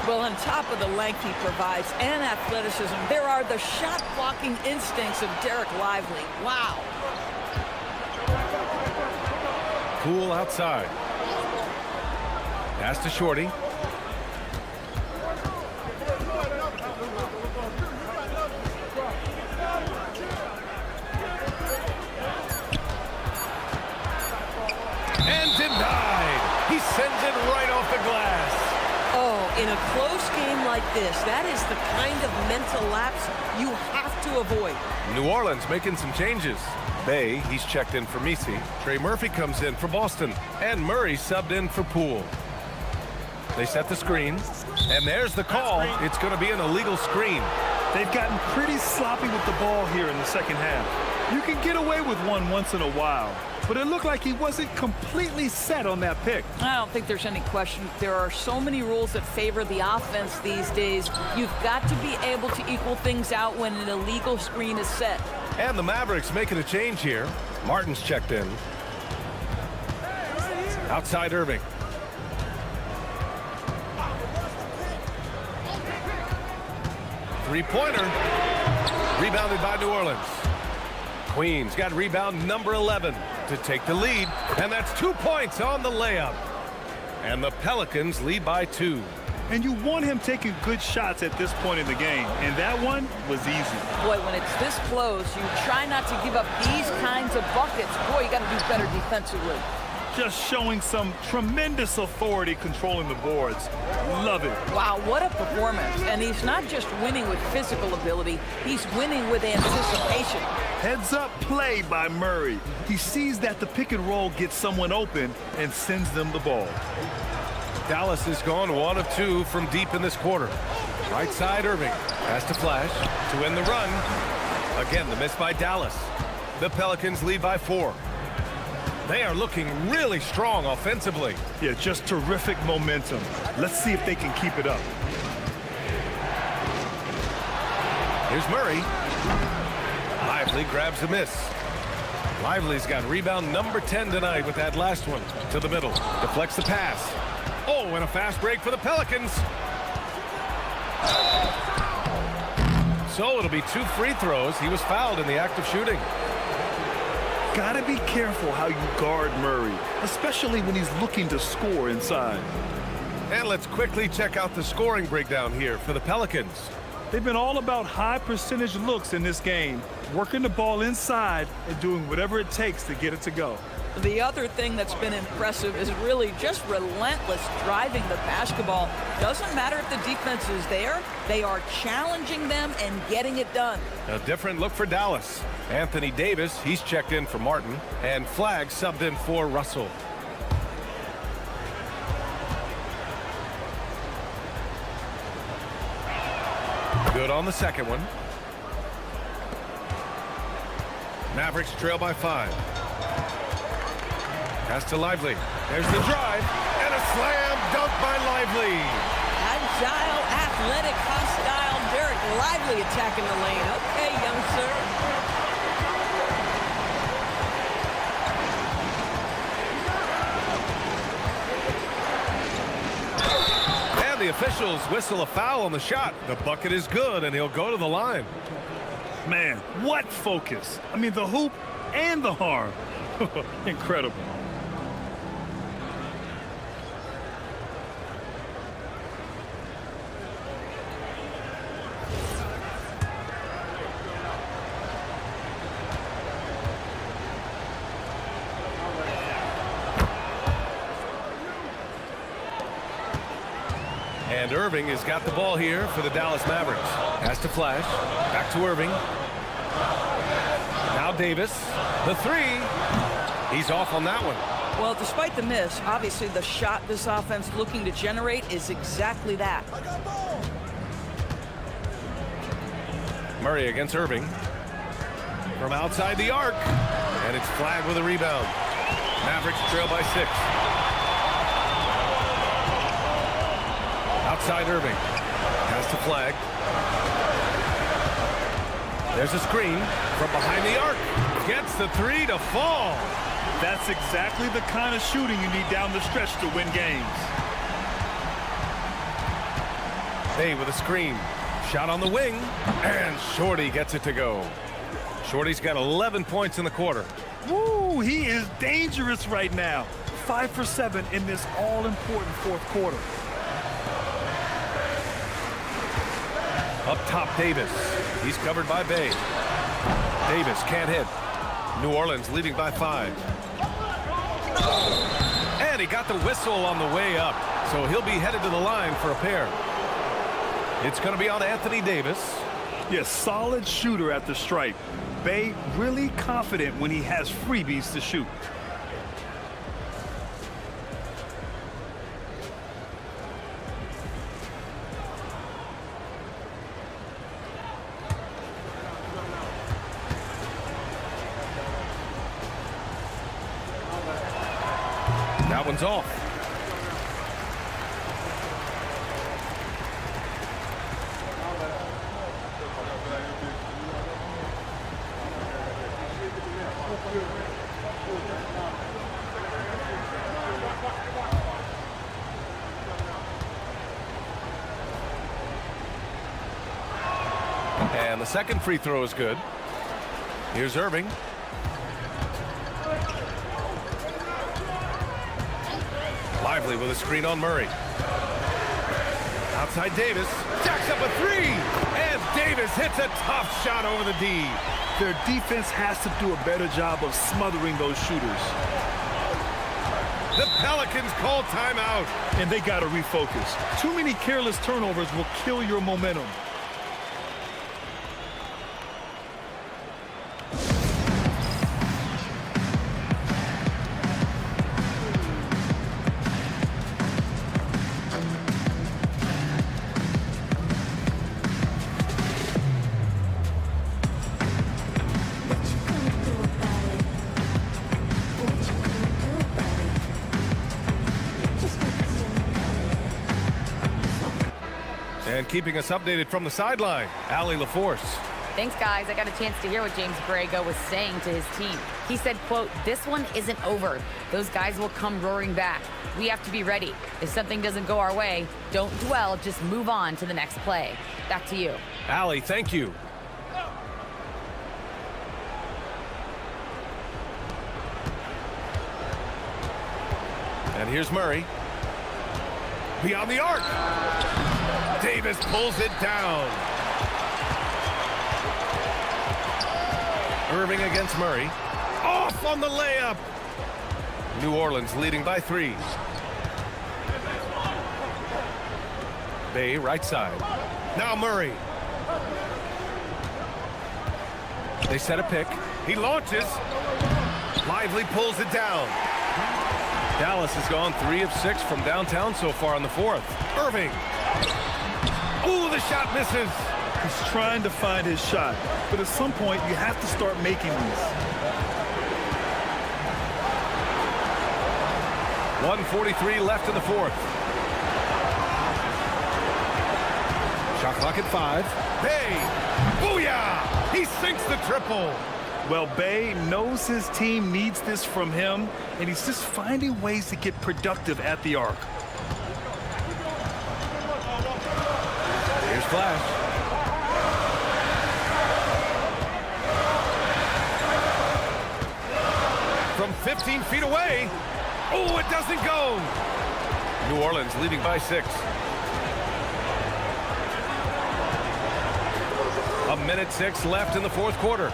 Well, on top of the length he provides and athleticism, there are the shot-blocking instincts of Derek Lively. Wow. Poole outside. Pass to Shorty. And denied. He sends it right off the glass. Oh, in a close game like this, that is the kind of mental lapse you have to avoid. New Orleans making some changes. Bay, he's checked in for Messi. Trey Murphy comes in for Boston. And Murray subbed in for Poole. They set the screen. And there's the call. It's going to be an illegal screen. They've gotten pretty sloppy with the ball here in the second half. You can get away with one once in a while, but it looked like he wasn't completely set on that pick. I don't think there's any question. There are so many rules that favor the offense these days. You've got to be able to equal things out when an illegal screen is set. And the Mavericks making a change here. Martin's checked in. Outside Irving. Three-pointer. Rebounded by New Orleans. Queens got rebound number 11 to take the lead. And that's 2 points on the layup. And the Pelicans lead by 2. And you want him taking good shots at this point in the game. And that one was easy. Boy, when it's this close, you try not to give up these kinds of buckets. Boy, you got to do better defensively. just showing some tremendous authority controlling the boards. Love it. Wow, what a performance. And he's not just winning with physical ability, he's winning with anticipation. Heads up play by Murray. He sees that the pick and roll gets someone open and sends them the ball. Dallas has gone 1 of 2 from deep in this quarter. Right side, Irving has to flash to win the run. Again, the miss by Dallas. The Pelicans lead by 4. They are looking really strong offensively. Yeah, just terrific momentum. Let's see if they can keep it up. Here's Murray. Lively grabs a miss. Lively's got rebound number 10 tonight with that last one to the middle. Deflects the pass. Oh, and a fast break for the Pelicans. So it'll be 2 free throws. He was fouled in the act of shooting. Gotta be careful how you guard Murray, especially when he's looking to score inside. And let's quickly check out the scoring breakdown here for the Pelicans. They've been all about high percentage looks in this game, working the ball inside and doing whatever it takes to get it to go. The other thing that's been impressive is really just relentless driving the basketball. Doesn't matter if the defense is there, they are challenging them and getting it done. A different look for Dallas. Anthony Davis, he's checked in for Martin, and Flagg subbed in for Russell. Good on the second one. Mavericks trail by 5. Pass to Lively. There's the drive, and a slam dunk by Lively. Agile, athletic, hostile, Derek Lively attacking the lane. Okay, young sir. And the officials whistle a foul on the shot. The bucket is good, and he'll go to the line. Man, what focus. I mean, the hoop and the harm. Incredible. And Irving has got the ball here for the Dallas Mavericks. Has to flash. Back to Irving. Now Davis. The 3. He's off on that one. Well, despite the miss, obviously the shot this offense looking to generate is exactly that. Murray against Irving. From outside the arc. And it's Flagg with a rebound. Mavericks trail by 6. Outside Irving. Has to Flagg. There's a screen from behind the arc. Gets the 3 to fall. That's exactly the kind of shooting you need down the stretch to win games. Hey with a screen. Shot on the wing. And Shorty gets it to go. Shorty's got 11 points in the quarter. Woo, he is dangerous right now. 5 for 7 in this all-important fourth quarter. Up top, Davis. He's covered by Bay. Davis can't hit. New Orleans leading by 5. And he got the whistle on the way up, so he'll be headed to the line for a pair. It's going to be on Anthony Davis. Yes, solid shooter at the stripe. Bay really confident when he has freebies to shoot. That one's off. And the second free throw is good. Here's Irving. Lively with a screen on Murray. Outside Davis. Jacks up a 3. And Davis hits a tough shot over the D. Their defense has to do a better job of smothering those shooters. The Pelicans call timeout. And they got to refocus. Too many careless turnovers will kill your momentum. And keeping us updated from the sideline, Allie LaForce. Thanks, guys. I got a chance to hear what James Borrego was saying to his team. He said, quote, "This one isn't over. Those guys will come roaring back. We have to be ready. If something doesn't go our way, don't dwell, just move on to the next play." Back to you. Allie, thank you. And here's Murray. Beyond the arc. Davis pulls it down. Irving against Murray. Off on the layup. New Orleans leading by 3. Bay right side. Now Murray. They set a pick. He launches. Lively pulls it down. Dallas has gone 3 of 6 from downtown so far in the 4th. Irving. Ooh, the shot misses. He's trying to find his shot, but at some point you have to start making these. 1:43 left in the 4th. Shot clock at 5. Bay. Booyah! He sinks the triple. Well, Bay knows his team needs this from him, and he's just finding ways to get productive at the arc. Here's Flash. From 15 feet away. Oh, it doesn't go. New Orleans leading by 6. 1:06 left in the 4th quarter.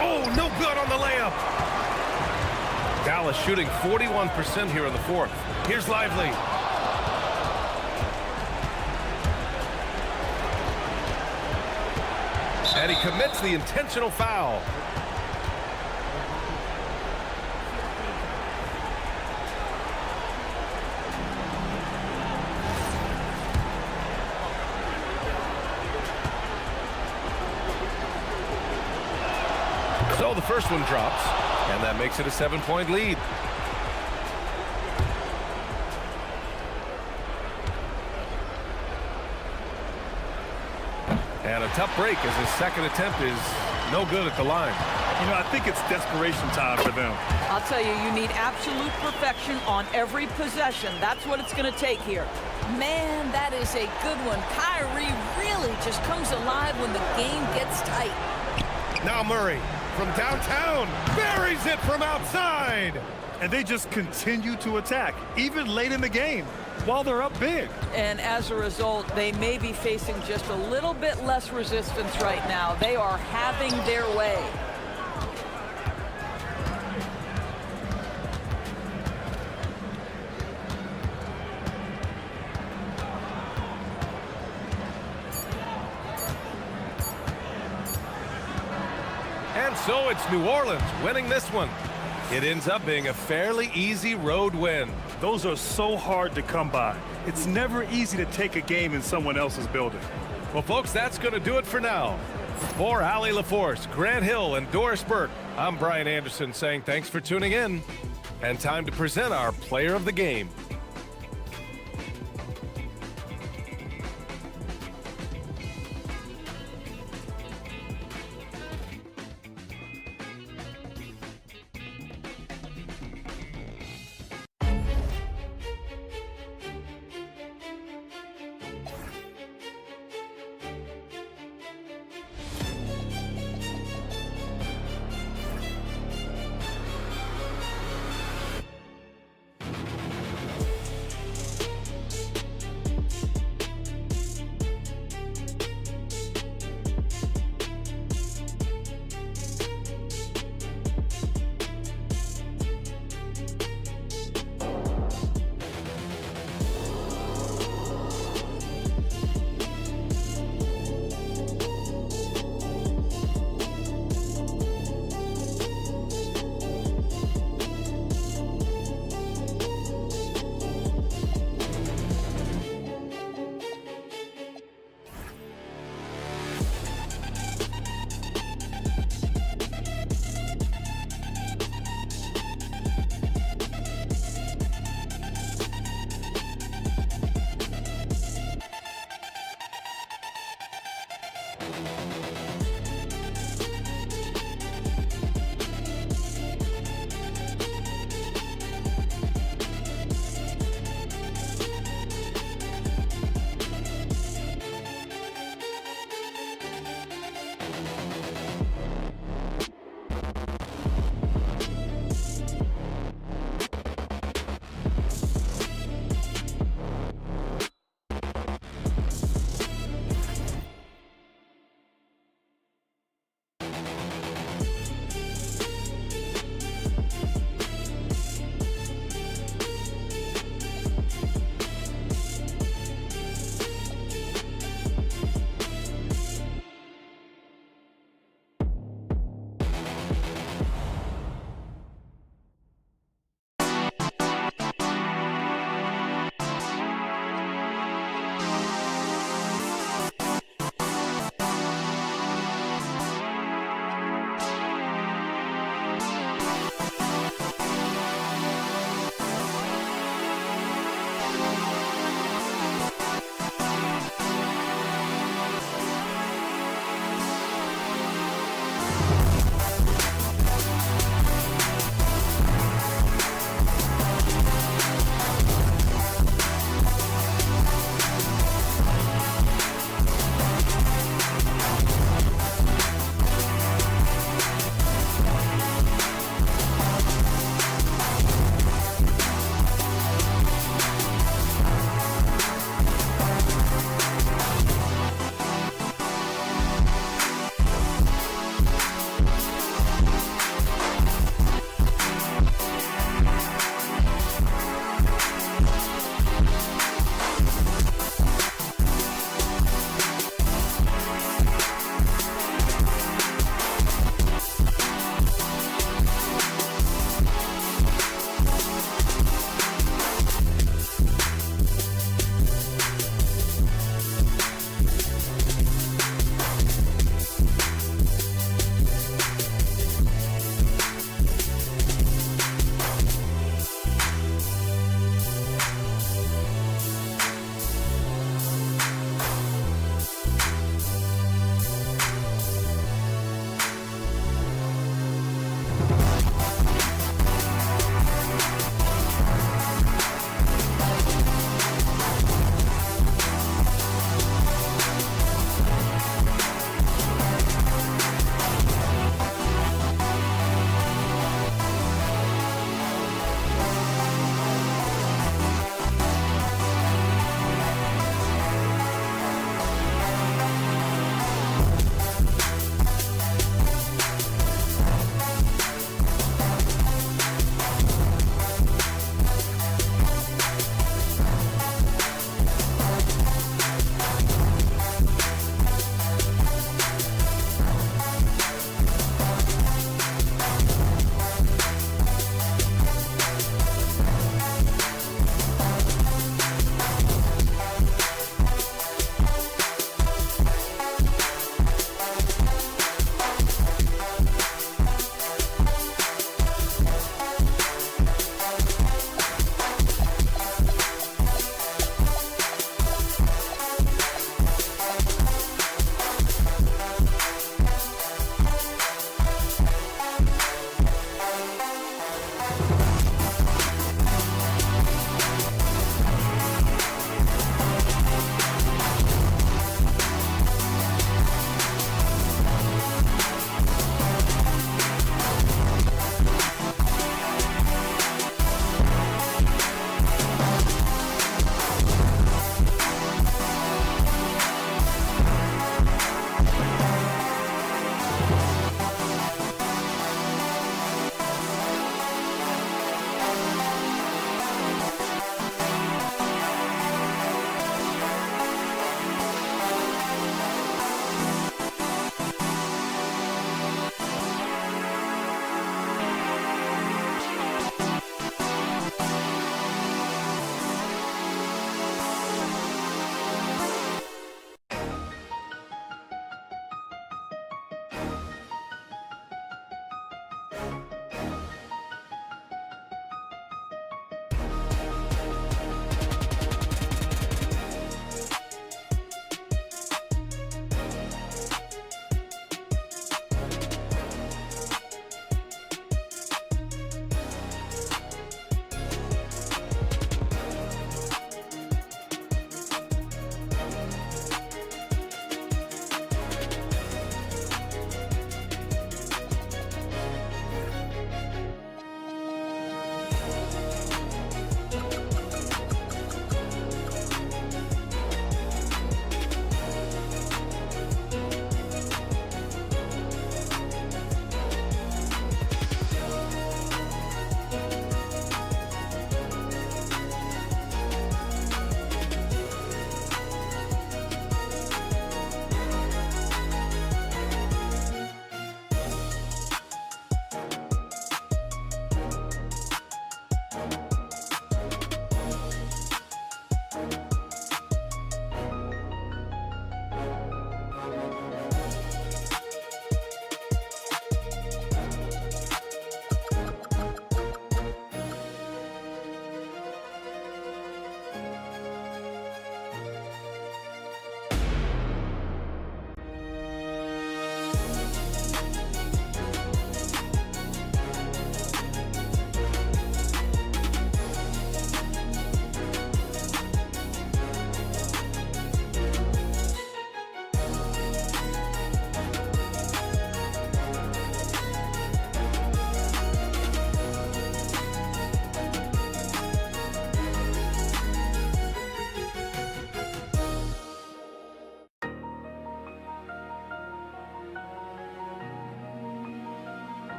Oh, no good on the layup. Dallas shooting 41% here in the 4th. Here's Lively. And he commits the intentional foul. So the first one drops, and that makes it a 7-point lead. And a tough break as his second attempt is no good at the line. You know, I think it's desperation time for them. I'll tell you, you need absolute perfection on every possession. That's what it's going to take here. Man, that is a good one. Kyrie really just comes alive when the game gets tight. Now Murray from downtown buries it from outside. And they just continue to attack, even late in the game, while they're up big. And as a result, they may be facing just a little bit less resistance right now. They are having their way. And so it's New Orleans winning this one. It ends up being a fairly easy road win. Those are so hard to come by. It's never easy to take a game in someone else's building. Well, folks, that's going to do it for now. For Allie LaForce, Grant Hill, and Doris Burke, I'm Brian Anderson saying thanks for tuning in. And time to present our player of the game. Pelicans.